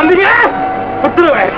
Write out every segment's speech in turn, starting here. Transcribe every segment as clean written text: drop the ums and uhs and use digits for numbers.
வந்தீங்க விட்டுருவேன்.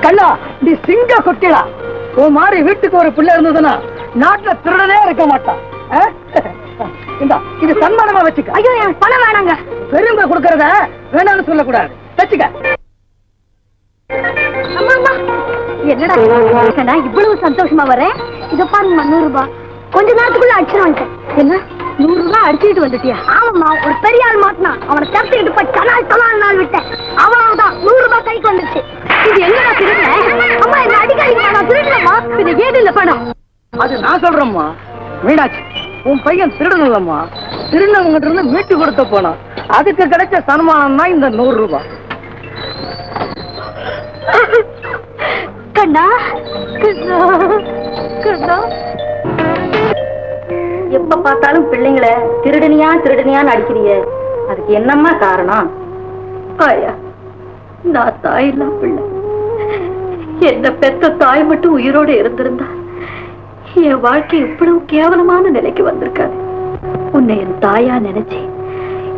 கல்லா நீ சிங்க கொட்டிடா. உன் மாதிரி வீட்டுக்கு ஒரு பிள்ளை இருந்ததுன்னா நாட்டுல திருடனே இருக்க மாட்டான். இது சன்மானமா வச்சுக்க. ஐயோ எனக்கு பணம் வேணாங்க. பெருமை கொடுக்கறத வேணாம்னு சொல்லக்கூடாது. வச்சுக்க. என்னடா இவ்வளவு சந்தோஷமா வரேன். இத பாருங்க 100 ரூபாய். கொஞ்ச நேரத்துக்குள்ள அடிச்சு வந்துட்டேன். என்ன 100 ரூபாய் அடிச்சுட்டு வந்துட்டியா? ஆமாம்மா, ஒரு பெரிய ஆள் மாட்டினா அவனை தப்பிக்கிட்டு போய் கனால் நாள் விட்டேன். அவ்வளவுதான் 100 ரூபாய் கைக்கு வந்துருச்சு. இது எங்கடா திருடுறேன்? அம்மா என்ன அடிக்காதீங்க, நான் திருடலம்மா. இது ஏது இல்ல பணம். அது நான் சொல்றேம்மா. மீனாட்சி, உன் பையன் திருடனல்லம்மா. திருடனவங்கிட்ட இருந்து மீட்டு கொடுத்த போனான். அதுக்கு கிடைச்ச சன்மானம் தான் இந்த 100 ரூபாய். கண்ணா கண்ணா கண்ணா, எப்ப பார்த்தாலும் பிள்ளைங்களை திருடனியான்னு அடிக்கிறிய, அதுக்கு என்னம்மா காரணம்? ஆயா, நான் தாயெல்லாம் பிள்ளை. என்ன பெத்த தாய் மட்டும் உயிரோடு இருந்திருந்தா என் வாழ்க்கை இவ்வளவு கேவலமான நிலைக்கு வந்திருக்காது. உன்னை என் தாயா நினைச்சு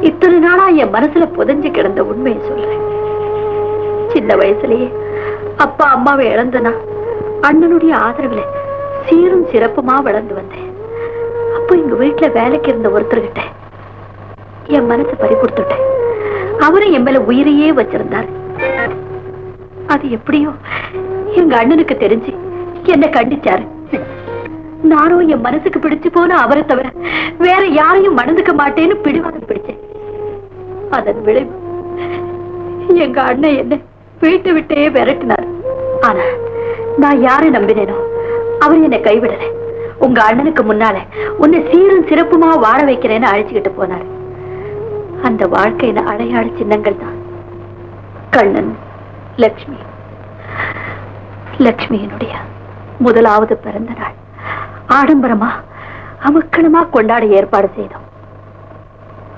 இத்தனை நாளா என் மனசுல புதைஞ்சு கிடந்த உண்மையை சொல்றேன். சின்ன வயசுலயே அப்பா அம்மாவை இழந்தனா அண்ணனுடைய ஆதரவுல சீரும் சிறப்புமா வளர்ந்து வந்தேன். அப்போ எங்க வீட்டுல வேலைக்கு இருந்த ஒருத்தர்கிட்ட என் மனசை பறி கொடுத்துட்டேன். அவரும் என் மேல உயிரையே வச்சிருந்தார். அது எப்படியோ எங்க அண்ணனுக்கு தெரிஞ்சு என்ன கண்டிச்சாரு. நானும் என் மனசுக்கு பிடிச்சு போன அவரை தவிர வேற யாரையும் மணந்துக்க மாட்டேன்னு பிடிவாதம் பிடிச்சேன். அதன் விளைவு எங்க அண்ணன் என்ன வீட்டை விட்டே விரட்டினார். ஆனா நான் யாரை நம்பினேனோ அவர் என்னை கைவிடல. உங்க அண்ணனுக்கு முன்னால உன்னை சீரும் சிறப்புமா வாழ வைக்கிறேன்னு அழைச்சுக்கிட்டு போனார். அந்த வாழ்க்கையில அடையாள சின்னங்கள் தான் கண்ணன், லட்சுமி. லட்சுமியினுடைய முதலாவது பிறந்த நாள் ஆடம்பரமா அமக்களமா கொண்டாட ஏற்பாடு செய்தோம்.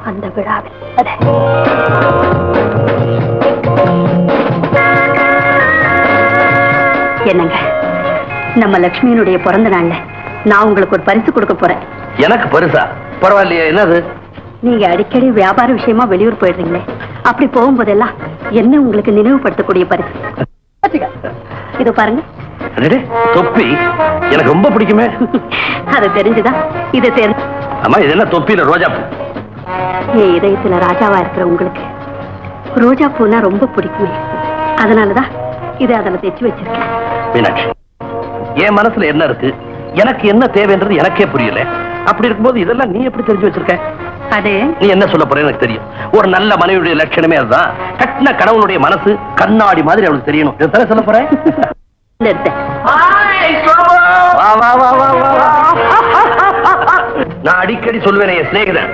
அந்த விழாவில் என்னங்க, நம்ம லட்சுமியினுடைய பிறந்த நாள்ல நான் உங்களுக்கு ஒரு பரிசு கொடுக்க போறேன். எனக்கு பரிசா? பரவாயில்லையா, என்னது? நீங்க அடிக்கடி வியாபார விஷயமா வெளியூர் போயிடுறீங்களே, அப்படி போகும்போதெல்லாம் என்ன உங்களுக்கு நினைவுபடுத்தக்கூடிய பரிசு. இது பாருங்க. தொப்பி எனக்கு ரொம்ப பிடிக்குமே. அது தெரிஞ்சுதான் இது தெரிஞ்சு. அம்மா, இது என்ன தொப்பியில ரோஜா பூ? என் இதயத்துல ராஜாவா இருக்கிற உங்களுக்கு ரோஜா பூனா ரொம்ப பிடிக்குமே, அதனாலதான் இதை அதில் தைச்சு வச்சிருக்கேன். மீனாட்சி, என் மனசுல என்ன இருக்கு, எனக்கு என்ன தேவைன்றது எனக்கே புரியல. அப்படி இருக்கும்போது இதெல்லாம் நீ எப்படி தெரிஞ்சு வச்சிருக்க? அது நீ என்ன சொல்ல போற எனக்கு தெரியும். ஒரு நல்ல மனைவியுடைய லட்சணமே அதுதான். கட்டின கணவனுடைய மனசு கண்ணாடி மாதிரி அவளுக்கு தெரியணும். இதை சொல்ல போறேன். நான் அடிக்கடி சொல்வேன், என் சிநேகிதன்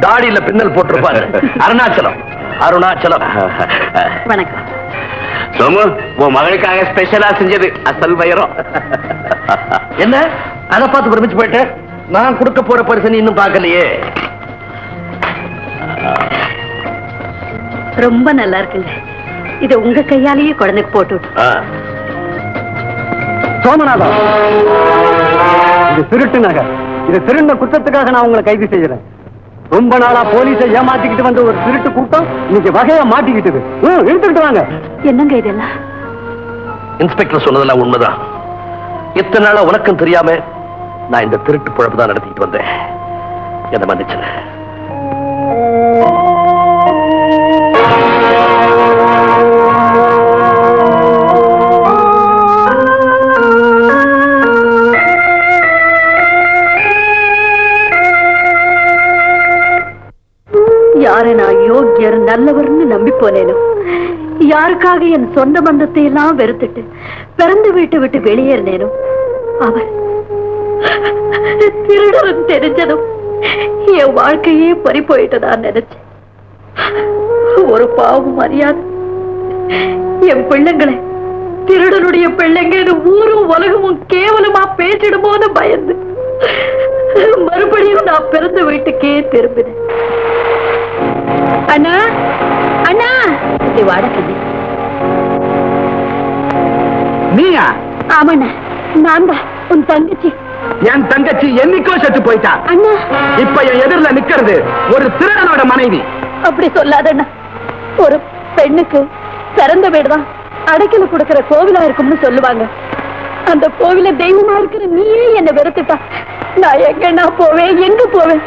தாடியில பின்னல் போட்டிருப்பாரு. அருணாச்சலம். அருணாச்சலம். வணக்கம். சோமு, உன் மகளுக்காக ஸ்பெஷலா செஞ்சது அசல் வயிறம். என்ன அதை பார்த்து பிரமிச்சு போயிட்டு, நான் கொடுக்க போற பரிசு இன்னும் பார்க்கலையே. ரொம்ப நல்லா இருக்குங்க. இதை உங்க கையாலேயே குழந்தைக்கு போட்டு. சோமநாதம், இது திருட்டு நகர். இது திருண்ட குற்றத்துக்காக நான் உங்களை கைது செய்யறேன். ரொம்ப நாளா போலீஸை ஏமாத்திக்கிட்டு வந்த ஒரு திருட்டு கூட்டம் இன்னைக்கு வகையா மாட்டிக்கிட்டு எடுத்துக்கிட்டு வாங்க. என்னங்க இதெல்லாம்? இன்ஸ்பெக்டர் சொன்னதெல்லாம் உண்மைதான். இத்தனை நாளா உனக்கும் தெரியாம நான் இந்த திருட்டு பொழப்பு தான் நடத்திட்டு வந்தேன். என்ன மன்னிச்சு. யார் நல்லவர்னு நம்பி போனேனோ, யாருக்காக என் சொந்த பந்தத்தை எல்லாம் வெறுத்துட்டு பிறந்து வீட்டை விட்டு வெளியேறினேனோ, அவர் திருடன் தெரிஞ்சதும் என் வாழ்க்கையே பறி போயிட்டதா நினைச்சேன். ஒரு பாவம் அறியாது என் பிள்ளைங்களை திருடனுடைய பிள்ளைங்க ஊரும் உலகமும் கேவலமா பேசிடுமோன்னு பயந்து மறுபடியும் நான் பிறந்த வீட்டுக்கே திரும்பினேன். அண்ணா அண்ணா, வாடகை நீயா? ஆமாண்ணா, நான் தான் உன் தங்கச்சி. என் தங்கச்சி என்னைக்கோ செத்து போயிட்டா. அண்ணா, இப்ப என் எதிரில நிக்கிறது ஒரு திருடனோட மனைவி. அப்படி சொல்லாதண்ணா. ஒரு பெண்ணுக்கு பிறந்த வீடுதான் அடைக்கல கொடுக்கிற கோவிலா இருக்கும்னு சொல்லுவாங்க. அந்த கோவில தெய்வமா இருக்கிற நீயே என்ன வெறுத்துட்டா நான் எங்கன்னா போவேன், எங்க போவேன்?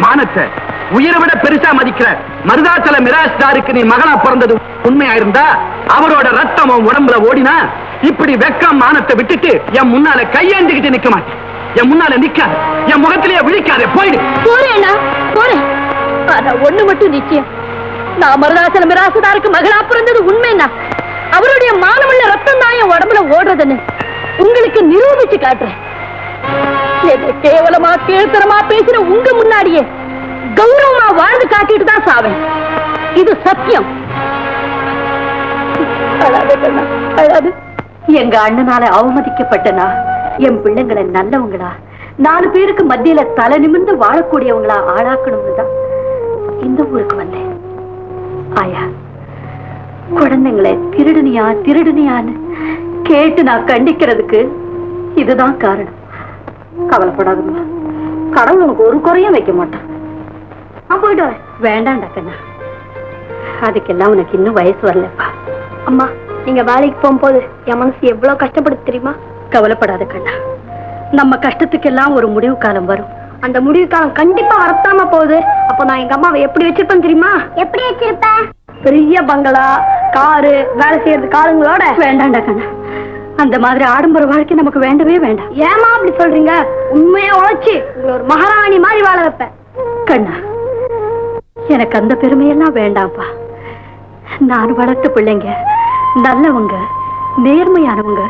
மானத்தை உயிரை விட பெருசா மதிக்கிற மருதாச்சல மிராஸ்தாருக்கு நீ மகளா பிறந்தது உண்மையா இருந்தா அவரோட ரத்தம் உடம்புல ஓடினா இப்படி வெக்கம் மானத்தை விட்டுட்டு என் முன்னால கையேந்துகிட்டு நிக்க மாட்டேன். என் முன்னால நிக்காது, என் முகத்திலேயே விழிக்காதே, போயிடு. போறேன்னா போறேன். ஆனா ஒண்ணு மட்டும் நிச்சயம், நான் மருதாச்சல மிராசுதாருக்கு மகளா பிறந்தது உண்மைன்னா அவருடைய மானமுள்ள ரத்தம் தான் என் உடம்புல ஓடுறதுன்னு உங்களுக்கு நிரூபிச்சு காட்டுறேன். என்னை கேவலமா கீழ்த்தரமா பேசுற உங்க முன்னாடியே கௌரவமா வாழ்ந்து காட்டிட்டு தான் சாவேன். இது சத்தியம். அழாது. எங்க அண்ணனால அவமதிக்கப்பட்டனா என் பிள்ளைங்களை நல்லவங்களா 4 பேருக்கு மத்தியில தலை நிமிர்ந்து வாழக்கூடியவங்களா ஆளாக்கணும்னு தான் இந்த ஊருக்கு வந்தேன். ஆயா, குழந்தைங்களை திருடுனியா திருடுனியான்னு கேட்டு நான் கண்டிக்கிறதுக்கு இதுதான் காரணம். கவலைப்படாதுமா, கடவுள் உனக்கு ஒரு குறையும் வைக்க மாட்டான். நான் போயிட்டு வரேன். வேண்டாம்டா கண்ணா, அதுக்கெல்லாம் உனக்கு இன்னும் வயசு வரலப்பா. அம்மா, நீங்க வேலைக்கு போகும்போது என் மனசு எவ்வளவு கஷ்டப்படுது தெரியுமா? கவலைப்படாத கண்ணா, நம்ம கஷ்டத்துக்கெல்லாம் ஒரு முடிவு காலம் வரும். அந்த முடிவு காலம் கண்டிப்பா வரத்தாம போகுது. அப்போ நான் எங்க அம்மாவை எப்படி வச்சிருப்பேன் தெரியுமா? எப்படி வச்சிருப்பேன்? பெரிய பங்களா, காரு, வேலை செய்யறது காருங்களோட. வேண்டாம்டா கண்ணா, அந்த மாதிரி ஆடம்பர வாழ்க்கை நமக்கு வேண்டவே வேண்டாம். ஏமா அப்படி சொல்றீங்க? உண்மையா உழைச்சு உங்களை ஒரு மகாராணி மாதிரி வாழ வைப்பேன். கண்ணா, எனக்கு அந்த பெருமையெல்லாம் வேண்டாம்ப்பா. நான் வளர்த்த பிள்ளைங்க நல்லவங்க, நேர்மையானவங்க,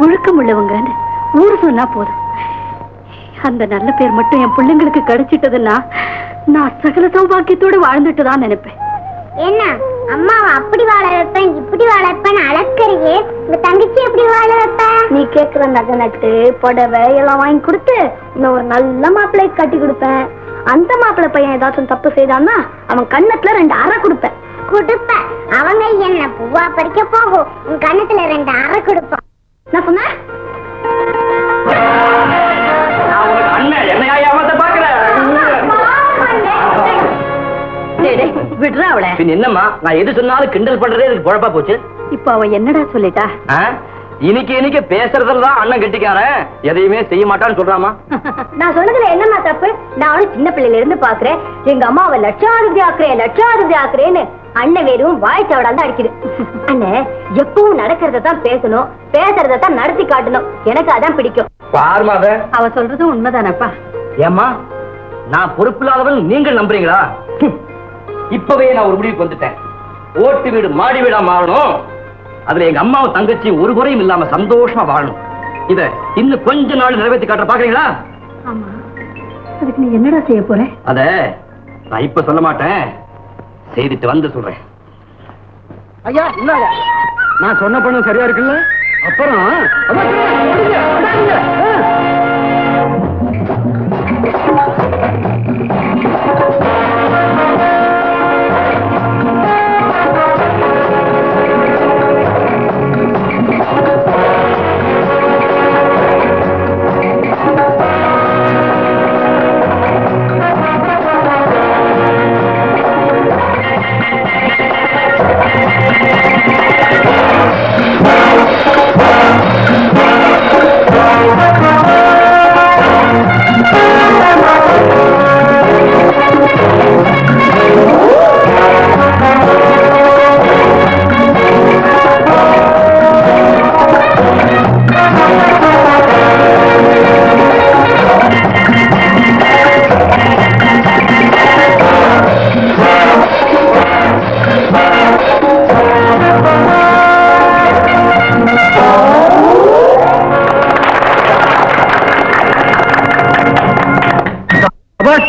ஒழுக்கம் உள்ளவங்கன்னு ஊரு சொன்னா போதும். அந்த நல்ல பேர் மட்டும் என் பிள்ளைங்களுக்கு கிடைச்சிட்டதுன்னா நான் சகல சௌபாக்கியத்தோடு வாழ்ந்துட்டு தான் நினைப்பேன். என்ன அம்மாவை அப்படி வாழ வைப்பேன், இப்படி வாழ வைப்பேன் அழக்கறியே, இந்த தங்கச்சி எப்படி வாழ வைப்ப? நீ கேட்கிற நகை நட்டு புடவை எல்லாம் வாங்கி கொடுத்து இன்னும் ஒரு நல்ல மாப்பிள்ளை கட்டி கொடுப்பேன். அந்த மாப்பிள்ளை பையன் ஏதாச்சும் தப்பு செய்தான்னா அவன் கண்ணத்துல 2 அறை கொடுப்பேன். கொடுப்பேன். அவங்க என்ன பூவா பறிக்க போகும், உன் கண்ணத்துல 2 அறை கொடுப்பான். நான் சொன்னேன் விடுற அவளை. என்னம்மா, நான் எது சொன்னாலும் கிண்டல் பண்றதே இதுக்கு குழப்பா போச்சு. இப்ப அவ என்னடா சொல்லிட்டா? இன்னைக்கு பேசுறதுலதான் அண்ணன் கெட்டிக்காரன், எதையுமே செய்ய மாட்டான்னு சொல்றாமா. நான் சொன்னதுல என்னமா தப்பு? நான் அவளை சின்ன பிள்ளையில இருந்து பாக்குறேன். எங்க அம்மாவை லட்சாதிபதி ஆக்குறேன்னு அண்ணன் வெறும் வாய்ச்சாவடா தான் அடிக்குது. அண்ணன் எப்பவும் நடக்கிறதான் பேசணும், பேசுறதான் நடத்தி காட்டணும். எனக்கு அதான் பிடிக்கும். பாருமாத, அவ சொல்றதும் உண்மைதானப்பா. ஏம்மா, நான் பொறுப்பில்லாதவன் நீங்கள் நம்புறீங்களா? இப்பவே நான் ஒரு முடிவுக்கு வந்துட்டேன். ஓட்டு வீடு மாடி வீடா மாறணும். அதுல எங்க அம்மாவும் தங்கச்சி ஒரு குறையும் இல்லாம சந்தோஷமா வாழணும். இத இன்னும் கொஞ்ச நாள் நிறைவேற்றி காட்ட பாக்குறீங்களா? ஆமா, அதுக்கு நீ என்னடா செய்ய போற? அத நான் இப்ப சொல்ல மாட்டேன், செய்துட்டு வந்து சொல்றேன். ஐயா, இன்னாங்க நான் சொன்ன பணம் சரியா இருக்குல்ல? அப்புறம்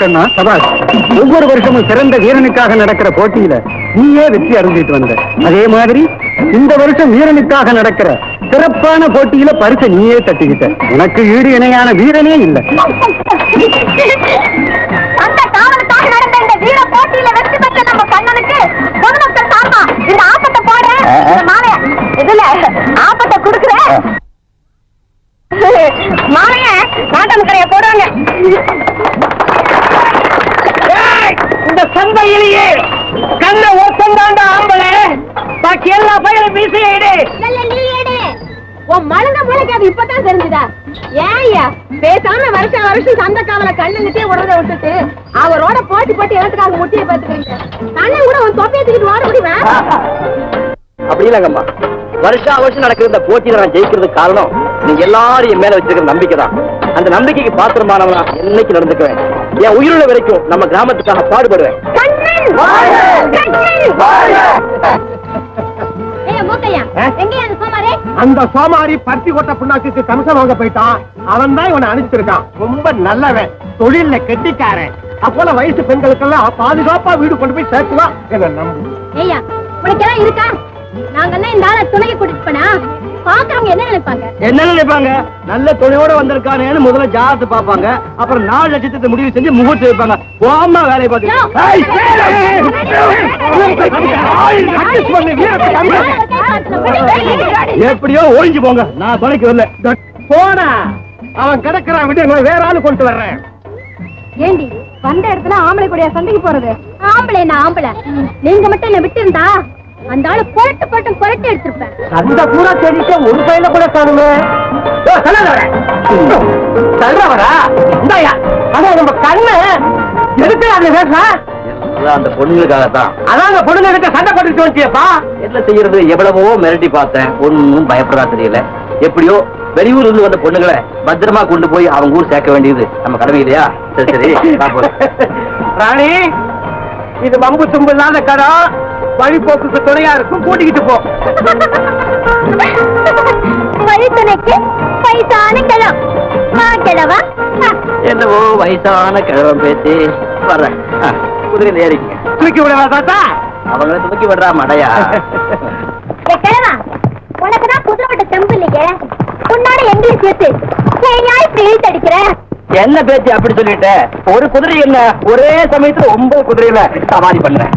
கண்ணா சபாஷ். ஒவ்வொரு வருஷமும் சிறந்த வீரனுக்காக நடக்கிற போட்டியில நீயே வெற்றி அடைஞ்சிட்டு வந்த அதே மாதிரி இந்த வருஷம் வீரனுக்காக நடக்கிற சிறப்பான போட்டியில பரிசை நீயே தட்டிக்கிட்ட. உனக்கு ஈடு இணையான வீரனே இல்லை. அந்த காவலுக்காக நடந்த இந்த வீர போட்டியில வெற்றி பெற்ற நம்ம கண்ணனுக்கு பொதுமக்கள் சார்பா இந்த ஆப்பத்தை போட மாலைய இதுல ஆப்பத்தை குடுக்குற மாலைய நாட்டம் கரைய போடுவாங்க. இந்த சந்தையிலேயே கண்ண ஒப்பந்தாண்ட ஆம்பளை பாக்கி எல்லா பயிரும் வீசையிடு. உன் மழுங்க மூளைக்கு அது இப்பதான் தெரிஞ்சுதா? ஏய்யா பேசாம வருஷம் வருஷம் சந்த காவல கண்ணுங்கிட்டே உடனே விட்டுட்டு அவரோட போட்டி போட்டு இடத்துக்காக முட்டியை பார்த்துக்கிறீங்க. கண்ணன் கூட உன் தொப்பையை தூக்கிட்டு ஓட முடியுமா? அப்படி இல்லங்கம்மா, வருஷா வருஷம் நடக்கிற இந்த போட்டியில நான் ஜெயிக்கிறதுக்கு காரணம் நீங்க எல்லாரும் என் மேல வச்சிருக்கிற நம்பிக்கை தான். அந்த நம்பிக்கைக்கு பாத்திரமானவனா என்னைக்கு நடந்துக்குவேன். என் உயிருள்ள வரைக்கும் நம்ம கிராமத்துக்காக பாடுபடுவேன். அந்த சோமாரி பருத்தி கொட்ட புண்ணாக்கு கமிஷன் வாங்க போயிட்டான். அவன் தான் இவனை அனுப்பிச்சிருக்கான். ரொம்ப நல்லவன், தொழில கெட்டிக்காரன். அப்போல வயசு பெண்களுக்கெல்லாம் பாதுகாப்பா வீடு கொண்டு போய் சேர்த்துவான். என்ன நம்பு. ஏய்யா உனக்கு எல்லாம் இருக்கா? நாங்கெல்லாம் இந்த ஆளை துணைக்கு கூட்டிட்டு போனா பாக்குறவங்க என்ன நினைப்பாங்க? என்ன நினைப்பாங்க? நல்ல துணையோட வந்திருக்கானேன்னு முதல்ல ஜாதத்தை பாப்பாங்க. அப்புறம் 4 லட்சத்தை முடிவு செஞ்சு முகூர்த்தம் வைப்பாங்க. போமா வேலையை பார்த்து எப்படியோ ஒழிஞ்சு போங்க. நான் துணைக்கு வரல. போனா அவன் கிடக்குறான், விட்டு வேற ஆளு கொண்டு வர்றேன். ஏண்டி வந்த இடத்துல ஆம்பளை கூடிய சண்டைக்கு போறது? ஆம்பளை நான் ஆம்பளை, நீங்க மட்டும் என்ன விட்டு இருந்தா அந்த ஆளு புரட்டு புரட்டு எடுத்திருப்பேன். அந்த பூரா தேடிட்டு ஒரு கையில கூட காணுமே. சொல்றவரா இந்தாயா? ஆனா நம்ம கண்ணு எதுக்கு அந்த பேசுறா? அந்த பொண்ணுங்களுக்காகத்தான். அதான் அந்த பொண்ணுங்க கிட்ட சண்டை போட்டு தோச்சியப்பா. என்ன செய்யறது? எவ்வளவோ மிரட்டி பார்த்தேன், ஒன்னும் பயப்படா தெரியல. எப்படியோ வெளியூர்ல இருந்து வந்த பொண்ணுங்களை பத்திரமா கொண்டு போய் அவங்க ஊர் சேர்க்க வேண்டியது நம்ம கடமை இல்லையா? சரி ராணி, இது மம்பு தும்பு இல்லாத கடம். வழிபோக்குக்கு துணையா இருக்கும். கூட்டிக்கிட்டு போ. வழித்துணைக்கு வயசான கிழம் கிழவா? என்னவோ வயசான கிழவன் பேசி வர்றேன். குதிரையில ஏறிக்கங்க. தூக்கி விடவா தாத்தா? அவங்கள தூக்கி விடுறா மடையா? கிழவா உனக்குதான் குதிரை விட்ட தெம்பு இல்லையே. முன்னாடி எங்களுக்கு சேர்த்து இப்படி இழுத்து அடிக்கிற. என்ன பேச்சு அப்படி சொல்லிட்ட? ஒரு குதிரை என்ன ஒரே சமயத்துல 9 குதிரையில சவாரி பண்றேன்.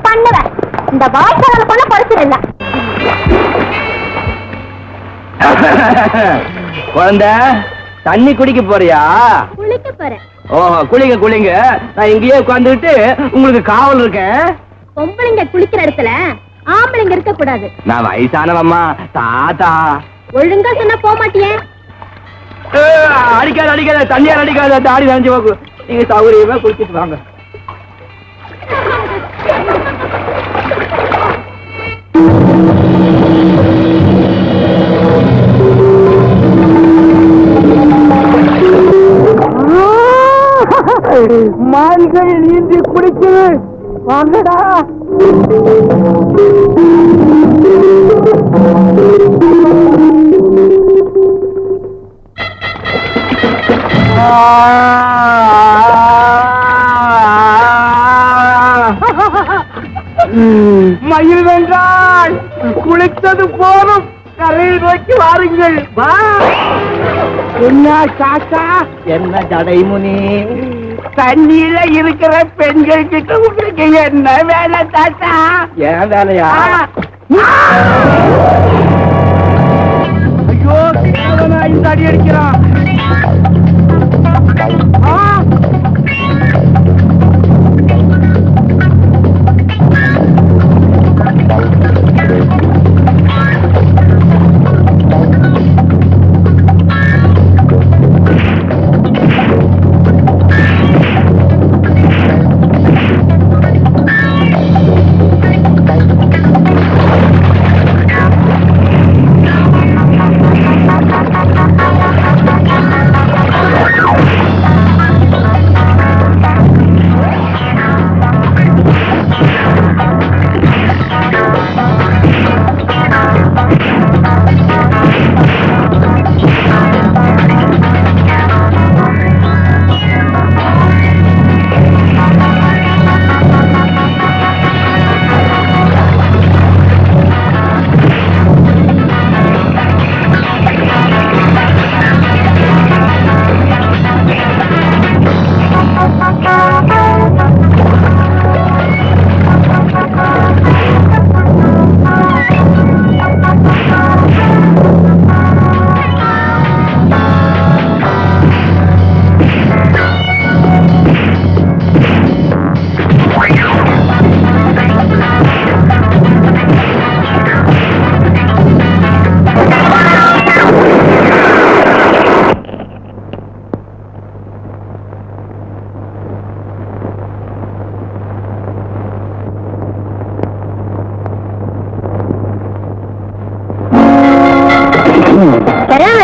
பண்ணுவேன். இந்த வாய்க்கால பண்ண படுத்துடல. குழந்தை தண்ணி குடிக்க போறியா? குளிக்க போறேன். ஓஹோ, குளிங்க குளிங்க. நான் இங்கேயே உட்காந்துட்டு உங்களுக்கு காவல் இருக்கேன். பொம்பளைங்க குளிக்கிற இடத்துல ஆம்பளைங்க இருக்க கூடாது. நான் வயசானவம்மா தாத்தா. ஒழுங்கா சொன்னா போக மாட்டியே. அடிக்காத அடிக்காத, தண்ணியால் அடிக்காத, தாடி நனைஞ்சு போக்கு. நீங்க சௌகரியமா குளிச்சுட்டு வாங்க. மான்கள் நீந்தி குடிக்குது. வாங்கடா. மயில் வென்றால் குளித்தது போதும். கரையில் நோக்கி வாருங்கள். வா. என்ன சாக்கா? என்ன ஜடைமுனி? தண்ணியில இருக்கிற பெண்கள் கிட்ட உங்களுக்கு என்ன வேலை தாத்தா? ஏன் வேலையா? ஐயோ, இந்த அடி அடிக்கிறான்.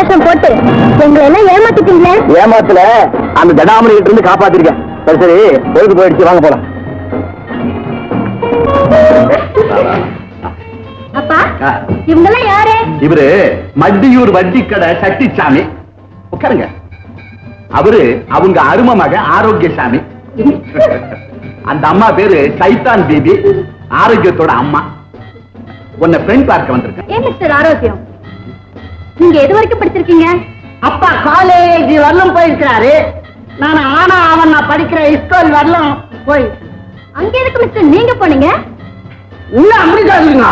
வேஷம் போட்டு எங்களை எல்லாம் ஏமாத்திட்டீங்களே. ஏமாத்துல அந்த ஜடாமணி கிட்ட இருந்து காப்பாத்திருக்கேன். சரி சரி, பொழுது போயிடுச்சு, வாங்க போலாம். அப்பா இவங்கெல்லாம் யாரு? இவரு மத்தியூர் வட்டி கடை சட்டிச்சாமி. உட்காருங்க. அவரு அவங்க அருமை மக ஆரோக்கியசாமி. அந்த அம்மா பேரு சைத்தான் பீபி, ஆரோக்கியத்தோட அம்மா. உன்னை பெண் பார்க்க வந்திருக்கேன். ஏன் மிஸ்டர் ஆரோக்கியம், நீங்க எது வரைக்கும் படிச்சிருக்கீங்க? அப்பா காலேஜ் வரலும் போயிருக்கிறாரு. நான் ஆனா அவன் நான் படிக்கிற ஸ்கூல் வரலும் போய். அங்க எதுக்கு மிஸ்டர் நீங்க போனீங்க? உள்ள அப்படி சொல்லுங்க.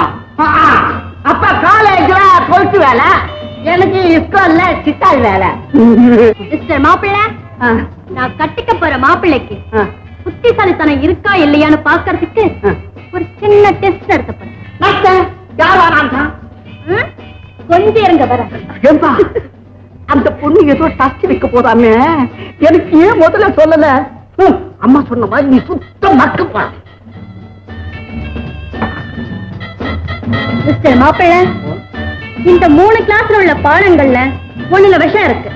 அப்பா காலேஜ்ல பொறுத்து வேலை, எனக்கு ஸ்கூல்ல சித்தாள் வேலை. மிஸ்டர் மாப்பிள்ளை, நான் கட்டிக்க போற மாப்பிள்ளைக்கு புத்திசாலித்தனம் இருக்கா இல்லையான்னு பாக்குறதுக்கு ஒரு சின்ன டெஸ்ட் நடத்தப்படும். கொஞ்சம் இருங்க வர. அந்த பொண்ணு ஏதோ டஸ்ட் வைக்க போதாமே, எனக்கு ஏன் முதல்ல சொல்லல? அம்மா சொன்ன மாதிரி நீ சுத்தம் மக்குப்பா. மிஸ்டர் மாப்பிள்ளை, இந்த 3 கிளாஸ்ல உள்ள பாடங்கள்ல ஒண்ணுல விஷம் இருக்கு.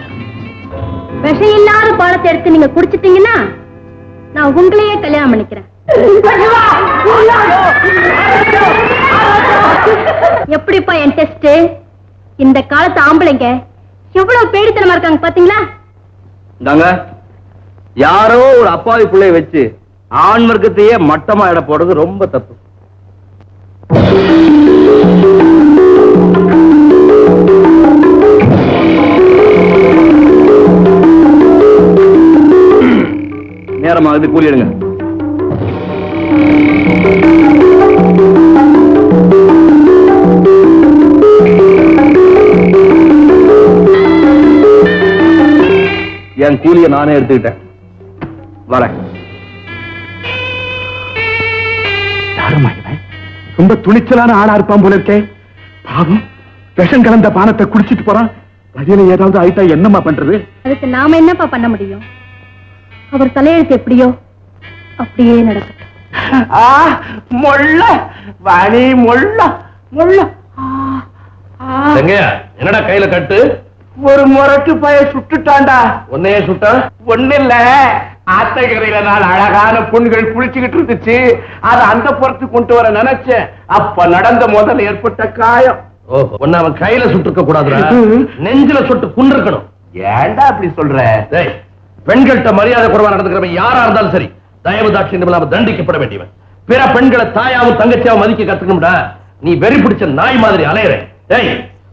விஷம் இல்லாத பாடத்தை எடுத்து நீங்க குடிச்சிட்டீங்கன்னா நான் உங்களையே கல்யாணம் பண்ணிக்கிறேன். எப்படிப்பா என் டெஸ்ட்? இந்த காலத்து ஆம்பளைங்க எவ்வளவு பேடித்தனமா இருக்காங்க பாத்தீங்களா? யாரோ ஒரு அப்பாவி பிள்ளைய வச்சு ஆண் வர்க்கத்தையே மட்டமா இட போடுறது ரொம்ப தப்பு. நேரமாகுது, கூலி எடுங்க. என் கூலியை நானே எடுத்துக்கிட்டேன், வரேன். ரொம்ப துணிச்சலான ஆளா இருப்பான் போல இருக்கே. பாவம், விஷம் கலந்த பானத்தை குடிச்சிட்டு போறான். வழியில ஏதாவது ஆயிட்டா என்னமா பண்றது? அதுக்கு நாம என்னப்பா பண்ண முடியும்? அவர் தலையெழுத்து எப்படியோ அப்படியே நடக்கும். என்னடா கையில கட்டு? ஒரு முறைக்கு பய சுட்டுட்டான்டா. ஒன்னையே சுட்டா? ஒண்ணு இல்ல, ஆத்தகரையில நான் அழகான பொண்ணுகள் குளிச்சுக்கிட்டு இருந்துச்சு. அத அந்த புறத்துக்கு கொண்டு வர நினைச்சேன். அப்ப நடந்த முதல்ல ஏற்பட்ட காயம். ஓஹோ, ஒன்னு அவன் கையில சுட்டுக்க கூடாதுடா, நெஞ்சில சுட்டு குண்டிருக்கணும். ஏன்டா அப்படி சொல்ற? பெண்கள்கிட்ட மரியாதை குறைவா நடந்துக்கிறவன் யாரா இருந்தாலும் சரி, தயவு தாட்சியம் இல்லாம தண்டிக்கப்பட வேண்டியவன். பிற பெண்களை தாயாவும் தங்கச்சியாவும் மதிக்க கத்துக்கணும்டா. நீ வெறி பிடிச்ச நாய் மாதிரி அலையற.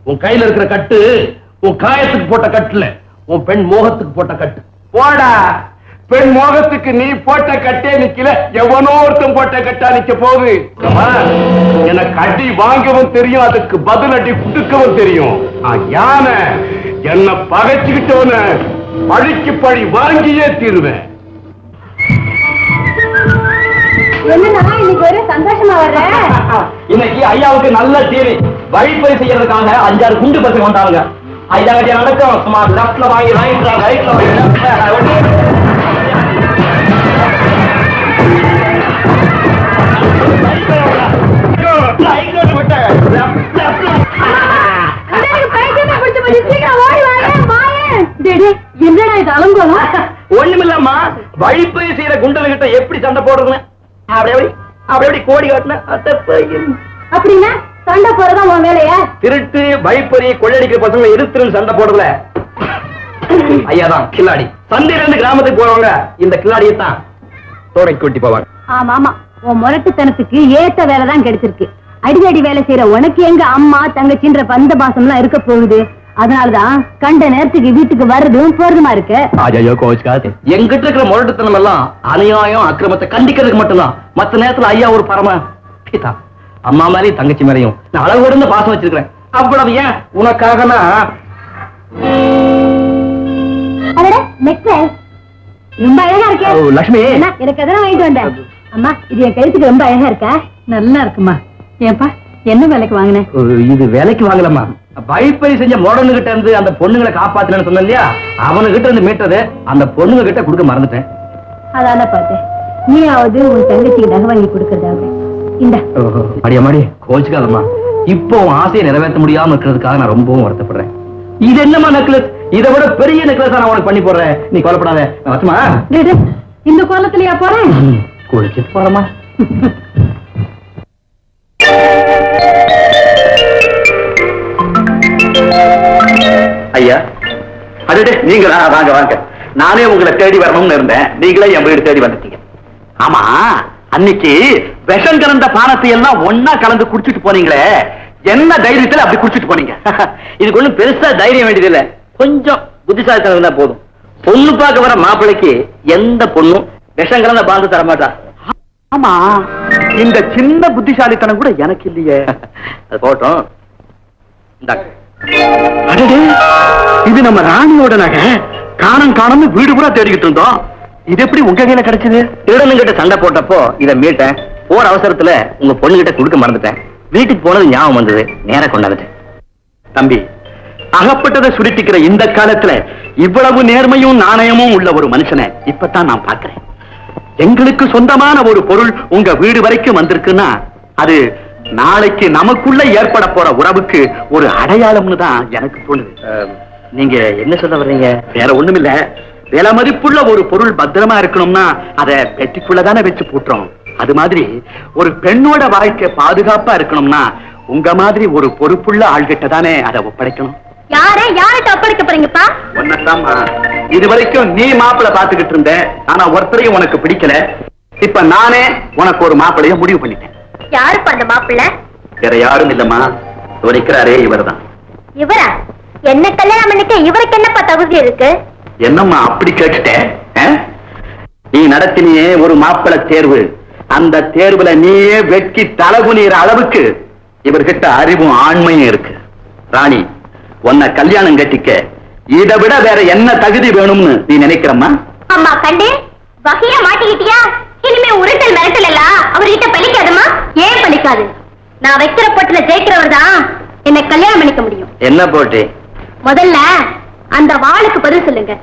உன் கையில இருக்கிற கட்டு உன் காயத்துக்கு போட்ட கட்டுல, உன் பெண் மோகத்துக்கு போட்ட கட்டு. போடா, பெண் மோகத்துக்கு நீ போட்ட கட்டே நிக்கல, எவனோ ஒருத்தன் போட்ட கட்டா நிக்க போகுது. எனக்கு அடி வாங்கவும் தெரியும், அதுக்கு பதில் அடி குடுக்கவும் தெரியும். யானை என்ன பகைச்சுக்கிட்டவன பழிக்கு பழி வாங்கியே தீருவேன். என்னன்னா இன்னைக்கு ஒரே சந்தோஷமா வர்ற? இன்னைக்கு ஐயாவுக்கு நல்ல தீனி வழிப்பறி செய்யறதுக்காக 5-6 குண்டு பசங்க வந்தாங்க. ஐயா கட்டிய நடக்கும். சுமார் லெப்ட்ல வாங்கி ரைட்ல வாங்கி என்னடா இது அலங்கோலம்? ஒண்ணுமில்லம்மா, வழிப்பறி செய்யற குண்டல்கிட்ட எப்படி சண்டை போடுறதுன்னு அப்படி கோடி காட்டின. அப்படின்னா சண்டை போறதா உன் வேலையா? திருட்டு வழிப்பறி கொள்ளடிக்கிற பசங்களை எதிர்த்து சண்டை போடுறதுல ஐயாதான் கில்லாடி. சந்தையில இருந்து கிராமத்துக்கு போறவங்க இந்த கில்லாடியை தான் தோடை கூட்டி போவாங்க. ஆமா ஆமா, உன் முரட்டுத்தனத்துக்கு ஏத்த வேலைதான் கிடைச்சிருக்கு. அடிக்கடி வேலை செய்யற உனக்கு எங்க அம்மா தங்கச்சின்ற பந்த பாசம் எல்லாம் இருக்க போகுது. அதனாலதான் கண்ட நேரத்துக்கு வீட்டுக்கு வர்றதும் போறதுமா இருக்கு. எங்கிட்ட இருக்கிற முரட்டுத்தனம் எல்லாம் அநியாயம் அக்கிரமத்தை கண்டிக்கிறதுக்கு மட்டும்தான். மத்த நேரத்துல ஐயா ஒரு பரம பிதா. அம்மா மேலையும் தங்கச்சி மேலையும் நான் அளவு இருந்து பாசம் வச்சிருக்கிறேன். அவ்வளவு ஏன் உனக்காக ரொம்ப அழகா இருக்கே லட்சுமி. எனக்கு எதனா வாங்கிட்டு வந்தேன். அம்மா, இது என் கழுத்துக்கு ரொம்ப அழகா இருக்கா? நல்லா இருக்குமா. ஏன்பா, என்ன வேலைக்கு வாங்கினேன்? இது வேலைக்கு வாங்கலம்மா, வழிப்பறி செஞ்ச மோடனு கிட்ட இருந்து அந்த பொண்ணுங்களை காப்பாத்துறேன்னு சொன்ன இல்லையா, அவனுகிட்ட இருந்து மீட்டது அந்த பொண்ணுங்க கிட்ட கொடுக்க மறந்துட்டேன். அதான பார்த்தேன். நீயாவது உன் தங்கச்சிக்கு நகை வாங்கி கொடுக்கறதாவது. இந்த அடியமாடி கோச்சுக்காதம்மா. இப்போ உன் ஆசையை நிறைவேற்ற முடியாம இருக்கிறதுக்காக நான் ரொம்பவும் வருத்தப்படுறேன். இது என்னமா நெக்லஸ்? இதை விட பெரிய நெக்லஸ் நான் உனக்கு பண்ணி போடுறேன், நீ கொலைப்படாத. வச்சுமா இந்த கோலத்திலயா போறேன்? குளிச்சிட்டு போறமா. ஐயா, அடடே நீங்களா? வாங்க வாங்க. நானே உங்களை தேடி வரணும்னு இருந்தேன், நீங்களே என் வீடு தேடி வந்துட்டீங்க. ஆமா, அன்னைக்கு விஷம் கலந்த பானத்தை எல்லாம் ஒன்னா கலந்து குடிச்சிட்டு போனீங்களே, என்ன தைரியத்துல அப்படி குடிச்சிட்டு போனீங்க? இதுக்கு ஒண்ணும் பெருசா தைரியம் வேண்டியதில்லை, கொஞ்சம் புத்திசாலித்தனம் இருந்தா போதும். பொண்ணு பார்க்க வர மாப்பிள்ளைக்கு எந்த பொண்ணும் விஷம் கலந்த பானத்தை தர மாட்டா. ஆமா, இந்த சின்ன புத்திசாலித்தனம் கூட எனக்கு இல்லையே. அது போட்டோம். அடடே, இது நம்ம ராணியோட நகை. காணம் காணம்னு வீடு பூரா தேடிக்கிட்டு இருந்தோம், இது எப்படி உங்க கையில கிடைச்சது? திருடனுங்கிட்ட சண்டை போட்டப்போ இதை மீட்டேன். போற அவசரத்துல உங்க பொண்ணுகிட்ட கொடுக்க மறந்துட்டேன். வீட்டுக்கு போனது ஞாபகம் வந்தது, நேர கொண்டாந்துட்டேன். தம்பி, அகப்பட்டதை சுருட்டிக்கிற இந்த காலத்துல இவ்வளவு நேர்மையும் நாணயமும் உள்ள ஒரு மனுஷனை இப்பதான் நான் பார்க்கிறேன். எங்களுக்கு சொந்தமான ஒரு பொருள் உங்க வீடு வரைக்கும் வந்திருக்குன்னா அது நாளைக்கு நமக்குள்ள ஏற்பட போற உறவுக்கு ஒரு அடையாளம்னு தான் எனக்கு தோணுது. நீங்க என்ன சொல்ல வர்றீங்க? வேற ஒண்ணுமில்ல, விலை மதிப்புள்ள ஒரு பொருள் பத்திரமா இருக்கணும்னா அதை பெட்டிக்குள்ளதானே வச்சு பூட்டுறோம். அது மாதிரி ஒரு பெண்ணோட வாழ்க்கை பாதுகாப்பா இருக்கணும்னா உங்க மாதிரி ஒரு பொறுப்புள்ள ஆள்கிட்ட தானே அதை ஒப்படைக்கணும். யார்கிட்ட ஒப்படைக்க போறீங்கப்பா? ஒன்னதாம்மா, இது வரைக்கும் நீ மாப்பிள்ளை பாத்துக்கிட்டு இருந்த, ஆனா ஒருத்தரையும் உனக்கு பிடிக்கல. இப்ப நானே உனக்கு ஒரு மாப்பிள்ளைய முடிவு பண்ணிட்டேன். யாருப்பா அந்த மாப்பிள்ளை? வேற யாரும் இல்லம்மா, இருக்கிறாரே இவர்தான். இவரா? என்ன கல்யாணம் பண்ணிக்க இவருக்கு என்னப்பா தகுதி இருக்கு? என்னம்மா அப்படி கேட்டுட்டேன்? நீ நடத்தினியே ஒரு மாப்பிள்ளை தேர்வு, அந்த தேர்வுல நீயே வெட்கி தலகுனிற அளவுக்கு இவர்கிட்ட அறிவும் ஆண்மையும் இருக்கு. ராணி, உன்னை கல்யாணம் கட்டிக்க இதை விட வேற என்ன தகுதி வேணும்னு நீ நினைக்கிறம்மா? அம்மா கண்டு வகையா மாட்டிக்கிட்டியா? இனிமே உருட்டல் மிரட்டல் எல்லாம் அவர்கிட்ட பலிக்காதுமா. ஏன் பலிக்காது? நான் வைக்கிற போட்டுல ஜெயிக்கிறவர் தான் என்னை கல்யாணம் பண்ணிக்க முடியும். என்ன போட்டி? முதல்ல அந்த வாளுக்கு பதில் சொல்லுங்க.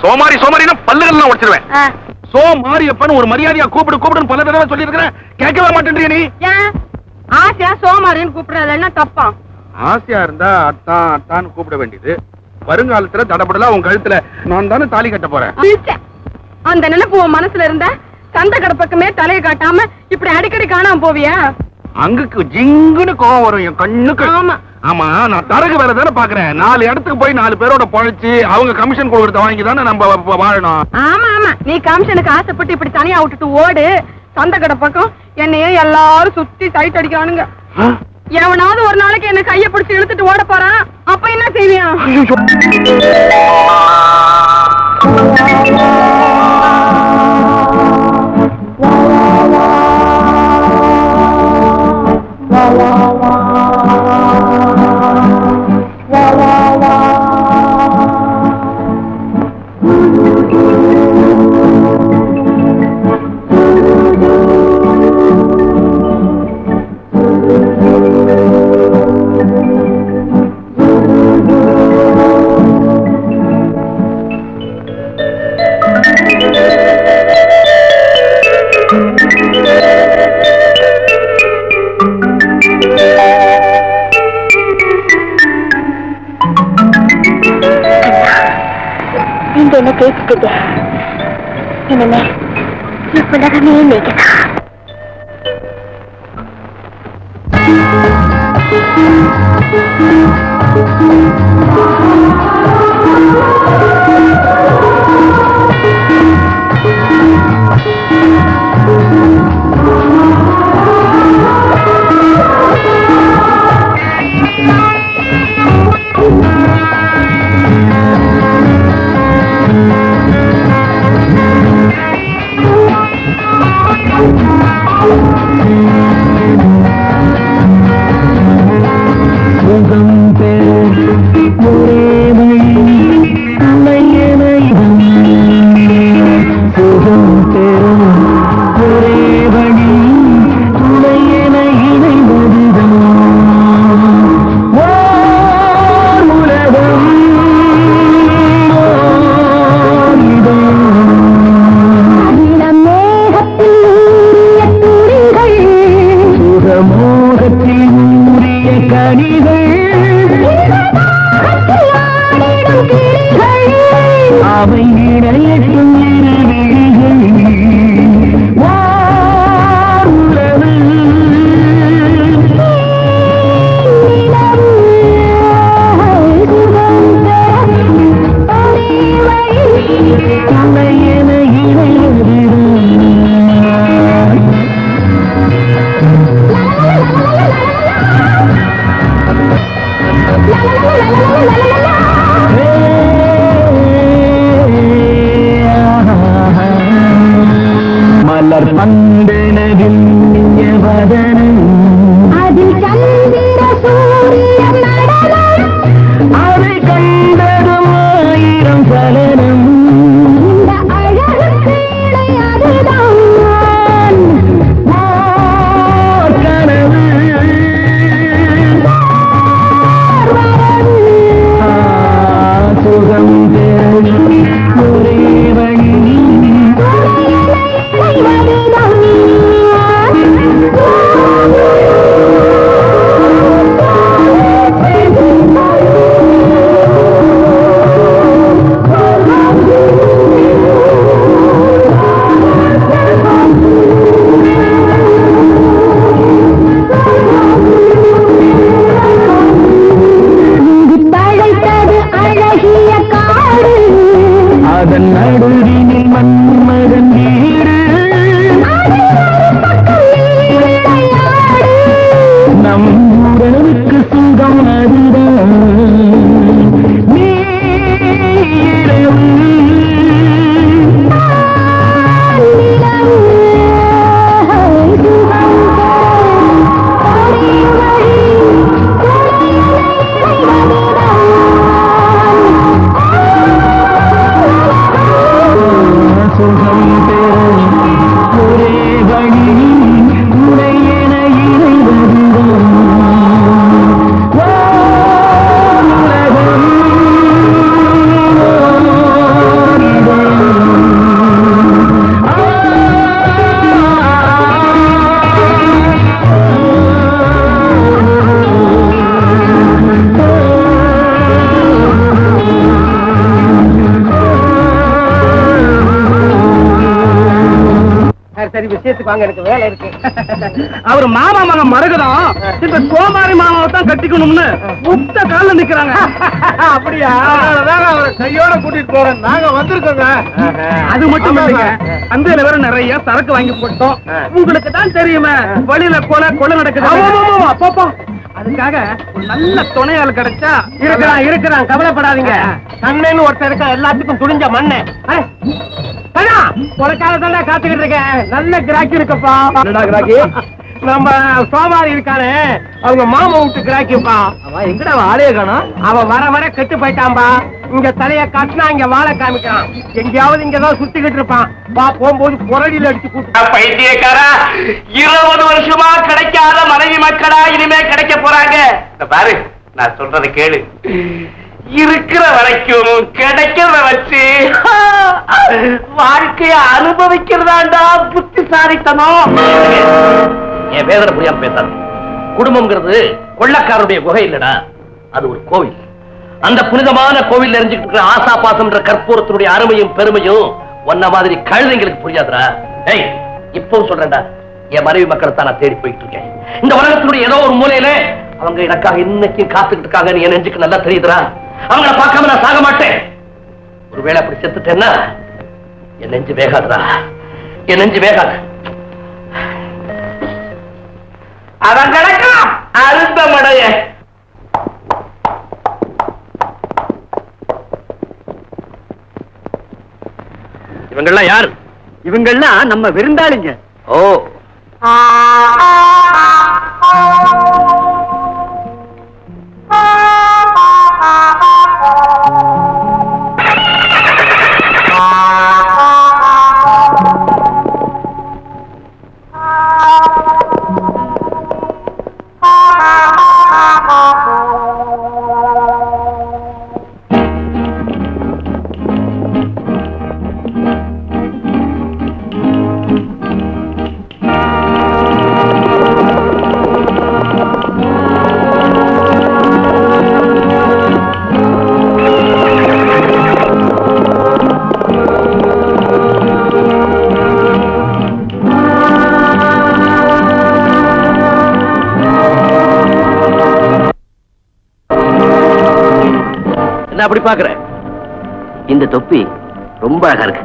சோமாரி சோமாரினா பல்லுகள்லாம் உடைச்சிருவேன். சோமாரியப்பன் ஒரு மரியாதையா கூப்பிடுன்னு பல தடவை சொல்லி இருக்கிறேன், கேட்கவே மாட்டேன்றிய நீ. ஆசையா சோமாரின்னு கூப்பிடுறது என்ன தப்பா? ஆசையா இருந்தா அத்தான் அத்தான்னு கூப்பிட வேண்டியது. வருங்காலத்துல தடபடலா உன் கழுத்துல நான் தானே தாலி கட்ட போறேன். அந்த நினைப்பு உன் மனசுல இருந்தா சந்த கடப்பக்கமே தலையை காட்டாம இப்படி அடிக்கடி காணாம போவியா? அங்குக்கு ஜிங்குன்னு கோவம் வரும் என் கண்ணுக்கு. ஆமா, நான் தரகு வேலை தானே பாக்குறேன். 4 இடத்துக்கு போய் 4 பேரோட பழைச்சு அவங்க கமிஷன் கொடுக்கறத வாங்கி தானே நம்ம வாழணும். ஆமா ஆமா, நீ கமிஷனுக்கு ஆசைப்பட்டு இப்படி தனியா விட்டுட்டு ஓடு. சந்த கடை பக்கம் என்னையே எல்லாரும் சுத்தி சைட் அடிக்கிறானுங்க. எவனாவது ஒரு நாளைக்கு என்ன கைய பிடிச்சு இழுத்துட்டு ஓட போறான், அப்ப என்ன செய்வியா? நீங்க என்ன கேட்டுட்டீங்க? இனிமே உலகமே நீங்க சரி விஷயத்துக்கு வாங்க, எனக்கு வேலை இருக்கு. அவர் மாமா மகன் மருகதான் இந்த சோமாரி மாமாவை தான் கட்டிக்கணும்னு முத்த கால நிக்கிறாங்க. அப்படியா? அவரை கையோட கூட்டிட்டு போறேன். நாங்க வந்திருக்கோங்க. அது மட்டும் இல்லைங்க, அந்த வேற நிறைய சரக்கு வாங்கி போட்டோம். உங்களுக்கு தான் தெரியுமே வழியில கொலை நடக்குது. அப்பப்பா, அதுக்காக ஒரு நல்ல துணையால் கிடைச்சா இருக்கிறான். கவலைப்படாதீங்க. கண்ணன்னு ஒருத்தர் இருக்க, எல்லாத்துக்கும் துணிஞ்ச மண்ணு. ஒரு காலத்தான் காத்துக்கிட்டு இருக்கேன். நல்ல கிராக்கி இருக்கப்பா. கிராக்கி நம்ம சோமாரி இருக்கானே அவங்க மாமா விட்டு கிராக்கிப்பா. அவன் எங்கடா ஆளைய காணோம்? அவன் வர வர கெட்டு போயிட்டான்பா. இங்க தலைய காட்டினா இங்க வாழை காமிக்கிறான். எங்கேயாவது இங்கதான் சுத்திக்கிட்டு இருப்பான். பா போகும்போது புரடியில அடிச்சு கூட்டு. பைத்தியக்காரா, 20 வருஷமா கிடைக்காத மனைவி மக்களா இனிமே கிடைக்க போறாங்க. பாரு, நான் சொல்றதை கேளு. இருக்கிற வரைக்கும் கிடைக்கிறத வச்சு வாழ்க்கைய அனுபவிக்கிறதாண்டா புத்திசாலித்தனம். என் வேதனை புரியாம பேசாது. குடும்பம்ங்கிறது கொள்ளக்காரருடைய குகை இல்லடா, அது ஒரு கோவில். அந்த புனிதமான கோவில் எரிஞ்சுக்கிட்டு இருக்கிற ஆசா பாசம்ன்ற கற்பூரத்தினுடைய அருமையும் பெருமையும் ஒன்ன மாதிரி கழுதைங்களுக்கு புரியாதுடா. ஏய், இப்போ சொல்றேன்டா, என் மனைவி மக்களை தான் நான் தேடி போயிட்டு இருக்கேன். இந்த உலகத்தினுடைய ஏதோ ஒரு மூலையில அவங்க எனக்காக இன்னைக்கு காத்துக்கிட்டு இருக்காங்க. என் நெஞ்சுக்கு நல்லா தெரியுதுடா. அவங்கள பார்க்காம நான் சாக மாட்டேன். ஒருவேளை அப்படி செத்துட்டேன்னா என் நெஞ்சு வேகாதுடா, என் நெஞ்சு வேகாது. அவன் கிடக்கலாம் அழுத்த மடைய. இவங்கெல்லாம் யாரு? இவங்கெல்லாம் நம்ம விருந்தாளிங்க. ஓ, அப்படி பாக்குற? இந்த தொப்பி ரொம்ப அழகா இருக்கு.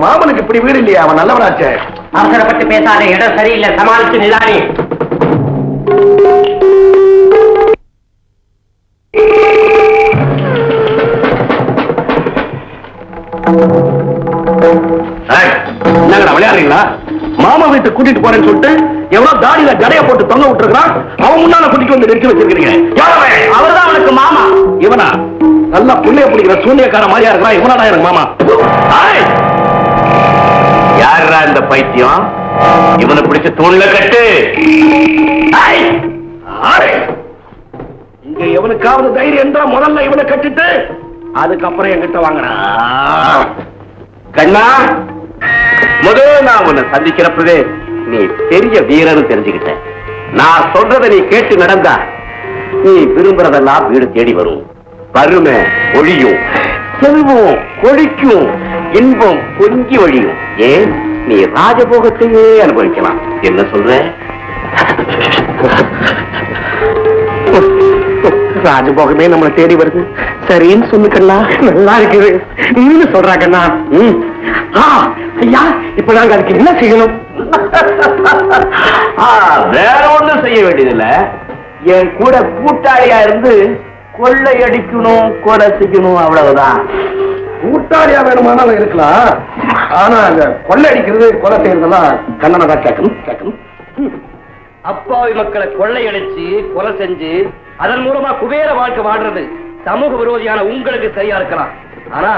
மாமனுக்கு இப்படி வீடு இல்லையா? அவன் நல்லவனாச்சே. அவசரப்பட்டு பேசாத, இடம் சரியில்லை, சமாளிச்சு நிதானி. என்னங்கடா விளையாடுறீங்களா? மாமா வீட்டு கூட்டிட்டு போறேன்னு சொல்லிட்டு எவ்வளவு தாடியில ஜடைய போட்டு தொங்க விட்டுருக்கான். அவன் முன்னால கூட்டிட்டு வந்து நிறுத்தி வச்சிருக்கீங்க. அவர்தான் அவனுக்கு மாமா. இவனா? நல்லா புள்ளைய பிடிக்கிற சூனியக்கார மாதிரியா இருக்கிறான். இவனாடா எனக்கு மாமா? யாரா இந்த பைத்தியம்? இவனை பிடிச்ச தூண்ல கட்டு. இங்க எவனுக்காவது தைரியம் என்றா முதல்ல இவனை கட்டிட்டு அதுக்கப்புறம் என்கிட்ட வாங்குறான். கண்ணா, முதல் நான் உன்னை சந்திக்கிறப்பவே நீ பெரிய வீரன்னு தெரிஞ்சுக்கிட்டேன். நான் சொல்றதை நீ கேட்டு நடந்தா நீ விரும்புறதெல்லாம் வீடு தேடி வரும். வறுமை ஒழியும், செல்வம் கொழிக்கும், இன்பம் பொங்கி வழியும். ஏன், நீ ராஜபோகத்தையே அனுபவிக்கலாம். என்ன சொல்ற? ராஜபோகமே நம்மளை தேடி வருது. சரின்னு சொல்லுக்கண்ணா. நல்லா இருக்குது நீங்க சொல்றாங்கண்ணா. ஐயா, இப்ப நாங்க அதுக்கு என்ன செய்யணும்? வேற ஒண்ணும் செய்ய வேண்டியதில்ல. என் கூட கூட்டாளியா இருந்து கொள்ளை அடிக்கணும், கொலை செய்யணும், அவ்வளவுதான். கூட்டாளியா வேணுமானாலும் இருக்கலாம். ஆனா அந்த கொள்ளை அடிக்கிறது, கொலை செய்யறதெல்லாம் கண்ணனை தான் கேட்கணும். அப்பாவி மக்களை கொள்ளையடிச்சு கொலை செஞ்சு அதன் மூலமா குபேர வாழ்க்கை வாழ்றது சமூக விரோதியான உங்களுக்கு சரியா இருக்கலாம். ஆனா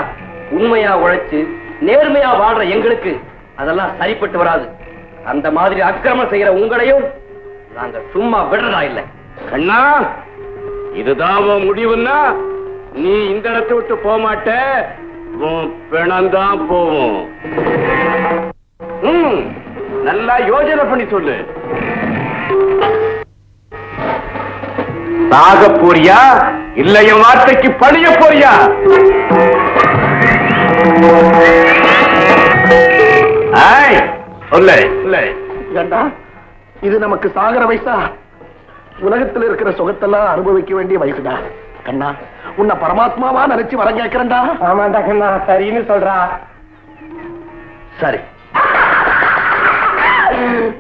உண்மையா உழைச்சு நேர்மையா வாழ்ற எங்களுக்கு அதெல்லாம் சரிப்பட்டு வராது. அந்த மாதிரி அக்கிரமம் செய்யற உங்களையும் நாங்க சும்மா விடுறதா இல்லை. கண்ணா, இதுதான் முடிவுன்னா நீ இந்த இடத்தை விட்டு போக மாட்ட. பிணந்தான் போவோம். நல்லா யோசனை பண்ணி சொல்லு. சாக போறியா இல்ல என் வார்த்தைக்கு பணிய போறியா? ஏண்டா இது நமக்கு சாகர வயசா? உலகத்தில் இருக்கிற சுகத்தெல்லாம் அனுபவிக்க வேண்டிய வயசுடா. கண்ணா, உன்னை பரமாத்மாவா நினைச்சு வர கேட்கிறேன்டா. ஆமாண்டா கண்ணா, சரின்னு சொல்றா. சரி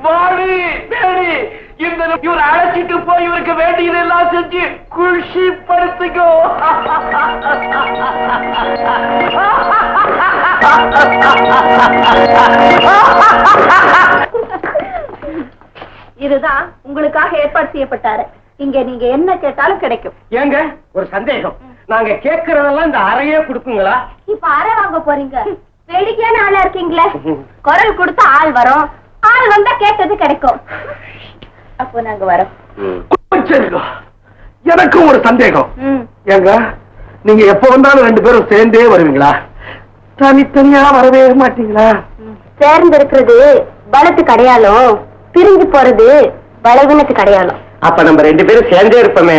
வாடி பேடி, இந்த இவர் அழைச்சிட்டு போய் இவருக்கு வேண்டியதெல்லாம் செஞ்சு குஷி படுத்துக்கோ. இதுதான் உங்களுக்காக ஏற்பாடு செய்யப்பட்டாரு. இங்க நீங்க என்ன கேட்டாலும் கிடைக்கும். ஏங்க ஒரு சந்தேகம், நாங்க கேட்கறதெல்லாம் இந்த அறையே கொடுக்குங்களா? இப்ப அறை வாங்க போறீங்க, வேடிக்கையான ஆளா இருக்கீங்களே. குரல் கொடுத்தா ஆள் வரும், ஆள் வந்தா கேட்டது கிடைக்கும். அப்போ நாங்க வரோம். எனக்கும் ஒரு சந்தேகம். ஏங்க நீங்க எப்ப வந்தாலும் 2 பேரும் சேர்ந்தே வருவீங்களா? தனித்தனியா வரவே மாட்டீங்களா? சேர்ந்து இருக்கிறது பலத்துக்கு அடையாளம், பிரிஞ்சு போறது பலவீனத்துக்கு அடையாளம். அப்ப நம்ம 2 பேரும் சேர்ந்தே இருப்போமே.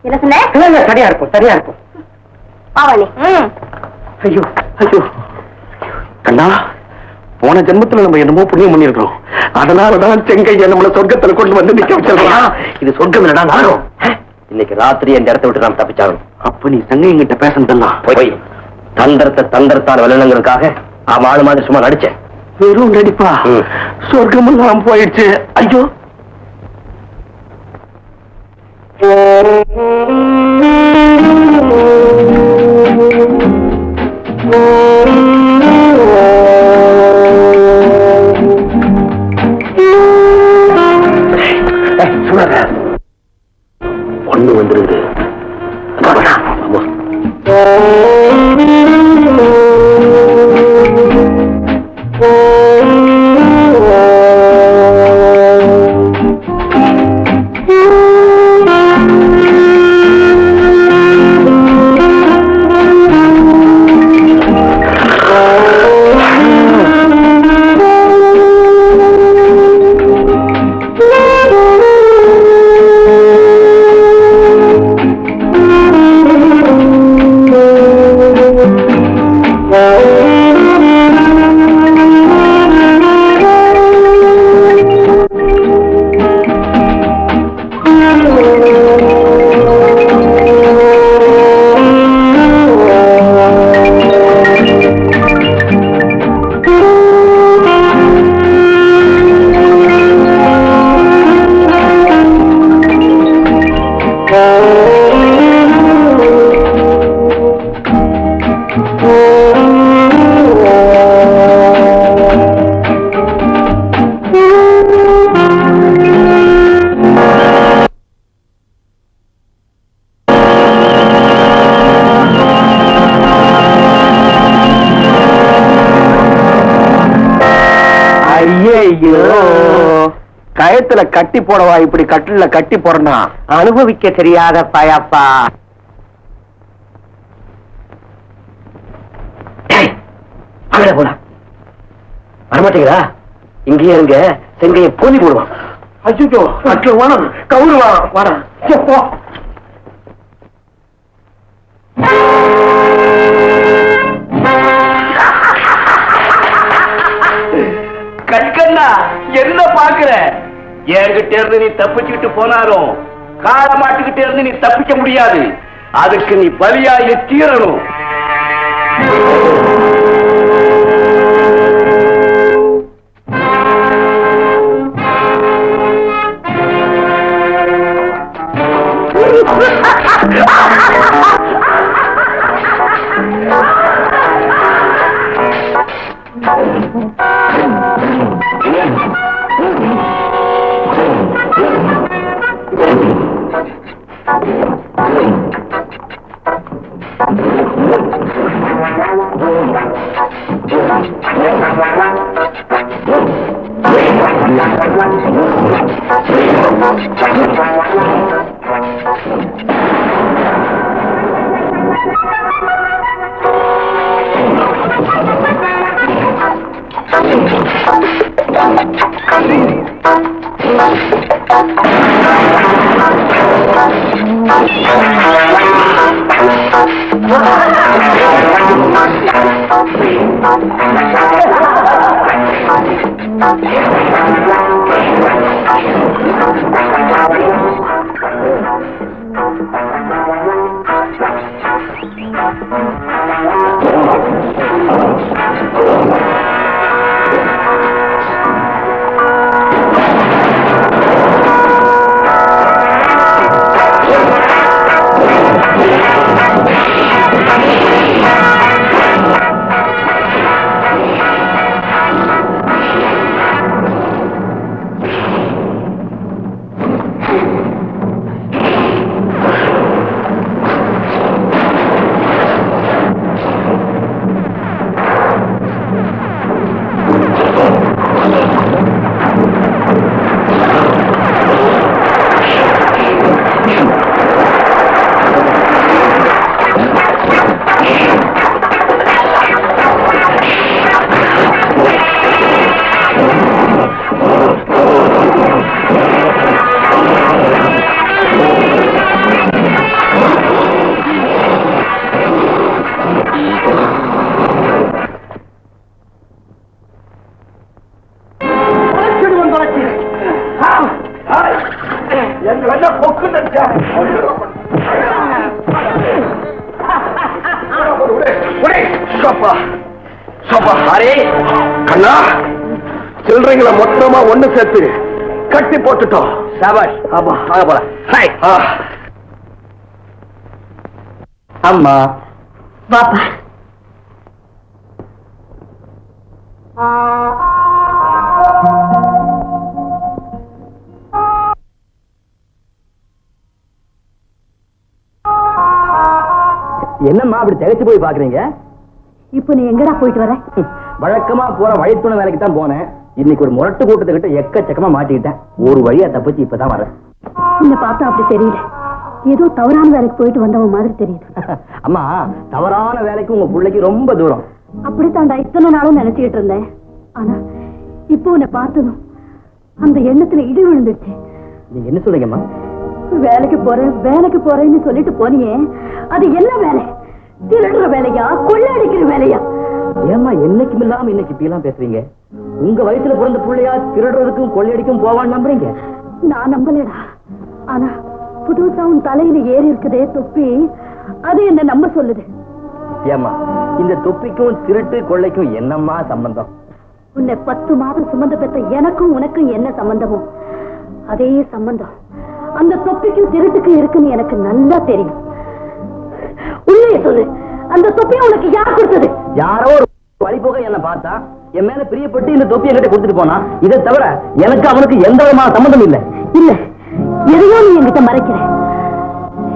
என்ன சொன்ன? சரியா இருக்கும், சரியா இருக்கும். பாவனி. ஐயோ ஐயோ கண்ணா, போன ஜென்மத்துல நம்ம என்னமோ புண்ணியம் பண்ணிருக்கோம். அதனாலதான் செங்கைய நம்மள சொர்க்கத்துல கொண்டு வந்து நிக்க வச்சிருக்கோம். இது சொர்க்கம் இல்லடா, நரகம். இன்னைக்கு ராத்திரி இந்த இடத்த விட்டு நாம் தப்பிச்சாகணும். அப்ப நீ செங்கையங்கிட்ட பேசணுதெல்லாம் போய் தந்திரத்தால் விளையாடுறதுக்காக அவன் ஆளு மாதிரி சும்மா நடிச்சேன். வெறும் நடிப்பா? சொர்க்கமெல்லாம் போயிடுச்சு. ஐயோ ஒண்ணு வந்துருது. கயத்துல கட்டி போடவா இப்படி கட்டில கட்டி போறனா? அனுபவிக்க தெரியாத பாயாப்பா. போலாம் வரமாட்டீங்களா? இங்கேயே இருங்க, செங்கையை போலி போடுவான். அஜிஜோ கட்டில வேணும், கவுரு வேணும். வாடா போ. கண்கண்ணா என்ன பாக்குற? என்கிட்ட இருந்து நீ தப்பிச்சுக்கிட்டு போனாலும் கால மாட்டுக்கிட்ட இருந்து நீ தப்பிக்க முடியாது. அதுக்கு நீ பலியாகி தீரணும். கண்ணா சில்லறைங்களை மொத்தமா ஒண்ணு சேர்த்து கட்டி போட்டுட்டோம். அம்மா பாப்பா என்னம்மா அப்படி திகைச்சு போய் பாக்குறீங்க? இப்போ நீ எங்கடா போயிட்டு வர? வழக்கமா போற வழித்துணை வேலைக்கு தான் போனேன். இன்னைக்கு ஒரு முரட்டு கூட்டத்துக்கிட்ட எக்கச்சக்கமா மாட்டிக்கிட்டேன். ஒரு வழியா தப்பிச்சு இப்பதான் வரேன். உன்னை பார்த்தா அப்படி தெரியல, ஏதோ தவறான வேலைக்கு போயிட்டு வந்தவன் மாதிரி தெரியுது. அம்மா, தவறான வேலைக்கு உங்க பிள்ளைக்கு ரொம்ப தூரம். அப்படித்தாண்டா இத்தனை நாளும் நினைச்சுக்கிட்டு இருந்தேன். ஆனா இப்போ உன்னை பார்த்ததும் அந்த எண்ணத்துல இடி விழுந்துச்சு. நீங்க என்ன சொல்றீங்கம்மா? வேலைக்கு போறேன்னு சொல்லிட்டு போனியே, அது என்ன வேலை? திருடுற வேலையா, கொள்ளையடிக்கிற வேலையா? ஏம்மா என்னைக்கும் இல்லாம இன்னைக்கு இப்படியெல்லாம் பேசுறீங்க? உங்க வயசுல பிறந்த பிள்ளையா திருடுறதுக்கும் கொள்ளையடிக்கும் போவான்னு நம்புறீங்க? நான் நம்பலடா. ஆனா புதுசா உன் தலையில ஏறி இருக்குதே தொப்பி, அது என்ன நம்ப சொல்லுது. ஏம்மா, இந்த தொப்பிக்கும் திருட்டு கொள்ளைக்கும் என்னம்மா சம்பந்தம்? உன்னை 10 மாதம் சுமந்த பெற்ற எனக்கும் உனக்கும் என்ன சம்பந்தமோ அதே சம்பந்தம் அந்த தொப்பிக்கும் திருட்டுக்கும் இருக்குன்னு எனக்கு நல்லா தெரியும். உண்மையை சொல்லு, அந்த தொப்பியை உனக்கு யார் கொடுத்தது? யாரோ ஒரு வழிபோக என்ன பார்த்தா என் மேல பிரியப்பட்டு இந்த தொப்பியை கிட்ட கொடுத்துட்டு போனா. இதை தவிர எனக்கு அவனுக்கு எந்த விதமான சம்பந்தம் இல்லை. இல்ல, எதையோ நீ என்கிட்ட மறைக்கிற.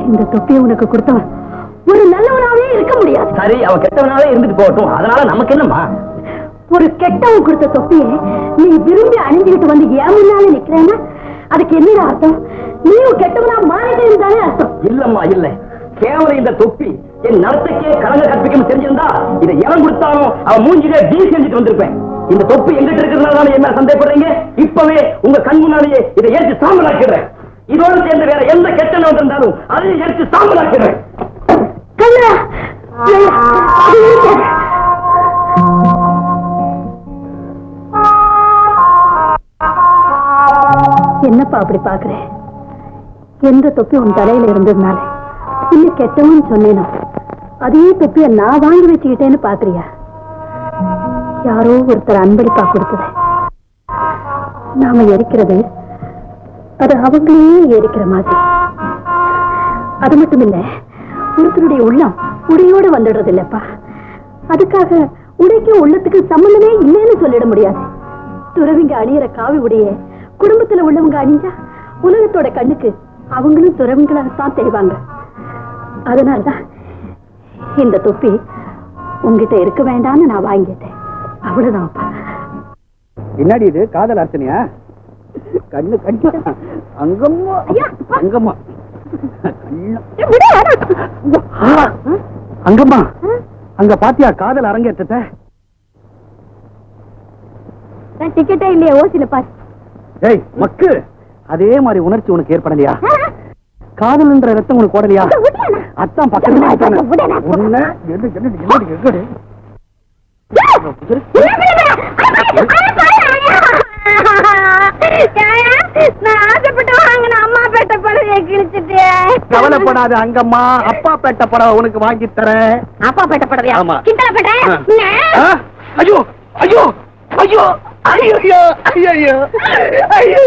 இந்த தொப்பியை உனக்கு கொடுத்தவன் ஒரு நல்லவனாவே இருக்க முடியாது. சரி, அவன் கெட்டவனாவே இருந்துட்டு போகட்டும். அதனால நமக்கு என்னம்மா? ஒரு கெட்டவன் கொடுத்த தொப்பியை நீ விரும்பி அணிஞ்சுக்கிட்டு வந்து ஏன் முன்னால நிக்கிறேன்னா அதுக்கு என்ன அர்த்தம்? நீயும் கெட்டவனா மாறிட்டேன்னு தானே அர்த்தம். இல்லம்மா, இல்ல. கேவலம் இந்த தொப்பி என் நடத்தைக்கே கலங்க கற்பிக்கும் தெரிஞ்சிருந்தா இதை எவன் கொடுத்தாலும் அவன் மூஞ்சிலே டீ செஞ்சுட்டு வந்திருப்பேன். இந்த தொப்பி எங்கிட்ட இருக்கிறதுனால என்ன சந்தேகப்படுறீங்க? இப்பவே உங்க கண் முன்னாலேயே இதை ஏற்று சாம்பலாக்கிடுறேன். இதோடு சேர்ந்து வேற எந்த கெட்டன வந்திருந்தாலும் அதையும் ஏற்று சாம்பலாக்கிடுறேன். என்னப்பா அப்படி பாக்குறேன்? எந்த தொப்பி உன் தலையில இருந்ததுனால இல்ல கெட்டவன்னு சொன்னேனோ அதே தொப்பிய நான் வாங்கி வச்சுக்கிட்டேன்னு பாக்குறியா? யாரோ ஒருத்தர் அன்பளிப்பா கொடுத்தது நாம எரிக்கிறது அது அவங்களையே எரிக்கிற மாதிரி. அது மட்டும் இல்ல, ஒருத்தருடைய உள்ளம் உடையோட வந்துடுறது இல்லப்பா. அதுக்காக உடைக்கும் உள்ளத்துக்கு சம்பந்தமே இல்லைன்னு சொல்லிட முடியாது. துறவிங்க அணியிற காவி உடைய குடும்பத்துல உள்ளவங்க அணிஞ்சா உலகத்தோட கண்ணுக்கு அவங்களும் துறவிங்களாகத்தான் தெரிவாங்க. அதனால்தான் இந்த தொப்பி உங்ககிட்ட இருக்க வேண்டாம்னு நான் வாங்கிட்டேன். அவ்வளவுதான்ப்பா. என்னடி இது காதல் அர்ச்சனையா? கண்ணு கண்ணு அங்கம்மா அங்கம்மா அங்கம்மா அங்க பாத்தியா காதல் அரங்கேற்றத்தை? டிக்கெட்டே இல்லையா? ஓசில பாரு. ஏய் மக்கு, அதே மாதிரி உணர்ச்சி உனக்கு ஏற்படலையா? காதல்ன்ற ரத்தம் உனக்கு ஓடலையா? அத்தான் பக்கத்துல கவலைப்படாத அங்கம்மா, அப்பா பேட்ட புடவை உனக்கு வாங்கி தரேன். அப்பா பேட்ட படவையா? ஆமா. கிண்டல பண்றேன். ஐயோ ஐயோ ஐயோ ஐயோ ஐயோ ஐயோ,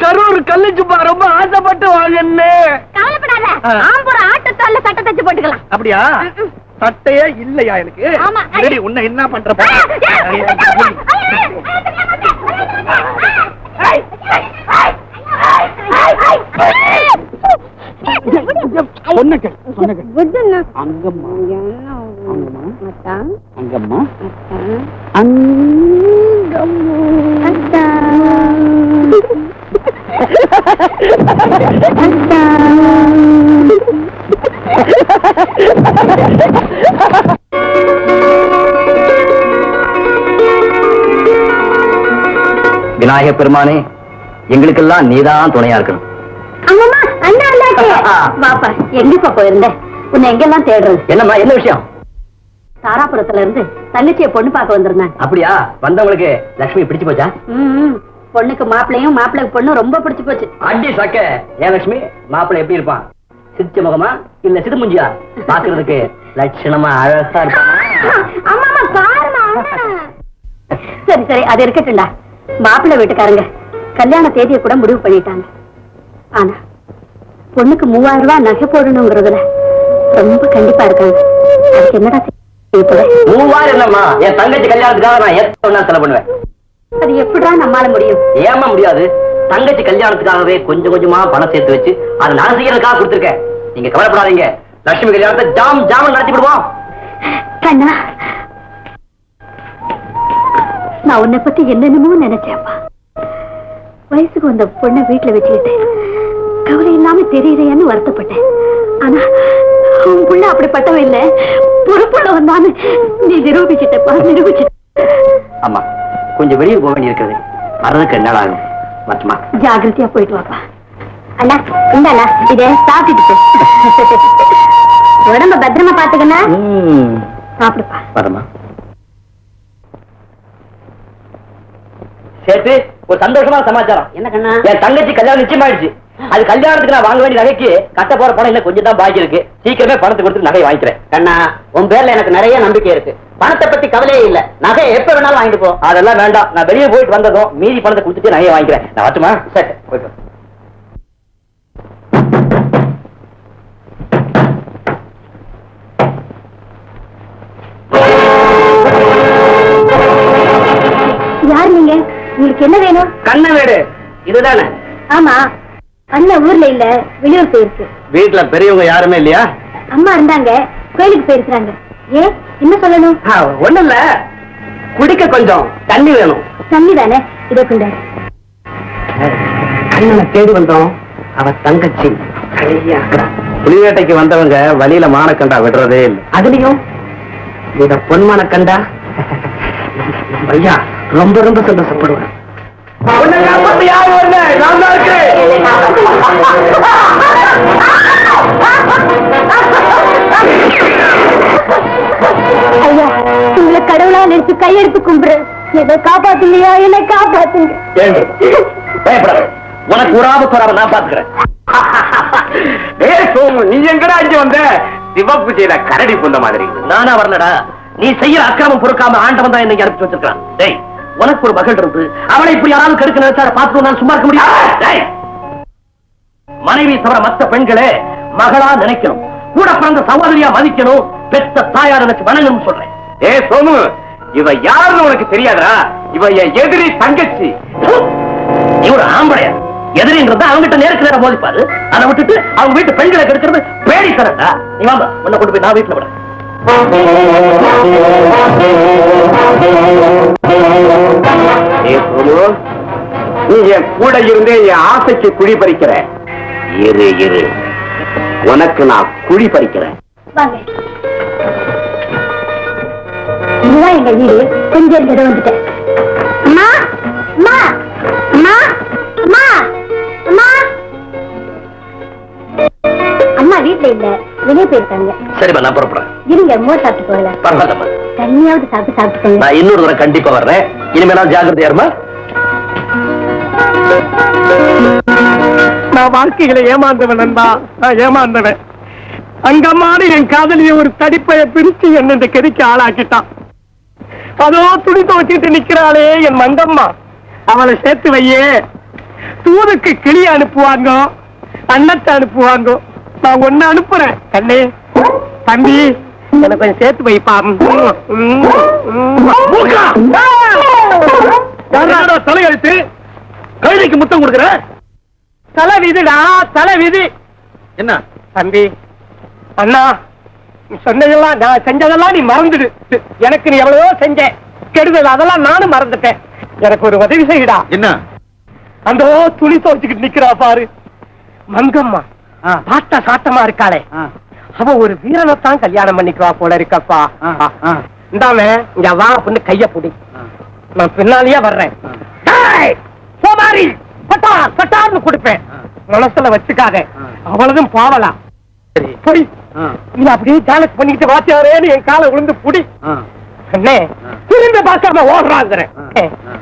கரூர் கல்லுச்சுப்பா ரொம்ப ஆசைப்பட்டு வாங்கன்னு. கவலைப்படாத, ஆம்பூர் ஆட்டத்தால சட்டை தச்சு போட்டுக்கலாம். அப்படியா? சட்டையே இல்லையா எனக்கு? ஆமா. சரி, உன்னை என்ன பண்ற? அங்கம்மா அங்கம்மா விநாயக பெருமானே, எங்களுக்கெல்லாம் நீதான் துணையா இருக்கணும். வாப்பா, எங்கப்பா போயிருந்த? உன்னை எங்கெல்லாம் தேடுறது? என்னம்மா, என்ன விஷயம்? தாராபுரத்துல இருந்து தங்கச்சிய பொண்ணு பார்க்க வந்திருந்தாங்க. அப்படியா? வந்தவங்களுக்கு லட்சுமி பிடிச்சு போச்சா? பொண்ணுக்கு மாப்பிள்ளையும் மாப்பிள்ளைக்கு பொண்ணும் ரொம்ப பிடிச்சு போச்சு. அடி சக்க. ஏன் லட்சுமி, மாப்பிள்ளை எப்படி இருப்பான்? சிரிச்ச முகமா இல்ல சிடுமுஞ்சியா? பாக்குறதுக்கு லட்சணமா அழகா இருப்பான். சரி சரி, அது இருக்கட்டும்டா. மாப்பிள்ளை வீட்டுக்காரங்க கல்யாண தேதியை கூட முடிவு பண்ணிட்டாங்க. ஆனா பொண்ணுக்கு 3000 ரூபாய் நகை போடணுங்கிறதுல ரொம்ப கண்டிப்பா இருக்காங்க. அதுக்கு என்னடா செய்ய போற? 3000 இல்லம்மா, என் தங்கச்சி கல்யாணத்துக்காக நான் எத்தனை செலவு பண்ணுவேன். அது எப்படிடா நம்மால முடியும்? ஏமா முடியாது? தங்கச்சி கல்யாணத்துக்காகவே கொஞ்சம் கொஞ்சமா பணம் சேர்த்து வச்சு அதை நான் செய்யறதுக்காக கொடுத்துருக்கேன். நீங்க கவலைப்படாதீங்க, லட்சுமி கல்யாணத்தை ஜாம் ஜாமன் நடத்தி விடுவோம். கண்ணா, நான் உன்னை பத்தி என்னென்னமோ நினைச்சேன்ப்பா. வயசுக்கு வந்த பொண்ணை வீட்டுல வச்சுக்கிட்டு கவலை இல்லாம தெரியலையான்னு வருத்தப்பட்டேன். ஆனா உன் புள்ள அப்படிப்பட்டவன் இல்ல, பொறுப்புள்ள வந்தான்னு நீ நிரூபிச்சிட்டப்பா, நிரூபிச்சிட்ட. ஆமா, கொஞ்சம் வெளியே போக வேண்டி இருக்கிறது, வர்றதுக்கு 2 நாள் ஆகும். மட்டுமா ஜாகிரதையா போயிட்டு வாப்பா. அண்ணா இந்தாண்ணா, இத சாப்பிட்டுட்டு உடம்ப பத்திரமா பாத்துக்கண்ணா. சாப்பிடுப்பா. வரமா சேர்த்து ஒரு சந்தோஷமான சமாச்சாரம். என்ன கண்ணா? என் தங்கச்சி கல்யாணம் நிச்சயமாயிடுச்சு. அது கல்யாணத்துக்கு நான் வாங்க வேண்டிய நகைக்கு கட்ட போற பணம் இன்னும் கொஞ்சம் தான் பாக்கி இருக்கு. சீக்கிரமே பணத்தை கொடுத்து நகை வாங்கிக்கிறேன். கண்ணா, உன் பேர்ல எனக்கு நிறைய நம்பிக்கை இருக்கு. பணத்தை பத்தி கவலையே இல்ல. நகை எப்ப வேணாலும் வாங்கிட்டு போ. அதெல்லாம் வேண்டாம், நான் வெளியே போயிட்டு வந்ததும் மீதி பணத்தை கொடுத்துட்டு நகையை வாங்கிக்கிறேன். நான் வரட்டுமா? சரி, போயிட்டு. யார் நீங்க? உங்களுக்கு என்ன வேணும்? கண்ண வீடு இதுதானே? ஆமா, அண்ணன் ஊர்ல இல்ல, வெளியூர் போயிருக்கு. வீட்டுல பெரியவங்க யாருமே இல்லையா? அம்மா இருந்தாங்க, கோயிலுக்கு போயிருக்காங்க. ஏன், என்ன சொல்லணும்? ஒண்ணு இல்ல, குடிக்க கொஞ்சம் தண்ணி வேணும். தண்ணி தானே, இதை கொண்ட. அண்ணனை தேடி வந்தோம், அவ தங்கச்சி புலிவேட்டைக்கு வந்தவங்க வழியில மானக்கண்டா விடுறதே இல்லை. அதுலயும் இத பொன்மான கண்டா ஐயா ரொம்ப ரொம்ப சந்தோஷப்படுவேன். ஐயா, உங்களை கடவுளா நினைச்சு கையெடுத்து கும்பிடுறேன். எதை காப்பாத்துங்கயா, என்னை காப்பாத்துங்க. பயப்படாத, உனக்கு ஒரு ஆபத்து வராம நான் பாத்துக்கிறேன். நீ எங்கடா இங்க வந்த? சிவப்பு செய்த கரடி புந்த மாதிரி. நானா வரலடா, நீ செய்யற அக்கிரமம் பொறுக்காம ஆண்டவன் தான் என்னை அனுப்பிச்சு வச்சிருக்கான். டேய், உனக்கு ஒரு மகள் இருந்து அவளை இப்படி யாராவது கெடுக்க நினைச்சா பார்த்து நான் சும்மா இருக்க முடியும்? மனைவி தவிர மற்ற பெண்களே மகளா நினைக்கணும், கூட பிறந்த சகோதரியா மதிக்கணும், பெத்த தாயார் நினைச்சு வணங்கணும் சொல்றேன். ஏ சோமு, இவ யாருன்னு உனக்கு தெரியாதா? இவ என் எதிரி தங்கச்சி. இவரு ஆம்பளையா? எதிரின்றத அவங்கிட்ட நேருக்கு நேரம் மோதிப்பாரு. அதை விட்டுட்டு அவங்க வீட்டு பெண்களை கெடுக்கிறது பேடி தரண்டா. நீ வாங்க, உன்னை கொண்டு போய் நான் வீட்டுல விட. நீ என் கூட இருந்தே என் ஆசைக்கு குழி பறிக்கிற. இரு இரு, உனக்கு நான் குழி பறிக்கிறேன். வாங்க, இதுதான் எங்க வீடு. கொஞ்சம் இடம் வந்துட்டேன். அம்மா, அம்மா, அம்மா, அம்மா, அம்மா. அம்மா வீட்டுல இல்ல, வெளியே போயிருக்காங்க. சரிம்மா, நான் புறப்படுறேன். இருங்க, மோர் சாப்பிட்டு போகலாம். பரவாயில்லம்மா, தண்ணியாவது சாப்பிட்டு நான் இன்னொரு தடவை கண்டிப்பா வர்றேன். இனிமே நான் ஜாக்கிரதையா இருமா. நான் வாழ்க்கையில ஏமாந்தவன் நண்பா, நான் ஏமாந்தவன். அங்கம்மான என் காதலிய ஒரு தடிப்பைய பிரிச்சு என்ன இந்த கெதிக்கு ஆளாக்கிட்டான். அதோ துணி துவச்சிட்டு நிக்கிறாளே என் மங்கம்மா, அவளை சேர்த்து வையே. தூதுக்கு கிளி அனுப்புவாங்க, அன்னத்தை அனுப்புவாங்க. நான் ஒண்ணு அனுப்புறேன். கண்ணே தம்பி, எனக்கு கொஞ்சம் சேர்த்து வைப்பா. தலையெழுத்து கழுதைக்கு முத்தம் கொடுக்குற தலை விதிடா, தலை விதி. என்ன தம்பி, அண்ணா, நீ சொன்னதெல்லாம், நான் செஞ்சதெல்லாம் நீ மறந்துடு. எனக்கு நீ எவ்வளவோ செஞ்ச கெடுதல், அதெல்லாம் நானும் மறந்துட்டேன். எனக்கு ஒரு உதவி செய்யடா. என்ன? அந்த துணி துவச்சுக்கிட்டு நிக்கிறா பாரு மங்கம்மா, பாட்டா சாட்டமா இருக்காளே, அவ ஒரு வீரனைத்தான் கல்யாணம் பண்ணிக்குவா போல இருக்கப்பா. இந்தாம இங்க வா பொண்ணு, கைய புடி, நான் பின்னாலேயே வர்றேன். சோமாரி பட்டா பட்டான்னு கொடுப்பேன், மனசுல வச்சுக்காத. அவ்வளவும் பாவலாம். போய் நீ அப்படியே ஜாலஸ் பண்ணிக்கிட்டு வாத்தியாரேன்னு என் காலை விழுந்து புடி. அண்ணே, திரும்ப பார்க்காம ஓடுறாங்கிறேன்,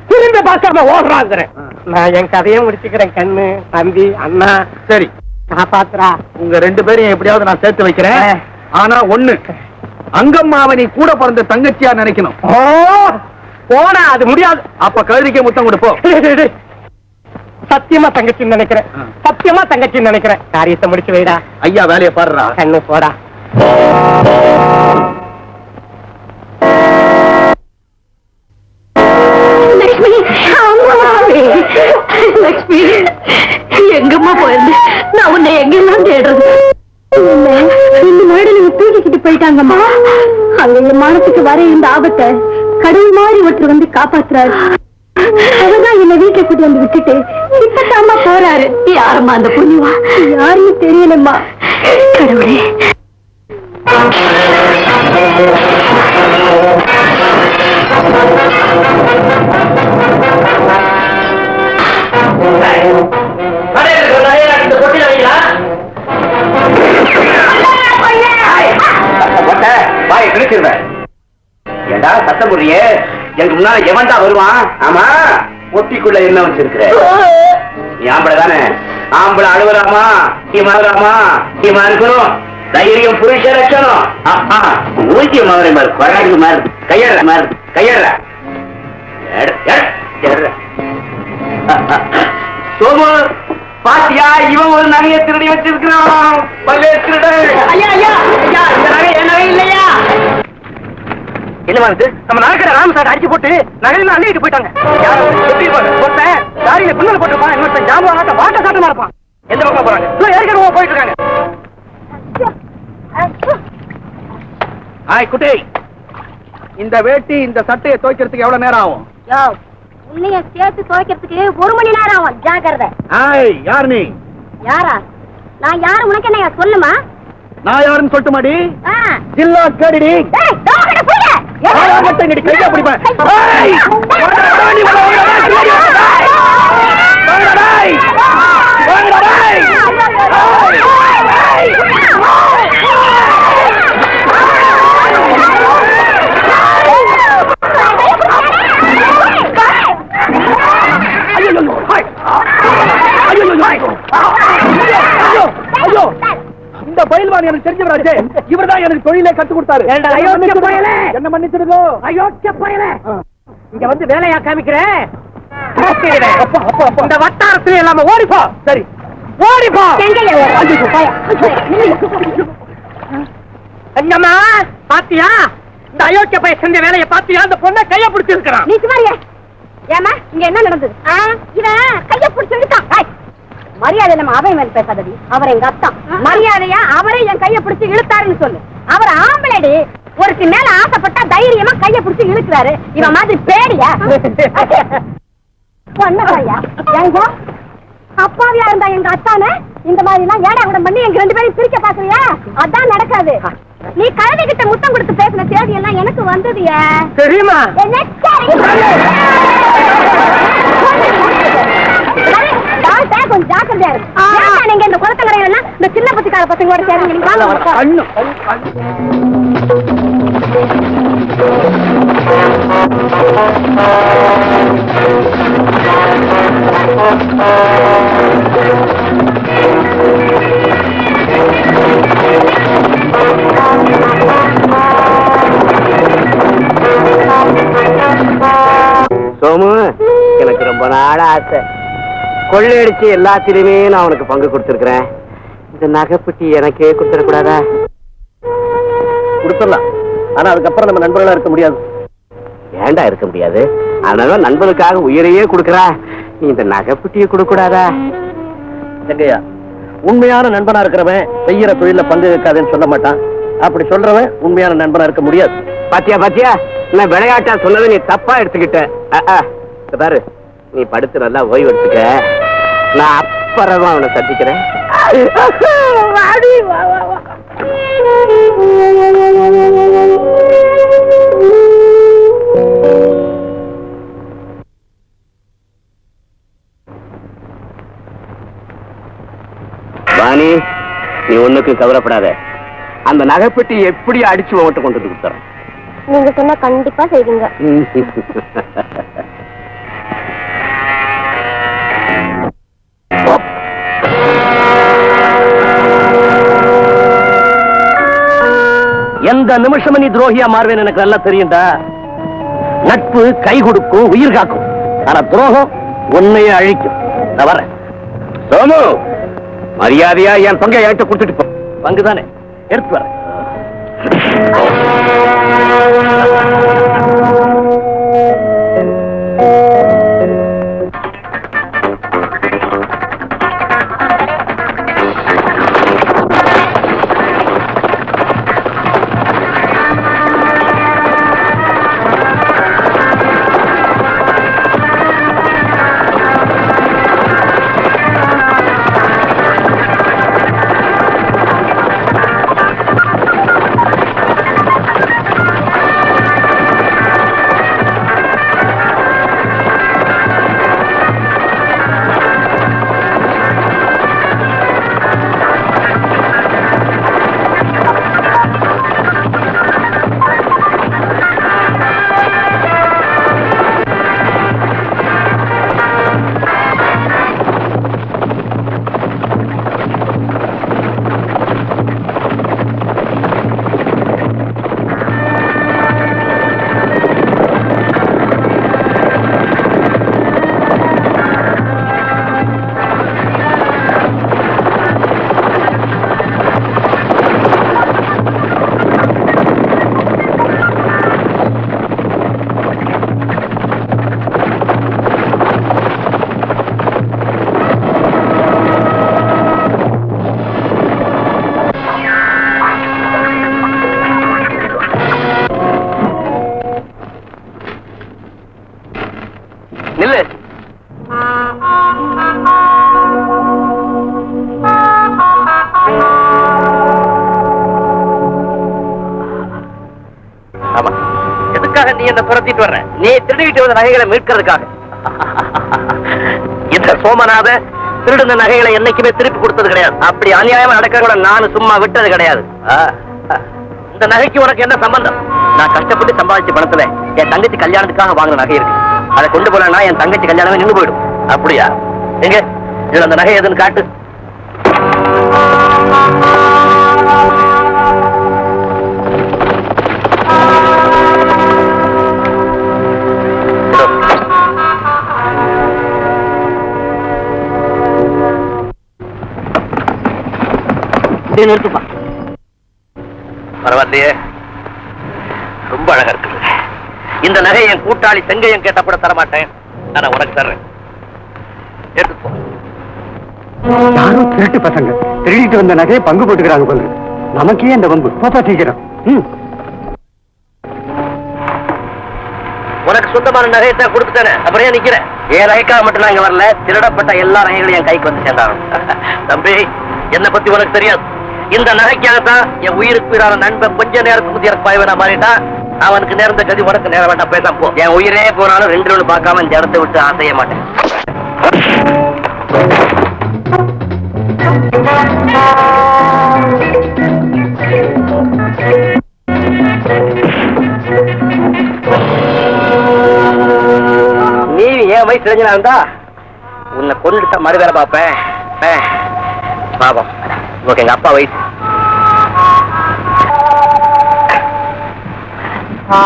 திரும்ப பார்க்காம ஓடுறாங்கிறேன். நான் என் கதையை முடிச்சுக்கிறேன். கண்ணு தம்பி அண்ணா, சரி காப்பாத்துறா. உங்க ரெண்டு பேரையும் எப்படியாவது நான் சேர்த்து வைக்கிறேன். ஆனா ஒண்ணு, அங்கம்மாவை நீ கூட பிறந்த தங்கச்சியா நினைக்கணும். ஓ போனா அது முடியாது. அப்ப கழுதிக்கே முத்தம் கொடுப்போம். சத்தியமா தங்கச்சின்னு நினைக்கிறேன், சத்தியமா தங்கச்சின்னு நினைக்கிறேன். காரியத்தை முடிச்சு வைடா. ஐயா வேலையை பாடுறா. கண்ணு போடா. லட்சுமி, எங்கம்மா போயிருந்து? நான் உன்னை எங்கெல்லாம் தேடுறது? இந்த மாடு நீங்க தூக்கிக்கிட்டு போயிட்டாங்கம்மா. அங்க இந்த மானத்துக்கு வர இந்த ஆபத்தை கடவுள் மாதிரி ஒருத்தர் வந்து காப்பாத்துறாரு. அவர்தான் என்ன வீட்டை கூட்டி வந்து விட்டுட்டு இப்பதாம்மா போறாரு. யாரம்மா அந்த புண்ணியவா? யாருன்னு தெரியலம்மா. கடவுளே, ஏண்டா சத்தம் புரியே? எனக்கு முன்னால எவன்டா வருவான்? ஆமா, பொட்டிக்குள்ள என்ன வச்சிருக்கிற? நீ ஆம்பளை தானே? ஆம்பளை அழுகுறாமா, நீ மறுறாமா, நீ மறுக்கணும். தைரியம் புருஷ லட்சணம். ஊசிய மாதிரி கொராக்கு மாதிரி கையற மாதிரி கையற. சோமு பாத்தியா, இவன் ஒரு நகையை திருடி வச்சிருக்கிறான். பல்லே திருட. ஐயா ஐயா ஐயா, இந்த நகை என் நகை இல்லையா? என்னமா இது? நம்ம நகைக்கடை ராமசார் அடிச்சு போட்டு நகையில அள்ளிட்டு போயிட்டாங்க. ஒருத்தன் தாரியில பின்னல் போட்டிருப்பான், இன்னொருத்தன் ஜாம்பவாட்ட வாட்ட சாட்டமா இருப்பான். எந்த பக்கம் போறாங்க? ஏற்கனவே போயிட்டு இருக்காங்க. ஆய் குட்டி, இந்த வேட்டி இந்த சட்டையை துவைக்கிறதுக்கு எவ்வளவு நேரம் ஆகும்? உன்னைய சேர்த்து துவைக்கிறதுக்கு 1 மணி நேரம் ஆகும். ஜாக்கிரதை. ஆய், யார் நீ? யாரா? நான் யாரு உனக்கு என்ன சொல்லுமா? நான் யாருன்னு சொல்லிட்டு மாடி? ஜில்லா கேடிடி. கையா பிடிப்பேன். இந்த பயில்வான் எனக்கு தெரிஞ்சவராச்சே, இவர்தான் எனக்கு தொழிலே கத்து கொடுத்தாரு. என்ன மன்னிச்சிடுதோ? அயோக்கிய பயலே, இங்க வந்து வேலையா காமிக்கிறேன். இந்த வட்டாரத்துல இல்லாம ஓடிப்போ. சரி ஓடிப்போ. என்னம்மா பாத்தியா? இந்த அயோக்கிய பையன் செஞ்ச வேலையை பாத்தியா? அந்த பொண்ணை கைய பிடிச்சிருக்கிறான். நீ சுமாரியா? ஏமா இங்க என்ன நடந்தது? இவன் கைய பிடிச்சிருக்கான். மரியாதை நம்ம அவை மேல் பேசாதடி. அவர் எங்க அத்தான். மரியாதையா அவரே என் கைய பிடிச்சு இழுத்தாருன்னு சொல்லு. அவர் ஆம்பளடி, ஒருக்கு மேல ஆசைப்பட்டா தைரியமா கைய பிடிச்சு இழுக்கிறாரு. இவன் மாதிரி பேடியா? எங்க அப்பாவியா இருந்தா எங்க அத்தானே இந்த மாதிரி எல்லாம் ஏடா கூட பண்ணி எங்க 2 பேரும் பிரிக்க பாக்குறியா? அதான் நடக்காது. நீ கழுதை கிட்ட முத்தம் கொடுத்து பேசின தேதி எல்லாம் எனக்கு வந்ததுயா தெரியுமா? கொஞ்சம் ஜாக்கிரதையா இருக்கு. நீங்க இந்த குளத்தங்கரையில இந்த சின்ன பத்திக்கார பசங்களோட சேர்ந்து நாள் ஆசை. கொள்ளையடிச்சு எல்லாத்திலுமே நான் உனக்கு பங்கு கொடுத்துருக்கிறேன். இந்த நகைப்பட்டி எனக்கே கொடுத்துடக்கூடாதா? கொடுத்துடலாம். ஆனா அதுக்கப்புறம் நம்ம நண்பர்களா இருக்க முடியாது. ஏண்டா இருக்க முடியாது? அதனால நண்பனுக்காக உயிரையே கொடுக்கறா. நீ இந்த நகைப்பட்டியை கொடுக்க கூடாதா? எங்கய்யா, உண்மையான நண்பனா இருக்கிறவன் செய்யற தொழில பங்கு இருக்காதுன்னு சொல்ல மாட்டான். அப்படி சொல்றவன் உண்மையான நண்பனா இருக்க முடியாது. பாத்தியா பாத்தியா, நான் விளையாட்டா சொன்னதை நீ தப்பா எடுத்துக்கிட்ட. பாரு, நீ படுத்து நல்லா ஓய்வு எடுத்துக்க. நான் அப்புறமா அவனை சந்திக்கிறேன். வாணி, நீ ஒண்ணுக்கு கவலைப்படாத. அந்த நகைப்பெட்டி எப்படி அடிச்சு உன்கிட்ட கொண்டு வந்து கொடுத்துறேன். நீங்க சொன்னா கண்டிப்பா செய்வீங்க. எந்த நிமிஷமும் நீ துரோகியா மாறுவேன்னு எனக்கு நல்லா தெரியும்டா. நட்பு கை கொடுக்கும், உயிர் காக்கும். ஆனா துரோகம் உன்னையே அழிக்கும். நான் வரேன். சோமு, மரியாதையா என் பங்கை என்கிட்ட கொடுத்துட்டு போ. பங்குதானே, எடுத்து வரேன். நில்லு. ஆமா, எதுக்காக நீ என்ன துரத்திட்டு வர்ற? நீ திருடிட்டு வந்த நகைகளை மீட்கிறதுக்காக. இந்த சோமநாத திருடுன நகைகளை என்னைக்குமே திருப்பி கொடுத்தது கிடையாது. அப்படி அநியாயமா நடக்கிறவங்கள நானும் சும்மா விட்டது கிடையாது. இந்த நகைக்கு உனக்கு என்ன சம்பந்தம்? நான் கஷ்டப்பட்டு சம்பாதிச்ச பணத்துல என் தங்கச்சி கல்யாணத்துக்காக வாங்கின நகை இருக்கு. அதை கொண்டு போனா என் தங்கச்சி கல்யாணமே நின்று போயிடும். அப்படியா? எங்க இதுல அந்த நகை எதுன்னு காட்டு. நிறுத்துப்பா. பரவாயில்லையே, ரொம்ப அழகா இருக்கு. இந்த நகை என் கூட்டாளி செங்கையன் கேட்ட கூட தரமாட்டேன். ஆனா உனக்கு தர்றேன். எடுத்துப்போ. யாரும் திருட்டு பசங்க திருடிட்டு வந்த நகையை பங்கு போட்டுக்கிறாங்க போல. நமக்கே இந்த வம்பு. பாப்பா சீக்கிரம். உனக்கு சொந்தமான நகையத்தை கொடுத்துட்டேன். அப்புறம் ஏன் நிக்கிறேன்? என் நகைக்காக மட்டும் நான் இங்க வரல. திருடப்பட்ட எல்லா நகைகளையும் என் கைக்கு வந்து சேர்ந்தாங்க. தம்பி, என்னை பத்தி உனக்கு தெரியாது. இந்த நகைக்காகத்தான் என் உயிருக்கு உயிரான நண்பன் கொஞ்ச நேரத்துக்கு முந்தைய பயவனா மாறிட்டான். அவனுக்கு நேர்ந்த கதி உனக்கு நேரம் வேண்டாம். பேசாம போ. என் உயிரே போனாலும் 2 ஒன்று பார்க்காம இந்த இடத்தை விட்டு ஆசைய மாட்டேன். நீ ஏன் வயசு தெரிஞ்சனா இருந்தா உன்னை கொண்டுட்ட மறு வேலை பார்ப்பேன். பாபம், உனக்கு எங்க அப்பா வயசு. ஆ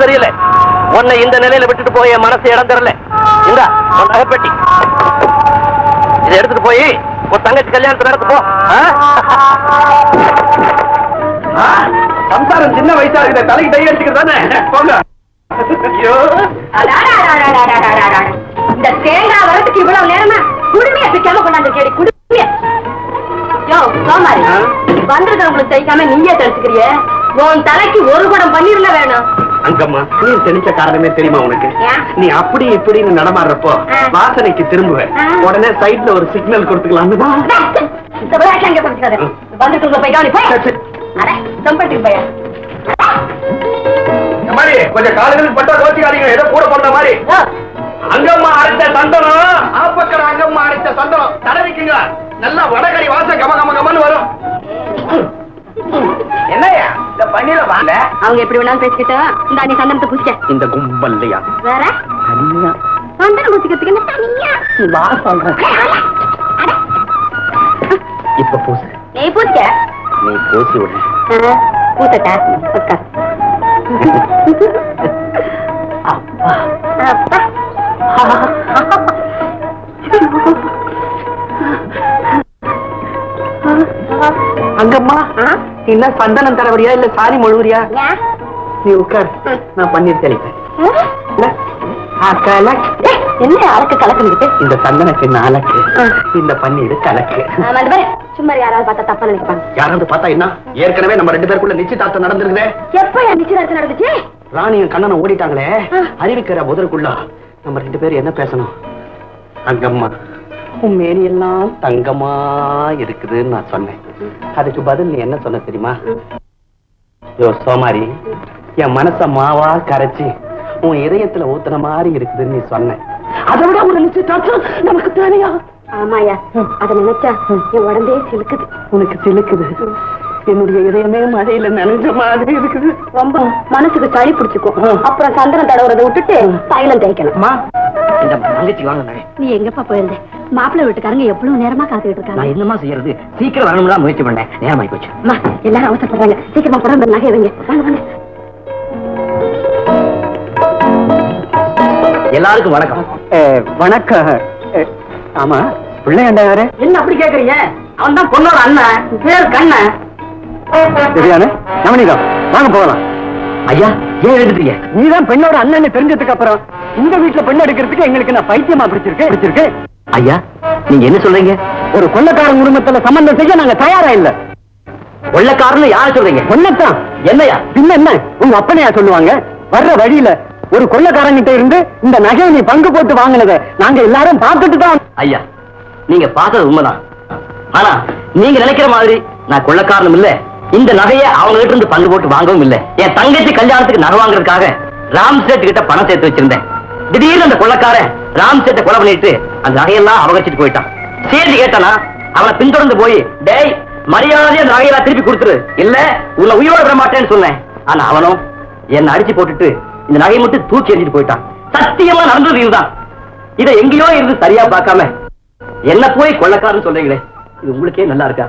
தெரியல. உன்னை இந்த நிலையில விட்டுட்டு போய் என் மனசு இடம் தரல. இந்த உன் நகைப்பெட்டி இதை எடுத்துட்டு போய் உன் தங்கச்சி கல்யாணத்தை நடத்து போ. சம்சாரம் சின்ன வயசா இருக்கிற தலைக்கு டை அடிச்சுக்கிறது தானே. போங்க. ஐயோ, இந்த தேங்காய் வரதுக்கு இவ்வளவு நேரமா குடுமையை பிக்காம கொண்டாந்து கேடி குடுமைய. யோ சோமாரி, வந்திருக்கிறவங்களுக்கு தைக்காம நீயே தெளிச்சுக்கிறிய. உன் தலைக்கு ஒரு குடம் பன்னீர்ல வேணும். அங்கம்மா நீ தெளிச்ச காரணமே தெரியுமா உனக்கு? நீ அப்படி இப்படின்னு நடமாடுறப்போ வாசனைக்கு திரும்புவேன். உடனே சைட்ல ஒரு சிக்னல் கொடுத்துக்கலாம்னு தான். இந்த விளையாட்டு அங்கே படிச்சுக்காது. வந்துட்டு போய் கவனி போய். அட செம்பட்டுக்கு பையா. மாதிரி கொஞ்சம் காலங்களுக்கு பட்டா கோச்சிக்காதீங்க. ஏதோ கூட போடுற மாதிரி. அங்கம்மா அரைச்ச சந்தனம், ஆப்பக்கர அங்கம்மா அரைச்ச சந்தனம் தடவிக்குங்க. நல்லா வடகறி வாசம் கம கம கமன்னு வரும். என்னையா இந்த பன்னீர வாங்க. அவங்க எப்படி வேணாலும் பேசிக்கிட்டா இந்த நீ சந்தனத்தை பூசிக்க. இந்த கும்பல்லையா வேற தனியா சந்தனம் பூசிக்கிறதுக்கு என்ன தனியா? வா சொல்றேன். இப்ப பூசு. நீ பூசிக்க. நீ பூசி விடு. பூசட்டா உட்கார். அப்பா அப்பா அங்கம்மா இல்ல சந்தனம் தடவரியா இல்ல சாரி மொழுவரியா? நீ உட்கார், நான் பன்னீர் தெளிப்பேன். என்ன அலக்கு கலக்குங்கிட்டு? இந்த சந்தனக்கு அலக்கு, இந்த பன்னீர் கலக்கு. சும்மா யாராவது பார்த்தா தப்பா நினைப்பாங்க. யாராவது பார்த்தா என்ன? ஏற்கனவே நம்ம 2 பேருக்குள்ள நிச்சயதார்த்தம் நடந்திருக்குதே. எப்ப நிச்சயதார்த்தம் நடந்துச்சு? ராணியும் கண்ணனும் ஓடிட்டாங்களே, அறிவிக்கிற முதற்குள்ள நம்ம 2 பேரும் என்ன பேசணும்? அங்கம்மா உன் மேனி எல்லாம் தங்கமா இருக்குதுன்னு நான் சொன்னேன். அதுக்கு பதில் நீ என்ன சொன்ன தெரியுமா? யோ சோமாரி, என் மனச மாவா கரைச்சி உன் இதயத்துல ஊத்துன மாதிரி இருக்குதுன்னு நீ சொன்ன. அதை விட ஒரு நிச்சயதார்த்தம் நமக்கு தேவையா? ஆமாயா, அத நினைச்சா என் உடம்பே சிலுக்குது. உனக்கு சிலுக்குது. என்னுடைய இதயமே மழையில நனைஞ்ச மாதிரி இருக்குது. ரொம்ப மனசுக்கு சளி பிடிச்சுக்கும். அப்புறம் சந்தனம் தடவுறதை விட்டுட்டு தைலம் தேய்க்கணும். இந்த தங்கச்சி வாங்க. நீ எங்கப்பா போயிருந்த? மாப்பிள்ளை வீட்டுக்காரங்க எவ்வளவு நேரமா காத்துக்கிட்டு இருக்காங்க. நான் என்னமா செய்யறது? சீக்கிரம் வரணும்னா முயற்சி பண்ணேன். நேரமாயி போச்சு. எல்லாரும் அவசரப்படுறாங்க. சீக்கிரமா புறந்த நகை வைங்க. வாங்க வாங்க. எல்லாருக்கும் வணக்கம். வணக்கம். ஆமா, பிள்ளையாண்டா யாரு? என்ன அப்படி கேக்குறீங்க? அவன் தான் பொண்ணோட அண்ணன், பேர் கண்ணன். சரியான நவனிதா, வாங்க போகலாம். ஐயா, ஏன் எழுதுறீங்க? நீதான் பெண்ணோட அண்ணன் தெரிஞ்சதுக்கு அப்புறம் இந்த வீட்டுல பெண் எடுக்கிறதுக்கு எங்களுக்கு நான் பைத்தியமா பிடிச்சிருக்கு. ஐயா, நீங்க என்ன சொல்றீங்க? ஒரு கொள்ளக்காரன் குடும்பத்துல சம்பந்தம் செய்ய நாங்க தயாரா இல்ல. கொள்ளக்காரன்னு யார சொல்றீங்க? ஒன்னத்தான். என்னையா? பின்ன என்ன, உங்க அப்பனையா சொல்லுவாங்க? வர்ற வழியில ஒரு கொள்ளக்காரங்கிட்ட இருந்து இந்த நகையை நீ பங்கு போட்டு வாங்கினத நாங்க எல்லாரும் பார்த்துட்டு தான். ஐயா, நீங்க பார்த்தது உண்மைதான். ஆனா நீங்க நினைக்கிற மாதிரி நான் கொள்ளக்காரனும் இல்ல, இந்த நகையை அவங்க கிட்ட இருந்து பங்கு போட்டு வாங்கவும் இல்ல. என் தங்கச்சி கல்யாணத்துக்கு நகை வாங்குறதுக்காக ராம் சேட் கிட்ட பணம் சேர்த்து வச்சிருந்தேன். திடீர்னு அந்த கொள்ளக்காரன் ராம் சேட்டை கொலை பண்ணிட்டு அந்த நகையெல்லாம் அவகச்சிட்டு போயிட்டான். சேர்த்து கேட்டானா அவனை பின்தொடர்ந்து போய், டேய் மரியாதையா அந்த நகையெல்லாம் திருப்பி கொடுத்துரு, இல்ல உன்னை உயிரோட விட மாட்டேன்னு சொன்னேன். ஆனா அவனும் என்ன அடிச்சு போட்டுட்டு இந்த நகையை மட்டும் தூக்கி எறிஞ்சிட்டு போயிட்டான். சத்தியமா நடந்தது இதுதான். இதை எங்கேயோ இருந்து சரியா பார்க்காம என்ன போய் கொள்ளக்காரன்னு சொல்றீங்களே, இது உங்களுக்கே நல்லா இருக்கா?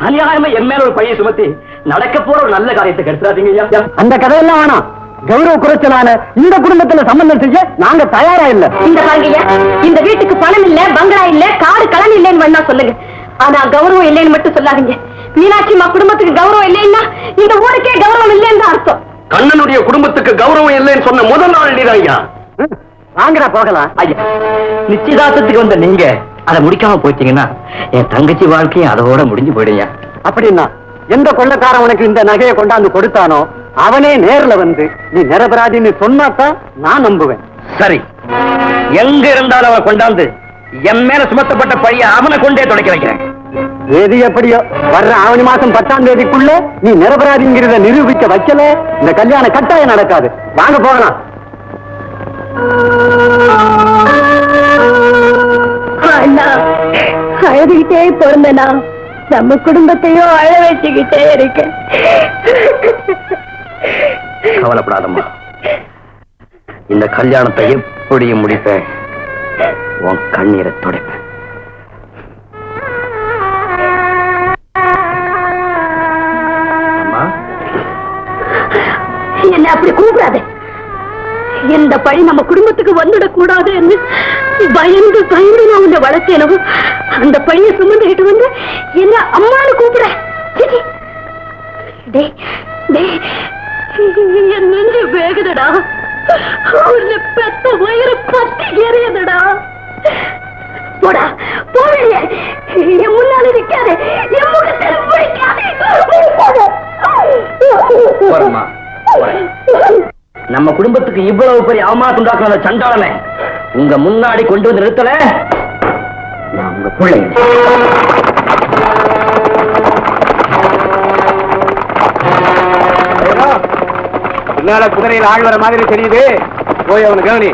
அநியாயமா என் மேல ஒரு பைய சுமத்தி நடக்க போற ஒரு நல்ல காரியத்தை கெடுத்துறாதீங்க. அந்த கதையெல்லாம் வேணாம். கௌரவ குறைச்சலான இந்த குடும்பத்துல சம்பந்தம் செய்ய நாங்க தயாரா இல்ல. இந்த பாருங்கய்யா, இந்த வீட்டுக்கு பணம் இல்ல, பங்களா இல்ல, காடு கலன் இல்லைன்னு வேணா சொல்லுங்க. ஆனா கௌரவம் இல்லைன்னு மட்டும் சொல்லாதீங்க. மீனாட்சி அம்மா குடும்பத்துக்கு கௌரவம் இல்லைன்னா இந்த ஊருக்கே கௌரவம் இல்லைன்னு அர்த்தம். கண்ணனுடைய குடும்பத்துக்கு கௌரவம் இல்லைன்னு சொன்ன முதல் நாள் நீதான் ஐயா. வாங்கடா போகலாம். ஐயா, நிச்சயதார்த்தத்துக்கு வந்த நீங்க அதை முடிக்காம போயிட்டீங்கன்னா என் தங்கச்சி வாழ்க்கையும் அதோட முடிஞ்சு போயிடுங்க. அப்படின்னா எந்த கொள்ளக்காரன் உனக்கு இந்த நகையை கொண்டாந்து கொடுத்தானோ அவனே நேர்ல வந்து நீ நிரபராதின்னு சொன்னாதான் நான் நம்புவேன். சரி, எங்க இருந்தாலும் அவன் கொண்டாந்து என் மேல சுமத்தப்பட்ட பழிய அவனை கொண்டே துடைக்க வைக்கிறேன். எது எப்படியோ வர்ற ஆவணி மாசம் 10ஆம் தேதிக்குள்ள நீ நிரபராதிங்கிறத நிரூபிக்க வைக்கல இந்த கல்யாணம் கட்டாயம் நடக்காது. வாங்க போகலாம். அழுதுகிட்டே பிறந்தனா நம்ம குடும்பத்தையும் அழ வச்சுக்கிட்டே இருக்க. கவலைப்படாதம்மா, இந்த கல்யாணத்தை எப்படியும் முடிப்பேன். உன் கண்ணீரை துடைப்பேன். என்ன அப்படி கூப்பிடாத. இந்த பழி நம்ம குடும்பத்துக்கு வந்துடக் கூடாது என்று பயந்து பயந்து நான் உன்னை வளர்த்தேனோ அந்த பழியை சுமந்துகிட்டு வந்து என்ன அம்மானு கூப்பிட. என் நெஞ்சு வேகுதடா. உன்னை பெத்த வயிறு பத்தி எறியதடா. போடா போவில்லை, என் முன்னால நிக்காது, என் முகத்தில் பிடிக்காது. நம்ம குடும்பத்துக்கு இவ்வளவு பெரிய அவமானம் உண்டாக்குற சண்டாளனை உங்க முன்னாடி கொண்டு வந்து நிறுத்தல நான் உங்க பிள்ளைங்க. பின்னால குதிரையில் ஆள் வர மாதிரி தெரியுது, போய் அவனு கவனி.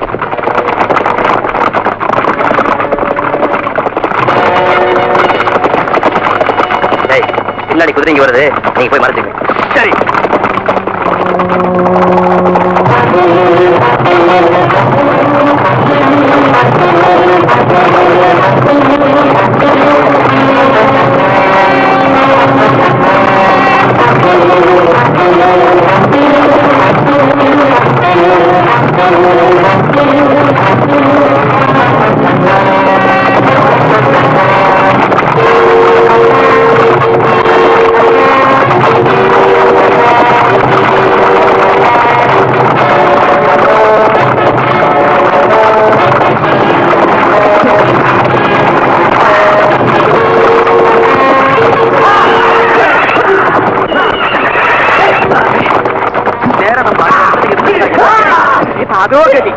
பின்னாடி குதிரைங்க வருது, நீங்க போய் மறைச்சுங்க. சரி.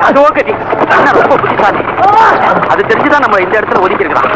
அதோ கதி அண்ணன் ரொம்ப புத்திசாலி. அது தெரிஞ்சுதான் நம்ம இந்த இடத்துல ஒதுக்கி இருக்கிறான்.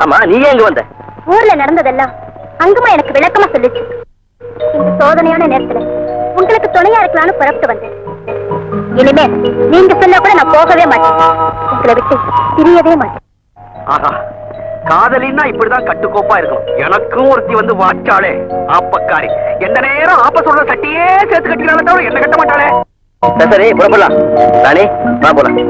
ஆமா, நீங்க எங்க வந்த? ஊர்ல நடந்ததெல்லாம் அங்குமா எனக்கு விளக்கமா சொல்லுச்சு. இந்த சோதனையான நேரத்துல உங்களுக்கு துணையா இருக்கலாம்னு புறப்பட்டு வந்தேன். இனிமே நீங்க சொன்னா கூட நான் போகவே மாட்டேன், உங்களை விட்டு பிரியவே மாட்டேன். ஆஹா, காதலின்னா இப்படிதான் கட்டுக்கோப்பா இருக்கும். எனக்கும் ஒருத்தி வந்து வாச்சாளே ஆப்பக்காரி, எந்த நேரம் ஆப்ப சொல்ற சட்டியே சேர்த்து கட்டிக்கிறாங்க தவிர என்ன கட்ட மாட்டாளே. சரி புறப்படலாம். நானே வா போலாம்.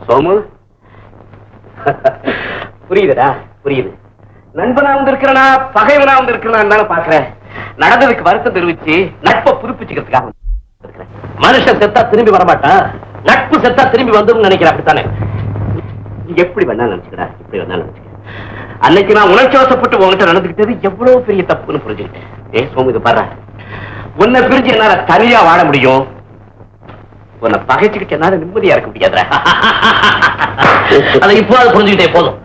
சோமு புரியுதுடா, புரியுது. நண்பனா வந்திருக்கிறனா பகைவனா வந்திருக்கிறான்னு பாக்குறேன். நடந்ததுக்கு வருத்தம் தெரிவிச்சு நட்பை புதுப்பிச்சுக்கிறதுக்காக வந்திருக்கிறேன். மனுஷன் செத்தா திரும்பி வரமாட்டான், நட்பு செத்தா திரும்பி வந்து நினைக்கிறேன். அப்படித்தானே? நீ எப்படி வேணா நினைச்சுக்கடா, இப்படி வேணா நினைச்சுக்க. அன்னைக்கு நான் உணர்ச்சி வசப்பட்டு உங்ககிட்ட நடந்துக்கிட்டது எவ்வளவு பெரிய தப்புன்னு புரிஞ்சுக்கிட்டேன். சோமு, இது பாரு, உன்னை பிரிஞ்சு என்னால தனியா வாழ முடியும், உன்னை பகைச்சுக்கிட்டு என்னால நிம்மதியா இருக்க முடியாத. அதை இப்போ அது புரிஞ்சுக்கிட்டே போதும்.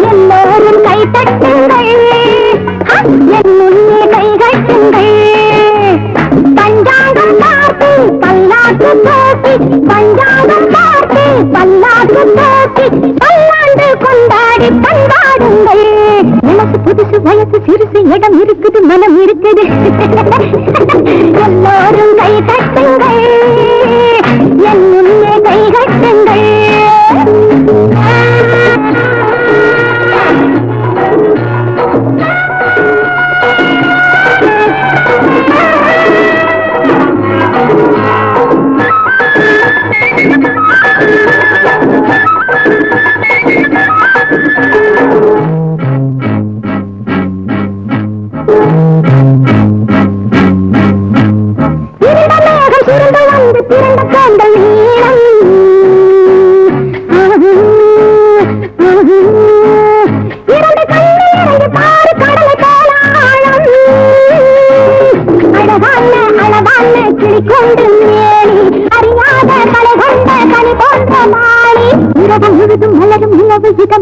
எல்லோரும் கை தட்டுங்கள், என் முன்னே கை கட்டுங்கள். பஞ்சாங்கம் பார்த்து பல்லாக்கு போட்டி, பஞ்சாங்கம் பார்த்து பல்லாக்கு போட்டி, பல்லாண்டு கொண்டாடி பண்பாடுங்கள். மனசு புதுசு, வயசு சிறுசு, இடம் இருக்குது, மனம் இருக்குது. எல்லோரும் கை தட்டுங்கள், என் முன்னே கை கட்டுங்கள்.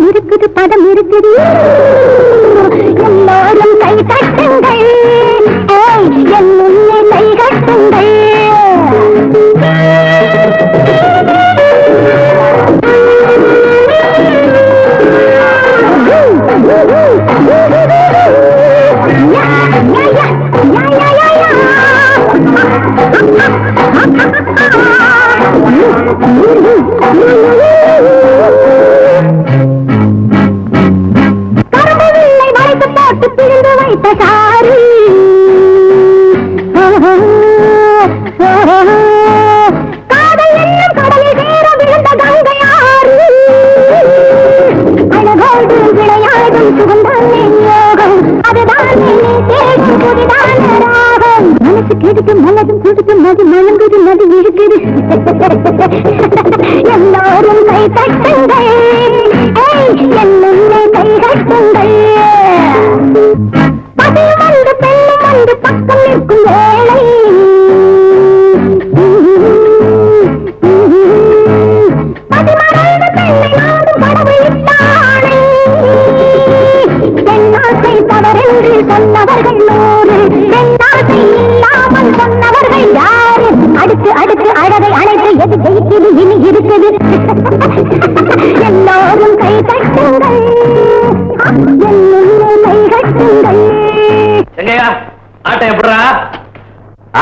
இருக்குது, பதம் இருக்குது. எல்லோரும் கை தட்டுங்கள், என் முன்னே கை கட்டுங்கள். கரும்புவில்லை வளைத்து போட்டு பிரிந்து வைத்த சாரி, காதல் என்னும் கடலில் சேர விழுந்த கங்கையாறு, அழகோடு விளையாடும் சுகந்தானே யோகம், அதுதான் நீ தேடும் புதிதான ராகம். மனசு கெடுத்து மனதும் கொடுத்து மது மலங்குது மது இருக்குது. எல்லோரும் கை தட்டுங்கள், என் முன்னே கை கட்டுங்கள். பதியும் வந்து பெண்ணும் வந்து பக்கம் நிற்கும் வேளை, பதிமறைந்த பெண்ணை நாடும் கடவுள் இட்டானே. பெண்ணாசை தவறென்று சொன்னவர்கள் 100, பெண்ணாசை இல்லாமல் சொன்னவர்கள் யாரு? அடுத்து அடுத்து அழகை அழைத்து எது ஜெயிக்குது இனி இருக்குது. எல்லோரும் கை தட்டுங்கள், என் முன்னே கை கட்டுங்கள். எங்கயா ஆட்டை எப்படா?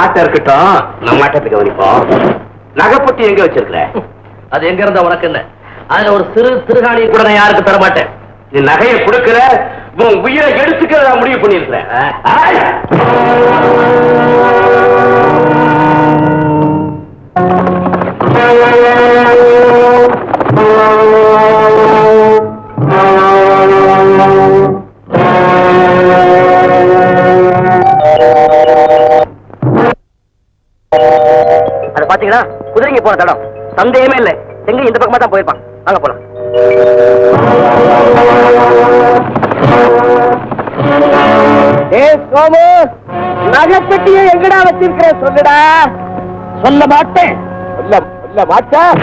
ஆட்டை இருக்கட்டும், நம்ம ஆட்டத்தை கவனிப்போம். நகைப்பட்டி எங்க வச்சிருக்கிற? அது எங்க இருந்தா உனக்கு என்ன? அதுல ஒரு சிறு திருகாணியை கூட நான் யாருக்கு தர மாட்டேன். நீ நகையை கொடுக்கிற, உன் உயிரை எடுத்துக்கிறதா முடிவு பண்ணிருக்கிறேன். அது பாத்தீங்களா, குதிரைங்க போன தடம். சந்தேகமே இல்லை, எங்க இந்த பக்கமா தான் போயிருப்பான். வாங்க போலாம். சோமு, நகைப்பட்டியை எங்கடா வச்சிருக்கிற சொல்லுடா. சொல்ல மாட்டேன். சொல்ல மாட்டேன்.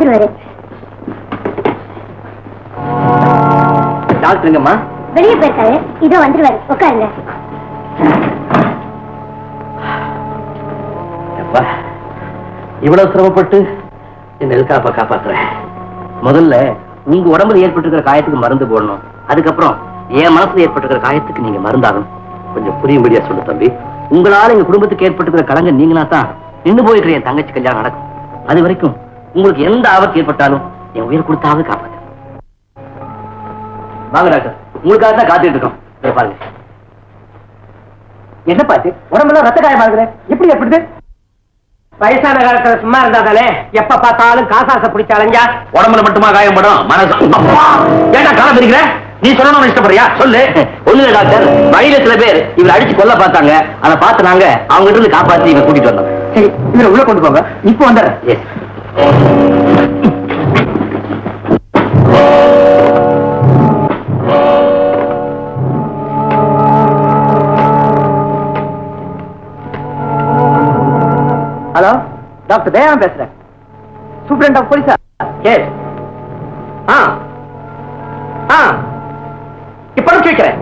வந்துருவாரு. டாக்டருங்கம்மா வெளியே போயிருக்காரு, இதோ வந்துருவாரு. உட்காருங்க. இவ்வளவு சிரமப்பட்டு நெல்காப்ப காப்பாத்துறேன். முதல்ல உங்க உடம்புல ஏற்பட்டிருக்கிற காயத்துக்கு மருந்து போடணும். அதுக்கப்புறம் என் மனசுல ஏற்பட்டிருக்கிற காயத்துக்கு நீங்க மருந்தாகணும். கொஞ்சம் புரியும்படியா சொல்லு தம்பி. உங்களால எங்க குடும்பத்துக்கு ஏற்பட்டிருக்கிற கலங்க நீங்களா தான் நின்று போயிருக்கிற என் தங்கச்சி கல்யாணம் நடக்கும். அது வரைக்கும் உங்களுக்கு எந்த ஆபத்து ஏற்பட்டாலும் என் உயிர் கொடுத்தாவது காப்பாத்து. வாங்க டாக்டர், உங்களுக்காக தான் காத்துட்டு இருக்கோம். பாருங்க. என்ன பாத்து உடம்பெல்லாம் ரத்த காயமா இருக்கிற? எப்படி ஏற்படுது? வயசான காலத்துல சும்மா இருந்தாதானே எப்ப பார்த்தாலும் காசாசை பிடிச்ச அலைஞ்சா உடம்புல மட்டுமா காயப்படும், மனசு ஏன்னா காலம் இருக்கிற நீ சொல்லணும்னு இஷ்டப்படுறியா? சொல்லு. ஒண்ணு டாக்டர், வழியில சில பேர் இவர் அடிச்சு கொல்ல பார்த்தாங்க. அதை பார்த்து நாங்க அவங்க கிட்ட இருந்து காப்பாத்தி இவங்க கூட்டிட்டு வந்தோம். சரி, இவரை உள்ள கொண்டு போங்க. இப்போ வந்துடுறேன். எஸ். ஹலோ, டாக்டர் தயாராம் பேசுறேன். சூப்பரண்ட் ஆஃப் போலீஸா? எஸ். இப்ப அனுப்பிச்சு வைக்கிறேன்.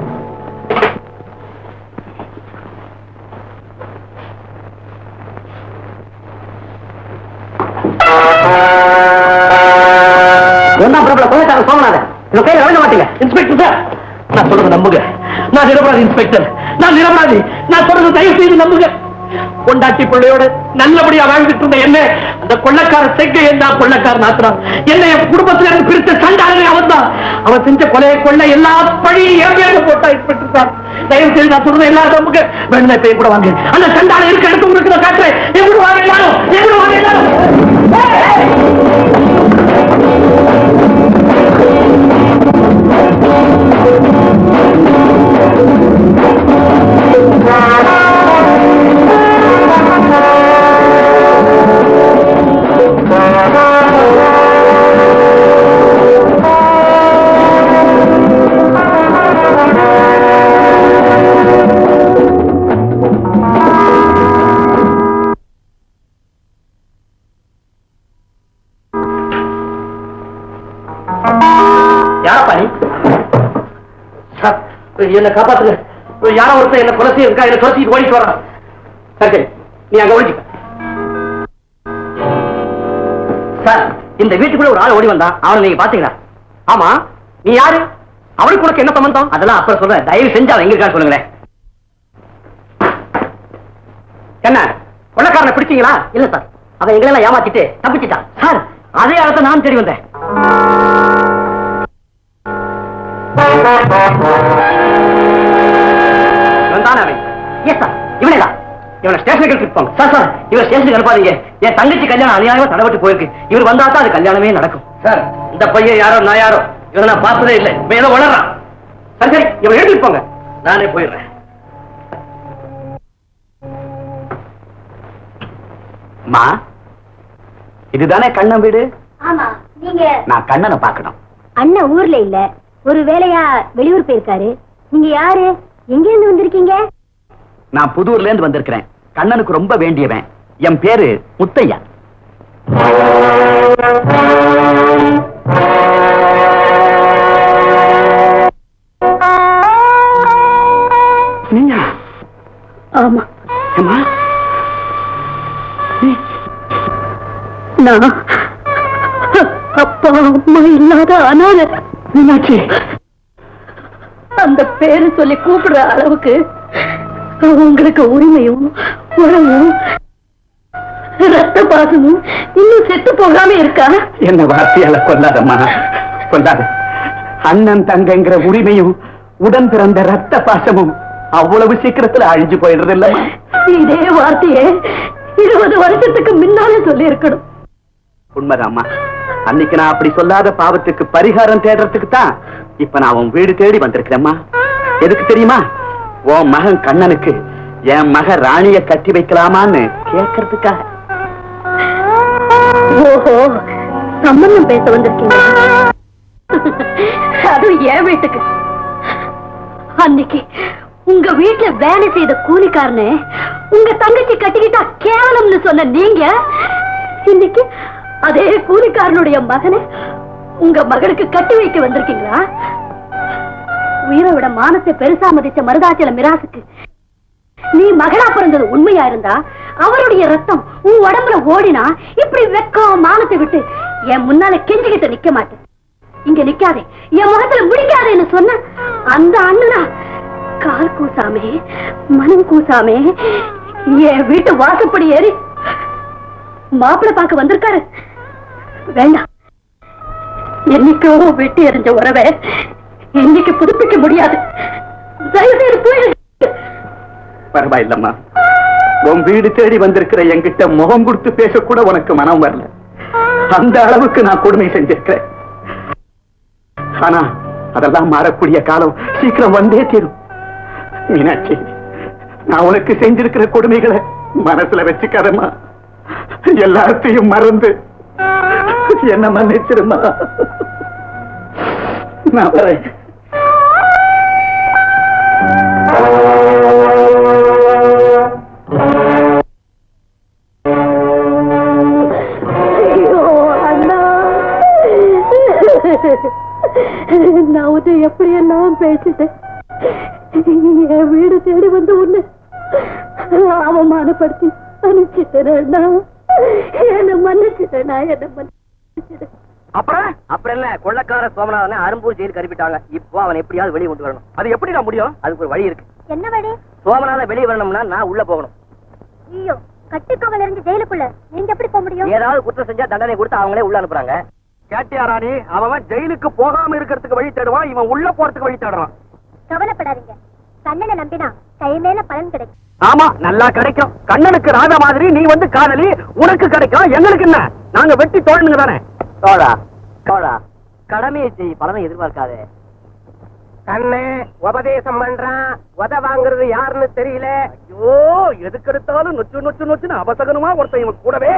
ஒன்னாம் பிரபல கொலைக்காரன் சோமநாதன் இவன் கையில விளங்க மாட்டீங்க. இன்ஸ்பெக்டர் சார், நான் சொல்றது நம்புங்க. நான் நிரபராதி இன்ஸ்பெக்டர். நான் நிரபராதி. நான் சொல்றது தயவு செய்து நம்புங்க. பொண்டாட்டி பிள்ளையோட நல்லபடியா வாழ்ந்துட்டு இருந்த என்ன அந்த கொள்ளக்கார செக்கை என்ன கொள்ளக்காரன் ஆத்திரம் என்ன என் குடும்பத்துல இருந்து பிரித்த சண்டாளனே அவன் தான். அவன் செஞ்ச கொலையை கொள்ள எல்லா பழியும் என் மேல போட்டா இன்ஸ்பெக்டர் சார். தயவு செய்து நான் சொல்றது எல்லாரும் நம்புங்க. வேணும்னா இப்ப கூட வாங்க. அந்த சண்டாளன் இருக்க இடத்து உங்களுக்கு நான் காட்டுறேன். எப்படி வாங்க எல்லாரும், எப்படி வாங்க எல்லாரும். என்ன காப்பாத்துங்க. யாரோ ஒருத்தர் என்ன கொலை செய்யிருக்கா, என்ன கொலைச்சிட்டு ஓடிட்டு வரான். சரி, நீ அங்க ஓடிக்க. சார், இந்த வீட்டுக்குள்ள ஒரு ஆள் ஓடி வந்தான். அவனை நீங்க பாத்தீங்களா? ஆமா, நீ யாரு? அவளுக்கு உனக்கு என்ன சம்பந்தம்? அதெல்லாம் அப்புறம் சொல்றேன். தயவு செஞ்சு அவன் எங்க இருக்கான்னு சொல்லுங்களேன். என்ன கொள்ளக்காரனை பிடிச்சீங்களா? இல்ல சார், அவன் எங்களெல்லாம் ஏமாத்திட்டு தப்பிச்சிட்டான். சார், அதே ஆளத்தை நான் தேடி வந்தேன். எஸ் சார், இவனே தான். இவனை ஸ்டேஷனுக்கு எடுத்துட்டு சார் சார், இவர் ஸ்டேஷனுக்கு அனுப்பாதீங்க. என் தங்கச்சி கல்யாணம் அநியாயமா தடவட்டு போயிருக்கு. இவர் வந்தா தான் அது கல்யாணமே நடக்கும். சார், இந்த பையன் யாரோ நான் யாரோ இவனை நான் பார்த்ததே இல்லை. இவன் ஏதோ வளர்றான். சரி சரி, இவன் எடுத்துட்டு போங்க, நானே போயிடுறேன். மா, இதுதானே கண்ணன் வீடு? ஆமா, நீங்க நான் கண்ணனை பார்க்கணும். அண்ணன் ஊர்ல இல்ல, ஒரு வேலையா வெளியூர் போயிருக்காரு. நீங்க யாரு, எங்க இருந்து வந்திருக்கீங்க? நான் புதூர்ல இருந்து வந்திருக்கிறேன். கண்ணனுக்கு ரொம்ப வேண்டியவன். என் பேரு முத்தையா. நீயா? ஆமா, அம்மா, நான் அப்பா அம்மா இல்லாத அனாதை. மீனாட்சி, அந்த பேரு சொல்லி கூப்பிடுற அளவுக்கு உங்களுக்கு உரிமையும் உறவும் ரத்த பாசமும் இன்னும் செத்து போகாம இருக்கா? என்ன வார்த்தையால கொல்லாதம்மா, கொல்லாத. அண்ணன் தங்கங்கிற உரிமையும் உடன் பிறந்த ரத்த பாசமும் அவ்வளவு சீக்கிரத்துல அழிஞ்சு போயிடுறது இல்ல. இதே வார்த்தையே 20 வருஷத்துக்கு முன்னாலே சொல்லி இருக்கணும். உண்மைதாம்மா. அன்னைக்கு நான் அப்படி சொல்லாத பாவத்துக்கு பரிகாரம் தேடுறதுக்கு தான் இப்ப நான் உன் வீடு தேடி வந்திருக்கிறேம்மா. எதுக்கு தெரியுமா? உன் மகன் கண்ணனுக்கு என் மக ராணிய கட்டி வைக்கலாமான்னு கேட்கறதுக்காக. ஓஹோ, சம்பந்தம் பேச வந்திருக்கீங்க. அதுவும் என் வீட்டுக்கு. அன்னைக்கு உங்க வீட்டுல வேலை செய்த கூலிக்காரனே உங்க தங்கச்சி கட்டிக்கிட்டா கேவலம்னு சொன்ன நீங்க இன்னைக்கு அதே கூலிக்காரனுடைய மகனை உங்க மகளுக்கு கட்டி வைக்க வந்திருக்கீங்களா? உயிரை விட மானத்தை பெருசா மதிச்ச மருதாச்சல மிராசுக்கு நீ மகளா பிறந்தது உண்மையா இருந்தா அவருடைய ரத்தம் உன் உடம்புல ஓடினா இப்படி வெக்கம் மானத்தை விட்டு என் முன்னால கெஞ்சிக்கிட்டு நிக்க மாட்டேன். இங்க நிக்காதே, என் முகத்துல முடிக்காதேன்னு சொன்ன அந்த அண்ணனா கால் கூசாமே மனம் கூசாமே என் வீட்டு வாசப்படி ஏறி மாப்பிள்ளை பார்க்க வந்திருக்காரு. வேண்டாம், என்னைக்கோ வெட்டி எறிஞ்ச உறவை இன்னைக்கு புதுப்பிக்க முடியாது. தயவு செய்து போயிடு. பரவாயில்லம்மா, உன் வீடு தேடி வந்திருக்கிற என்கிட்ட முகம் கொடுத்து பேசக்கூட உனக்கு மனம் வரல. அந்த அளவுக்கு நான் கொடுமை செஞ்சிருக்கிறேன். ஆனா அதெல்லாம் மாறக்கூடிய காலம் சீக்கிரம் வந்தே தீரும். மீனாட்சி, நான் உனக்கு செஞ்சிருக்கிற கொடுமைகளை மனசுல வச்சுக்காதம்மா. எல்லாத்தையும் மறந்து என்ன மன்னிச்சிருமா. நான் வரேன். நான் உன்னை எப்படியெல்லாம் பேசிட்டேன். என் வீடு தேடி வந்து உன்னை அவமானப்படுத்தி அனுப்பிச்சிட்டேன். என்ன மன்னிச்சிட்டேன். என்ன மன்னிச்சிட்டேன். அப்புறம் இல்ல, கொள்ளக்கார சோமநாதனை அரும்பூர் ஜெயிலுக்கு அனுப்பிட்டாங்க. இப்போ அவன் எப்படியாவது வெளியே கொண்டு வரணும். அது எப்படி நான் முடியும்? அதுக்கு ஒரு வழி இருக்கு. என்ன வழி? சோமநாதன் வெளியே வரணும்னா நான் உள்ள போகணும். ஐயோ, கட்டுக்காவல இருந்து ஜெயிலுக்குள்ள நீங்க எப்படி போக முடியும்? ஏதாவது குற்றம் செஞ்சா தண்டனை கொடுத்து அவங்களே உள்ள அனுப்புறாங்க. கேட்டியா ராணி? அவன் ஜெயிலுக்கு போகாம இருக்கிறதுக்கு வழி தேடுவான், இவன் உள்ள போறதுக்கு வழி தேடுறான். கவலைப்படாதீங்க, கண்ணனை நம்பினா கைமேல பலன் கிடைக்கும். ஆமா, நல்லா கிடைக்கும். கண்ணனுக்கு ராதா மாதிரி நீ வந்து காதலி, உனக்கு கிடைக்கும். எங்களுக்கு என்ன? நாங்க வெட்டி தோழனுங்க தானே. தோழா தோழா, கடமையை செய், பலனை எதிர்பார்க்காதே. கண்ணு உபதேசம் பண்றான், உத வாங்குறது யாருன்னு தெரியல. ஐயோ, எதுக்கு எடுத்தாலும் நொச்சு நொச்சு நொச்சுன்னு அபசகனமா ஒருத்தன் இவன் கூடவே.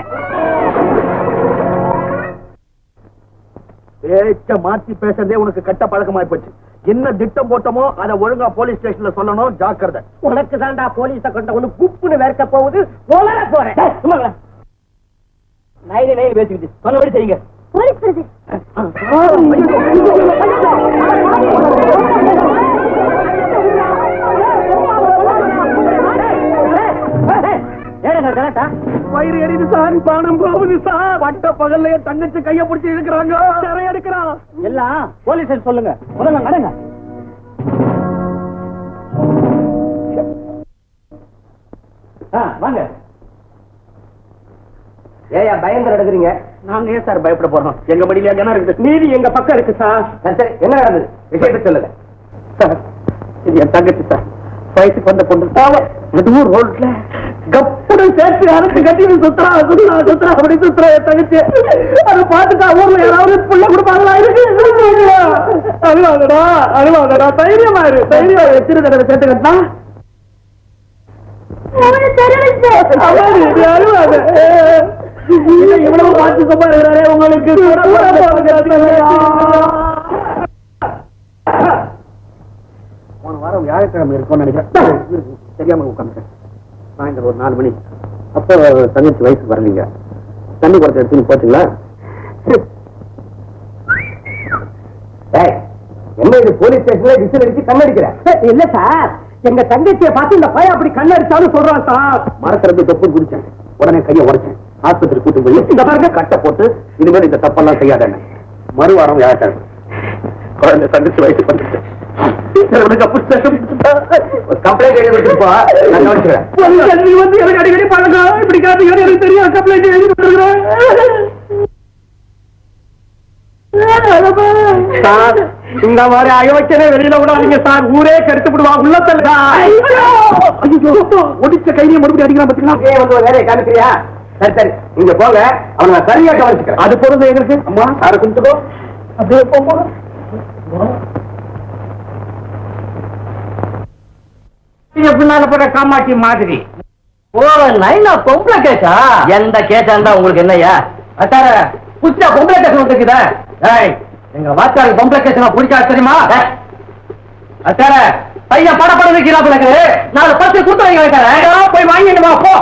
பேச்ச மாத்தி பேசுறதே உனக்கு கட்ட பழக்கமாய் போச்சு. என்ன திட்டம் போட்டோமோ அதை ஒழுங்கா போலீஸ் ஸ்டேஷன்ல சொல்லணும். ஜாக்கிரதை. உனக்கு தாண்டா போலீஸ கொண்ட ஒண்ணு புப்புன்னு வேர்க்க போகுது. போல போறேன். நைனு நைனு பேசிக்கிட்டு சொன்னபடி செய்யுங்க. போலீஸ் வருது. வயிறு எரியுது சார், பானம் போகுது சார். பட்ட பகல்ல என் தங்கச்சி கைய பிடிச்சி இருக்கிறாங்க. சிறை எடுக்கிறான். எல்லாம் போலீஸ் சொல்லுங்க. முதல்ல நடங்க. வாங்க. ஏயா பயந்து நடக்குறீங்க? நாங்க ஏன் சார் பயப்பட போறோம்? எங்க மடியில எங்க இருக்குது? நீதி எங்க பக்கம் இருக்கு சார். சரி, என்ன நடந்தது? விஷயத்தை சொல்லுங்க சார். இது என் தங்கச்சி சார். வயசுக்கு வந்த பொண்ணு. அதுவும் ரோட்ல கப்புடன் சேர்த்து அரைச்சு கட்டி சுத்துறா சுத்துறா அப்படி சுத்துறா என் தங்கச்சி. அதை பார்த்துட்டா ஊர்ல யாராவது புள்ள கொடுப்பாங்களா? அழுவாங்கடா அழுவாங்கடா. தைரியமா இரு, தைரியமா எத்தனை தடவை சேர்த்து கட்டினா அழுவாங்க. இவ்வளவு பார்த்து சும்மா இருக்கிறாரே உங்களுக்கு. போன வாரம் வியாழக்கிழமை இருக்கும்னு நினைக்கிறேன். தெரியாம உட்காந்துட்டேன். சாயந்தரம் ஒரு 4 மணி. அப்போ தங்கச்சி வயசுக்கு வரலீங்க. தண்ணி குடத்தை எடுத்துன்னு போச்சுங்களா? என்ன இது போலீஸ் ஸ்டேஷன்ல விசில் அடிச்சு கண்ணடிக்கிற? இல்ல சார், எங்க தங்கச்சியை பார்த்து இந்த பையன் அப்படி கண்ணடிச்சாலும் சொல்றான் சார். மரத்திலிருந்து தொப்பு குடிச்சேன். உடனே கையை உடைச்சேன். ஆஸ்பத்திரி கூட்டு போய் இந்த பாருங்க கட்டை போட்டு இனிமேல் இந்த தப்பெல்லாம் செய்யாத. மறுவாரம் வியாழக்கிழமை குழந்தை தங்கச்சி வயசுக்கு வந்துட்டு கம்ப்ளைண்ட் எழுதி வச்சிருப்பா, நான் கவனிச்சுக்கிறேன். வந்து எனக்கு அடிக்கடி பழக்கம். இப்படி காட்டுங்க, எனக்கு தெரியும். கம்ப்ளைண்ட் எழுதி கொடுக்குறேன். சார், இந்த மாதிரி அயோக்கியனே வெளியில விடாதீங்க சார். ஊரே கருத்து விடுவா. உள்ளத்தல்ல ஒடிச்ச கையிலேயே மறுபடியும் அடிக்கலாம். பாத்தீங்களா? வந்து வேலையை காமிக்கிறியா? சரி சரி, நீங்க போங்க. அவனை நான் சரியா கவனிச்சுக்கிறேன். அது பொறுத்து எங்களுக்கு. அம்மா சாரை கும்பிட்டுக்கோ. அப்படியே போங்க. பின்னால போற காமாட்சி மாதிரி. ஓ, நைனா பொம்பளை கேட்டா? எந்த கேட்டா இருந்தா உங்களுக்கு என்னையா? அத்தார புச்சா பொம்பளை கேஸ் வந்துக்குதா? எங்க வாச்சாருக்கு பொம்பளை கேஸ் பிடிச்சா தெரியுமா? அத்தார பையன் படப்பட வைக்கிறாப்புல 4 10 கூட்ட வைக்க வைக்கிறேன். போய் வாங்கிட்டு வா போ.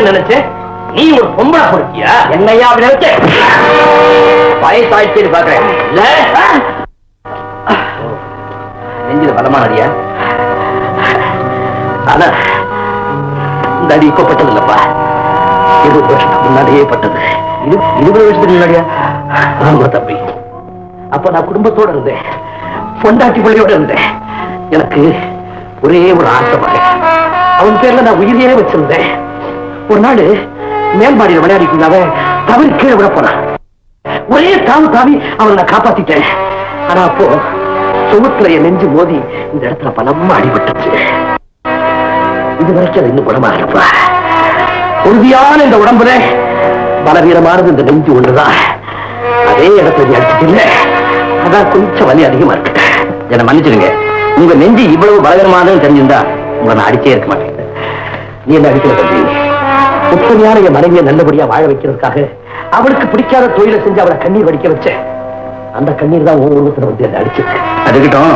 நினைச்சேன், நீ ஒரு பொம்பளை பொறுக்கியா? என்னையா அப்படி நினைச்ச? வயசாயிடுச்சுன்னு பாக்குறேன். இல்ல நெஞ்சில பலமான அடியா? ஆனா இந்த அடி இப்ப பட்டது இல்லப்பா, 20 வருஷத்துக்கு முன்னாடியே பட்டது. 20 வருஷத்துக்கு முன்னாடியா? ஆமா தம்பி. அப்ப நான் குடும்பத்தோட இருந்தேன், பொண்டாட்டி பிள்ளையோட இருந்தேன். எனக்கு ஒரே ஒரு ஆசை மகன், அவன் பேர்ல நான் உயிரையே வச்சிருந்தேன். ஒரு நாள் மேல்மாடியில் விளையாடிட்டு அவன் தவறி கீழே விட போனான். ஒரே தாவி தாவி அவனை நான் காப்பாத்திட்டேன். ஆனா அப்போ சுவத்துல என் நெஞ்சு மோதி இந்த இடத்துல பலமா அடிபட்டுச்சு. இது வரைக்கும் அது இன்னும் குணமாகலப்பா. உறுதியான இந்த உடம்புல பலவீனமானது இந்த நெஞ்சு ஒண்ணுதான். அதே இடத்துல நீ அடிச்சுட்டு, அதான் கொஞ்சம் வலி அதிகமா இருக்கு. என்னை மன்னிச்சிருங்க, உங்க நெஞ்சு இவ்வளவு பலவீனமானதுன்னு தெரிஞ்சிருந்தா உங்களை நான் அடிச்சே இருக்க மாட்டேன். நீ என்ன அடிக்கிற தம்பி? உத்தமையான என் மனைவியை நல்லபடியா வாழ வைக்கிறதுக்காக அவளுக்கு பிடிக்காத தொழிலை செஞ்சு அவளை கண்ணீர் வடிக்க வச்சேன். அந்த கண்ணீர் தான் உருவத்துல வந்து என்ன அடிச்சிருக்கு. அதுக்கிட்டும்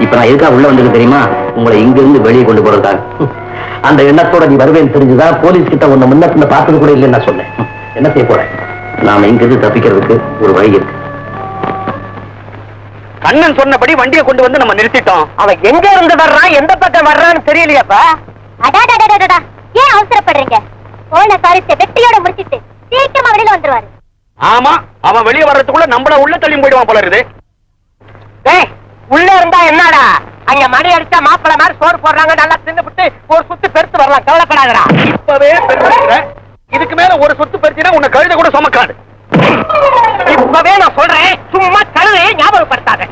இப்ப நான் எதுக்காக உள்ள வந்தது தெரியுமா? உங்களை இங்க இருந்து வெளியே கொண்டு போறதுக்காக. அந்த எண்ணத்தோட நீ வருவேன்னு தெரிஞ்சுதான் போலீஸ் கிட்ட உன்னை முன்ன பின்ன பார்த்தது கூட இல்லைன்னு நான் சொன்னேன். என்ன செய்ய போறேன்? நாம இங்கிருந்து தப்பிக்கிறதுக்கு ஒரு வழி இருக்கு. கண்ணன் சொன்னபடி வண்டியை கொண்டு வந்து நம்ம நிறுத்திட்டோம். அவன் எங்க இருந்து வர்றான், எந்த பக்கம் வர்றான்னு தெரியலையாப்பா. அடாடாடாடாடா, ஏன் அவசரப்படுறீங்க? போன காரியத்தை வெற்றியோட முடிச்சிட்டு சீக்கிரமா வெளியில வந்துருவாரு. ஆமா, அவன் வெளியே வர்றதுக்குள்ள நம்மள உள்ள தள்ளி போயிடுவான் போல இருக்குது. உள்ள இருந்தா என்னடா, அங்க மணி அடிச்சா மாப்பிள மாதிரி சோறு போடுறாங்க, நல்லா தின்னுபிட்டு ஒரு சுத்து பெருத்து வரலாம், கவலைப்படாதடா. இப்பவே பெருசுற, இதுக்கு மேல ஒரு சொத்து பெருத்தினா உன்னை கழுத கூட சுமக்காது. இப்பவே நான் சொல்றேன், சும்மா கழுதையை ஞாபகப்படுத்தாத.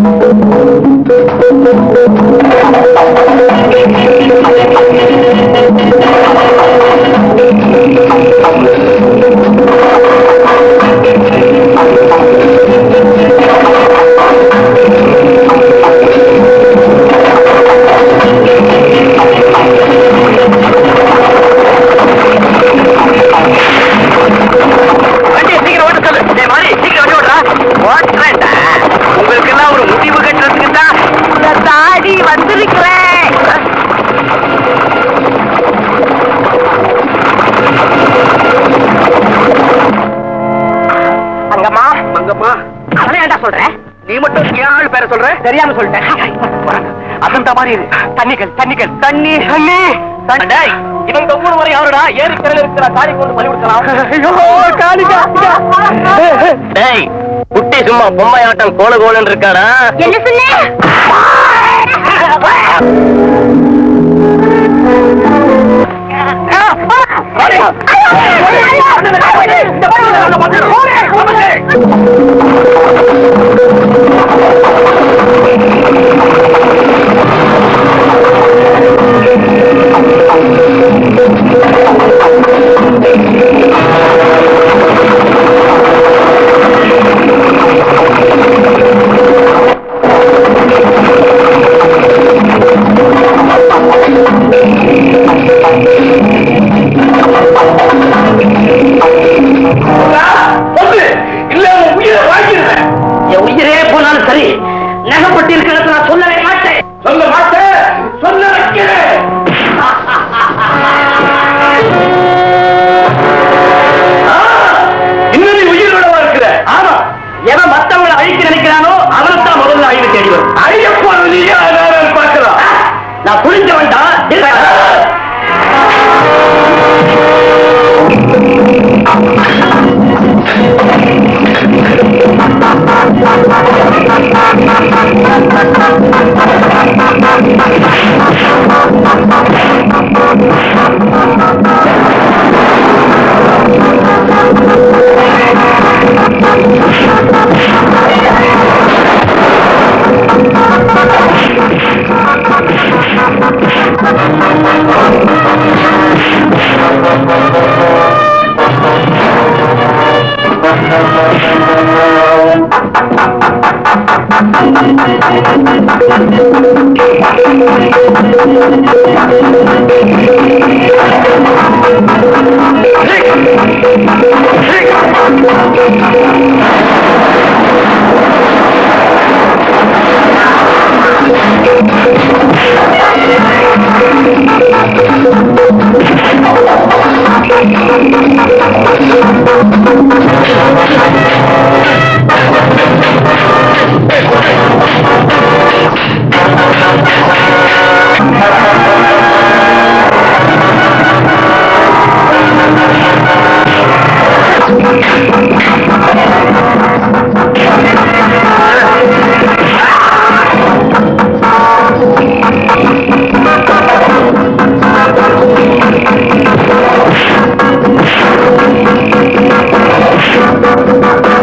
உங்களுக்கு எல்லாம் ஒரு முடிவு கட்டுறதுக்கு தான் இந்த தாடி வந்திருக்கிறேன். அங்கம்மா மங்கம்மா, அவளை ஏன்டா சொல்ற? நீ மட்டும் ஏன் ஆள் பேர சொல்ற? தெரியாம சொல்லிட்டேன். அசந்தா மாதிரி இரு. தண்ணிகள் தண்ணிகள் தண்ணி தண்ணி டேய், இவன் இந்த ஊர் வரை யாருடா? ஏரிக்கரையில் இருக்கிற காளி கொண்டு பலி கொடுக்கலாம். டேய், குட்டி சும்மா பொம்மை ஆட்டம் கோல கோலன்னு இருக்காடா. என்ன சொன்ன? என் உயிரே போனாலும் சரி, நகப்பட்டு இருக்கிறத நான் சொல்லவே மாட்டேன். சொல்ல மாட்டேன், சொல்ல வைக்கிறேன். இன்னும் நீ உயிரோடவா இருக்கிற? ஆமா, எவன் மத்தவங்களை அழிக்க நினைக்கிறானோ அவனைத்தான் முதல்ல அழிவு தேடி வரும். அழிய போறதுலயே அதான் பார்க்கலாம். நான் புரிஞ்ச வேண்டாம். Thank you.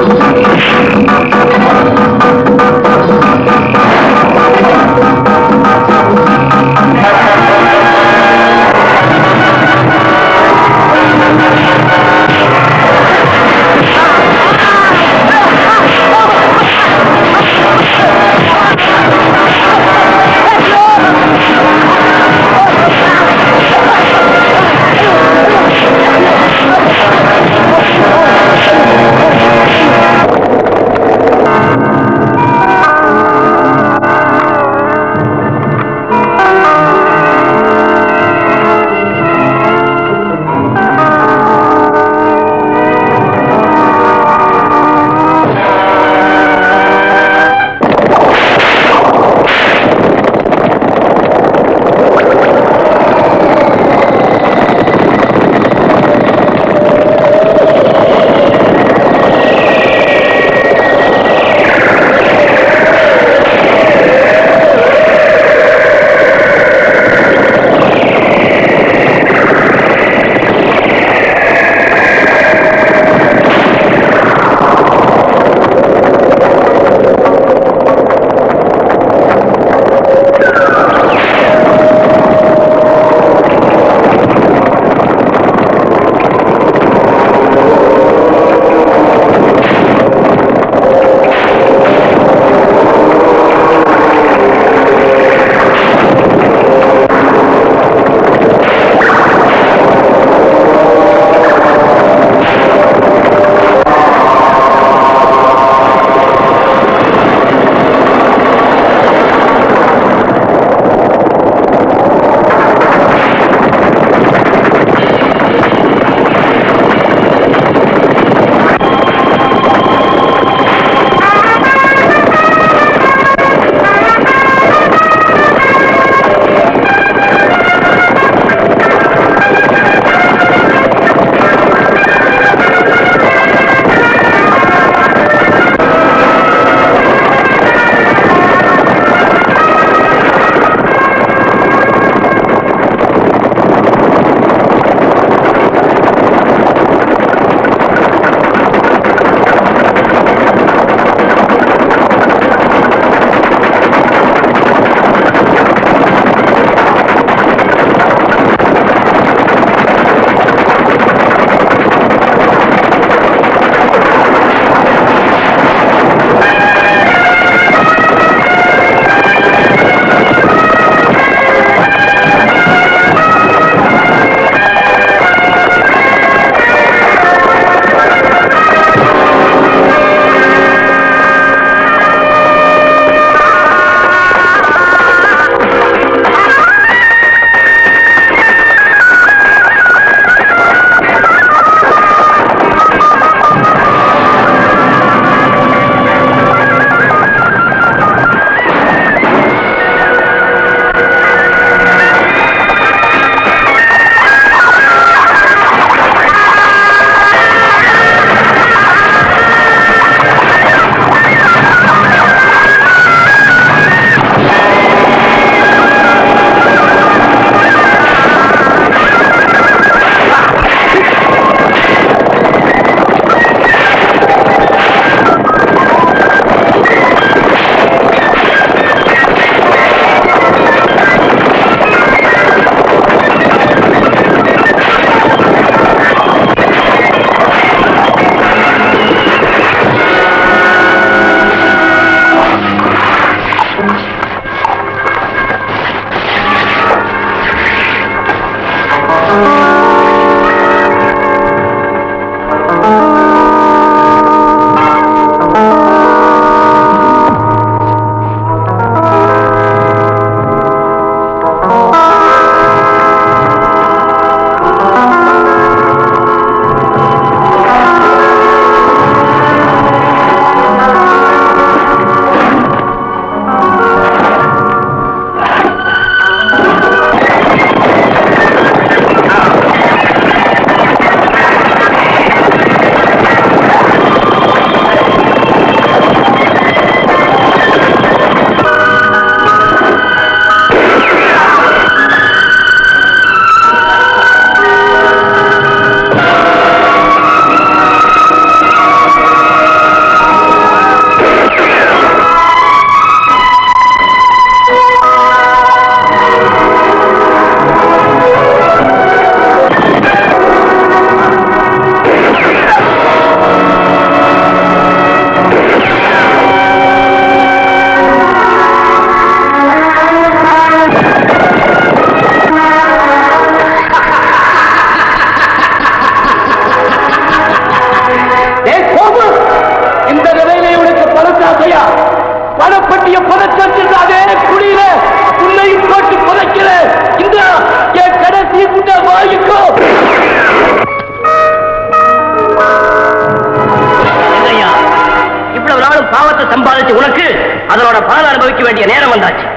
ஆரம்பிக்க வேண்டிய நேரம் வந்தாச்சு.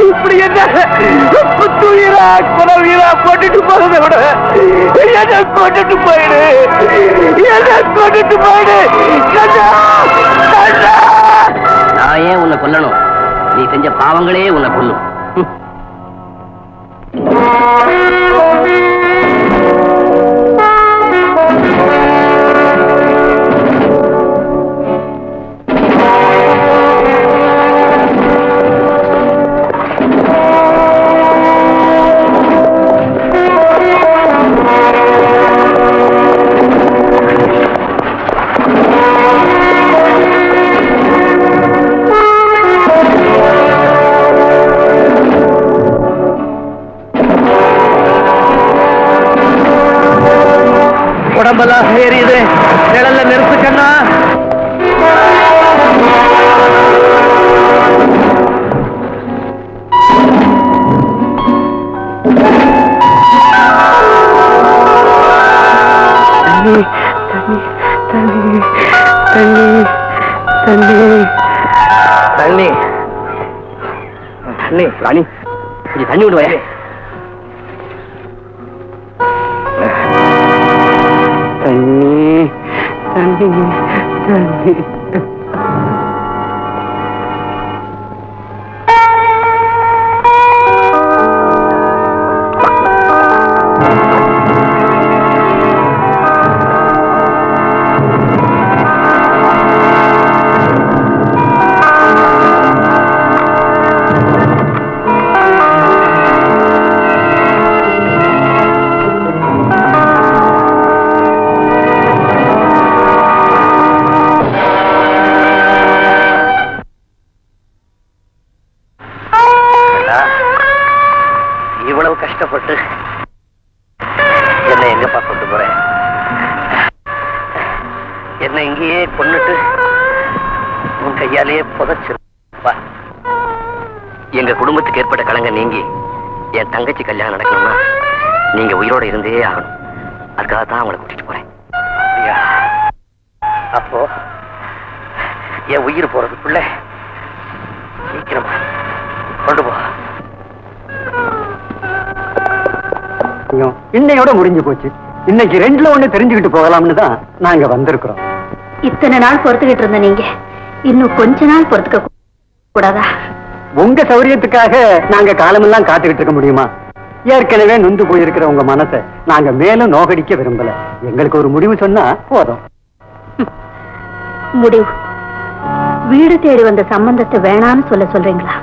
இப்படி என்ன புத்துயிரா குலவீரா போட்டுட்டு போறதை விட என்ன கொண்டுட்டு போயிடு, என்ன கொண்டுட்டு போயிடு. நான் ஏன் உன்னை கொல்லணும்? நீ செஞ்ச பாவங்களே உன்னை கொல்லும். உடம்பெல்லாம் ஏறியுது, நிழல்ல நெருப்பு கண்ணா. தண்ணி தண்ணி தண்ணி தண்ணி தண்ணி தண்ணி ராணி, கொஞ்சம் தண்ணி விடுவாயே. தண்ணி தண்ணி தண்ணி. இவ்வளவு கஷ்டப்பட்டு என்ன எங்கப்பா கொண்டு போறேன்? என்ன இங்கேயே கொன்னுட்டு உன் கையாலேயே புதைச்சிருப்பா. எங்க குடும்பத்துக்கு ஏற்பட்ட கலங்க நீங்கி என் தங்கச்சி கல்யாணம் நடக்கணும்னா நீங்க உயிரோட இருந்தே ஆகணும். அதுக்காக தான் அவங்களை கூட்டிட்டு போறேன். அப்போ என் உயிர் போறதுக்குள்ள சீக்கிரமா கொண்டு போ. இன்னையோட முடிஞ்சு போச்சு. இன்னைக்கு 2ல 1 தெரிஞ்சுக்கிட்டு போகலாம்னு தான் நாங்க வந்திருக்கிறோம். இத்தனை நாள் பொறுத்துக்கிட்டு இருந்த நீங்க இன்னும் கொஞ்ச நாள் பொறுத்துக்க கூடாதா? உங்க சௌரியத்துக்காக நாங்க காலமெல்லாம் காத்துக்கிட்டு இருக்க முடியுமா? ஏற்கனவே நொந்து போயிருக்கிற உங்க மனசை நாங்க மேலும் நோகடிக்க விரும்பல. எங்களுக்கு ஒரு முடிவு சொன்னா போதும். முடிவு? வீடு தேடி வந்த சம்பந்தத்தை வேணான்னு சொல்றீங்களா?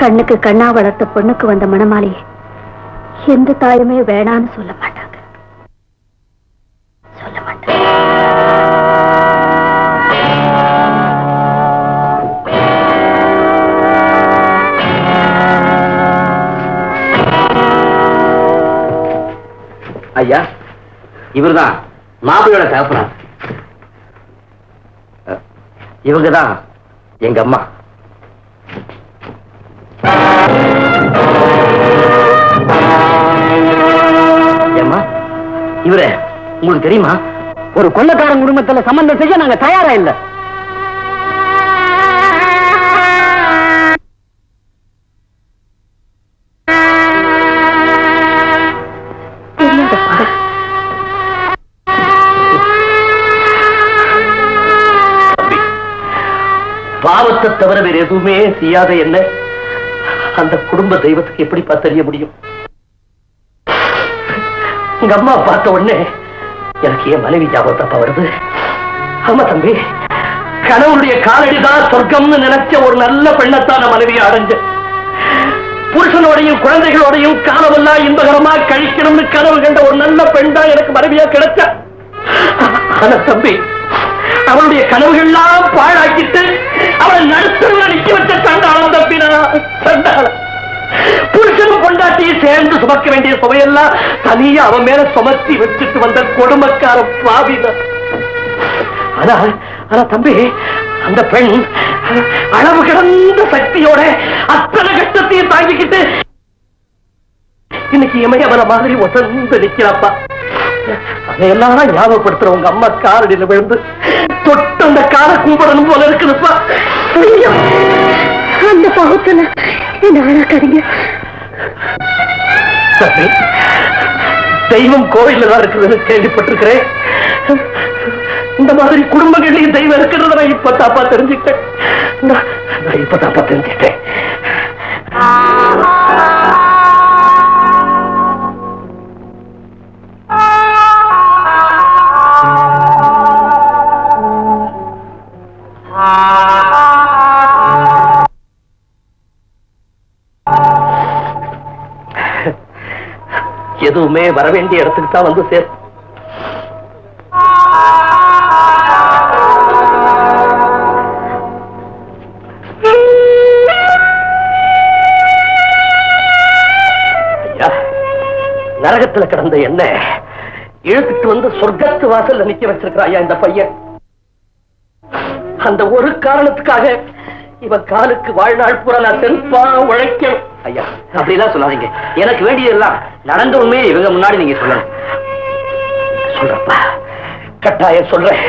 கண்ணுக்கு கண்ணா வளர்த்த பொண்ணுக்கு வந்த மணமாளியை எந்த தாயுமே வேணான்னு சொல்ல மாட்டாங்க, சொல்ல மாட்டாங்க. ஐயா, இவர்தான் மாப்பிள்ளையோட தகப்பனார். இவங்கதான் எங்க அம்மா. ஏம்மா, இவரே உங்களுக்கு தெரியுமா? ஒரு கொள்ளக்காரன் குடும்பத்துல சம்பந்தம் செய்ய நாங்க தயாரா இல்ல. பாவத்தை தவிர வேற எதுவுமே செய்யாத என்ன அந்த குடும்ப தெய்வத்துக்கு எப்படிப்பா தெரிய முடியும்? உங்க அம்மா பார்த்த உடனே எனக்கு என் மனைவி ஞாபகத்தப்பா வருது. ஆமா தம்பி, கணவனுடைய காலடிதான் சொர்க்கம்னு நினைச்ச ஒரு நல்ல பெண்ணத்தான மனைவியை அடைஞ்ச. புருஷனோடையும் குழந்தைகளோடையும் காலமெல்லாம் இன்பகரமா கழிக்கணும்னு கனவு கண்ட ஒரு நல்ல பெண் தான் எனக்கு மனைவியா கிடைச்ச. ஆனா தம்பி, அவளுடைய கனவுகள்லாம் பாழாக்கிட்டு அவளை நடுத்தருவ நிக்க வச்ச சண்டாளம் தம்பினா சண்டாளம். புருஷனும் பொண்டாட்டியும் சேர்ந்து சுமக்க வேண்டிய சுமையெல்லாம் தனியா அவன் மேல சுமத்தி வச்சுட்டு வந்த கொடுமைக்கார பாவிதான். ஆனா தம்பி, அந்த பெண் அளவு கடந்த சக்தியோட அத்தனை கஷ்டத்தையும் தாங்கிக்கிட்டு இன்னைக்கு இமயமலை மாதிரி ஒசந்து நிக்கிறாப்பா. அதையெல்லாம் ஞாபகப்படுத்துற உங்க அம்மா காலடியில் விழுந்து தொட்டு அந்த கால கும்பிடணும் போல இருக்குதுப்பா. அந்த பாவத்துல நாளாக்காதீங்க. தெய்வம் கோயில்ல தான் இருக்குதுன்னு கேள்விப்பட்டிருக்கிறேன். இந்த மாதிரி குடும்பங்களையும் தெய்வம் இருக்கிறத நான் இப்பதாப்பா தெரிஞ்சுக்கிட்டேன். எதுவுமே வரவேண்டிய இடத்துக்கு தான் வந்து சேர். நரகத்துல கிடந்த என்ன இழுத்துட்டு வந்து சொர்க்கத்து வாசல்ல நிக்க வச்சிருக்கிறாயா இந்த பையன். அந்த ஒரு காரணத்துக்காக இவன் காலுக்கு வாழ்நாள் பூரா நான் செருப்பா உழைக்கணும். ஐயா, அப்படிலாம் சொல்லாதீங்க. எனக்கு வேண்டியதெல்லாம் நடந்த உண்மையை இவங்க முன்னாடி நீங்க சொல்லணும். சொல்றப்பா, கட்டாயம் சொல்றேன்.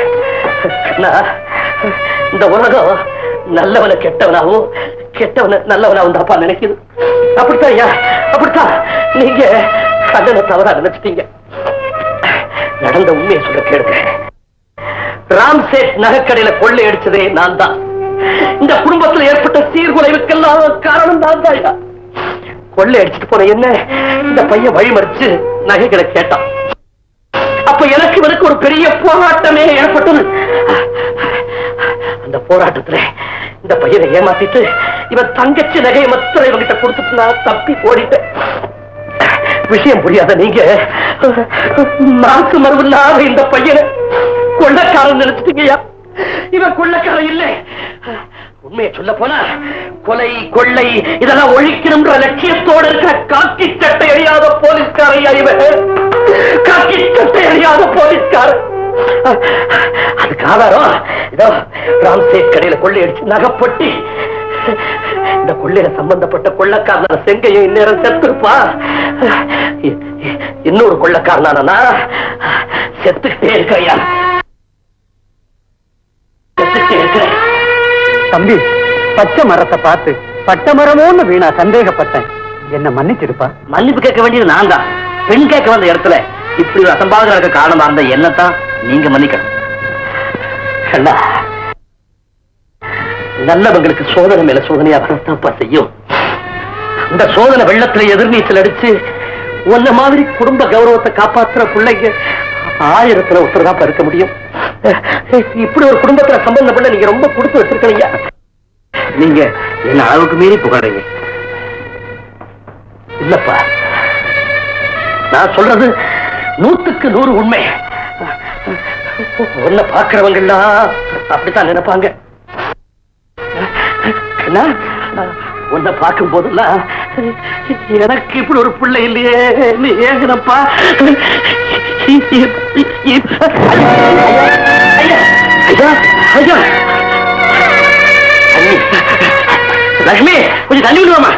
இந்த உலகம் நல்லவனை கெட்டவனாவும் கெட்டவனை நல்லவனாவும் தாப்பா நினைக்குது. அப்படித்தான் ஐயா, அப்படித்தான். நீங்க கண்ணனை தவறா நினைச்சிட்டீங்க. நடந்த உண்மையை சொல்ல கேளுங்க. ராம்சேட் நகைக்கடையில கொள்ளை அடிச்சதே நான் தான். இந்த குடும்பத்தில் ஏற்பட்ட சீர்குலைவுக்கெல்லாம் காரணம் நான் தான். கொள்ளை அடிச்சுட்டு போன என்ன இந்த பையன் வழிமறிச்சு நகைகளை கேட்டான். அப்ப எனக்கு இவருக்கு ஒரு பெரிய போராட்டமே ஏற்பட்டது. அந்த போராட்டத்துல இந்த பையனை ஏமாத்திட்டு இவன் தங்கச்சி நகையை மத்திர இவங்கிட்ட கொடுத்துட்டு நான் தப்பி ஓடிட்டேன். விஷயம் புரியாத நீங்க மாசு மரபில்லாத இந்த பையனை கொள்ளக்காரன் நினைச்சிட்டீங்கயா. இவன் கொள்ளக்காரன் இல்லை. உண்மையை சொல்ல போனா கொலை கொள்ளை இதெல்லாம் ஒழிக்கணும்ன்ற லட்சியத்தோடு இருக்கிற காக்கி சட்டை அழியாத போலீஸ்காரையா இவன். காக்கி சட்டை அழியாத போலீஸ்காரன். அதுக்கு ஆதாரம் இதோ ராம்சேட் கடையில கொள்ளையடிச்சு நகைப்பட்டி. இந்த கொள்ளையில சம்பந்தப்பட்ட கொள்ளக்காரன செங்கையும் இந்நேரம் செத்துருப்பா. இன்னொரு கொள்ளக்காரனா செத்துக்கிட்டே இருக்கையா. செத்துக்கிட்டே இருக்க தம்பி, பச்சை மரத்தை பார்த்து பட்டை மரமோன்னு வீணா சந்தேகப்பட்டேன். என்ன மன்னிச்சிருப்பா. மன்னிப்பு கேட்க வேண்டியது நான் தான். பெண் கேட்க வந்த இடத்துல இப்படி ஒரு அசம்பாவிதம் இருக்க காரணமா இருந்த என்னத்தான் நீங்க மன்னிக்கணும். நல்லவங்களுக்கு சோதனை மேல சோதனையா வரத்தாப்பா செய்யும். அந்த சோதனை வெள்ளத்துல எதிர்நீச்சல் அடிச்சு உன்ன மாதிரி குடும்ப கௌரவத்தை காப்பாற்றுற பிள்ளைங்க 1000த்துல ஒருத்தர் இருக்க முடியும். இப்படி ஒரு குடும்பத்துல சம்பந்தம் பண்ண நீங்க ரொம்ப கொடுத்து வச்சிருக்கீங்க. நீங்க என்ன அளவுக்கு மீறி புகழறீங்க. இல்லப்பா, நான் சொல்றது 100க்கு 100 உண்மை. உன்னை பாக்குறவங்க எல்லாம் அப்படித்தான் நினைப்பாங்க. உன்னை பார்க்கும் போதெல்லாம் எனக்கு இப்படி ஒரு பிள்ளை இல்லையே நீ ஏங்கனப்பா. லட்சுமி, கொஞ்சம் தள்ளி விடுவாமா.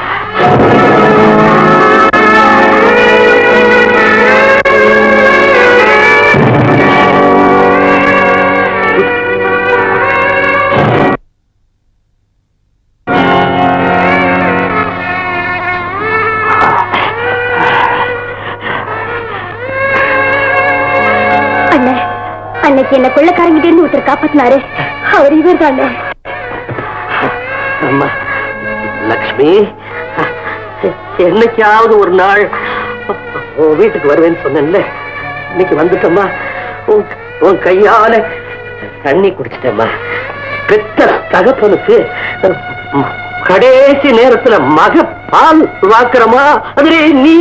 அன்னைக்கு என்ன கொள்ளக்காரங்கிட்ட இருந்து ஒருத்தர் காப்பாத்தினாரு. அவர் இவர் தானே? அம்மா லக்ஷ்மி, என்னைக்காவது ஒரு நாள் உன் வீட்டுக்கு வருவேன்னு சொன்னேன்ல, இன்னைக்கு வந்துட்டம்மா. உன் கையால தண்ணி குடிச்சிட்டம்மா. பெத்த தகப்பனுக்கு கடைசி நேரத்துல மக பால் வாக்குறமா? அதுல நீ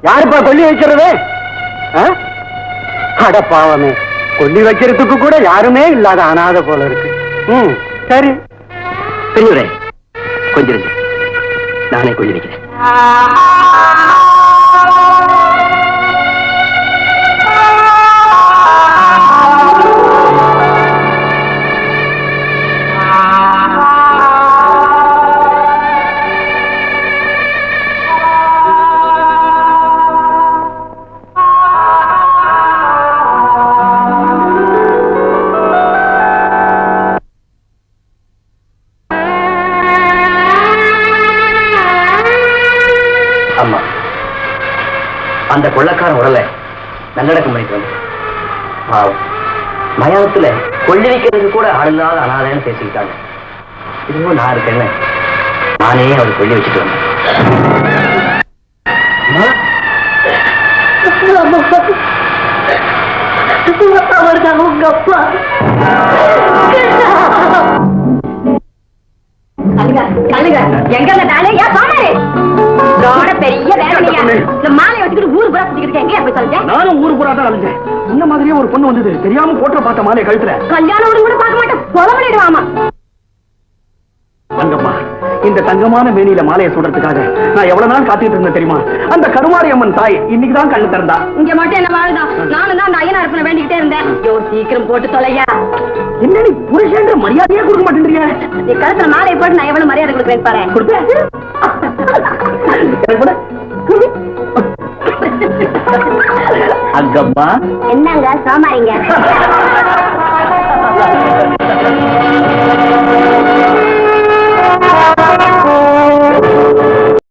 யாருப்பா கொல்லி வைக்கிறது? அட பாவமே, கொல்லி வைக்கிறதுக்கு கூட யாருமே இல்லாத அனாதை போல இருக்கு. சரி பெரியவரே, கொஞ்சம் இருங்க. நானே கொல்லி வைக்கிறேன். அம்மா, அந்த கொள்ளக்கார உடலை நல்லடக்கம் பண்ணிட்டு வந்து பாவம் மயானத்துல கொள்ளி வைக்கிறதுக்கு கூட ஆளுந்தாத அனாதைன்னு பேசிக்கிட்டாங்க. இதுவும் நான் இருக்கேன்னு நானே அவர் கொள்ளி வச்சுட்டு வந்தேன். அவர்தான் உங்க அப்பா. எங்க நானே ஏன் பாரு பெரிய வேலையா இந்த மாலையை வச்சுக்கிட்டு ஊரு புறா சுத்திக்கிட்டு எங்க போய் சொல்றேன். நானும் ஊரு பூரா தான் அலைஞ்சேன். இந்த மாதிரியே ஒரு பொண்ணு வந்தது, தெரியாம போட்டு பார்த்த மாலையை கழுத்துல. கல்யாணம் கூட பார்க்க மாட்டேன், கொலை பண்ணிடுவாமா. தங்கம்மா, இந்த தங்கமான மேனியில மாலையை சுடுறதுக்காக நான் எவ்வளவு நாள் காத்துட்டு இருந்தேன் தெரியுமா? அந்த கருமாரி அம்மன் தாய் இன்னைக்குதான் கண்ணு திறந்தா. இங்க மட்டும் என்ன வாழுதான், நானும் தான் அந்த ஐயனா இருப்பேன் வேண்டிக்கிட்டே இருந்தேன். ஐயோ சீக்கிரம் போட்டு தொலையா. என்ன நீ புருஷன்ற மரியாதையே கொடுக்க மாட்டேன்றீங்க? நீ கழுத்துல மாலையை போட்டு நான் எவ்வளவு மரியாதை கொடுக்குறேன் பாரு. கொடுத்தேன். அங்கம்மா, என்னங்க சோமாரிங்க?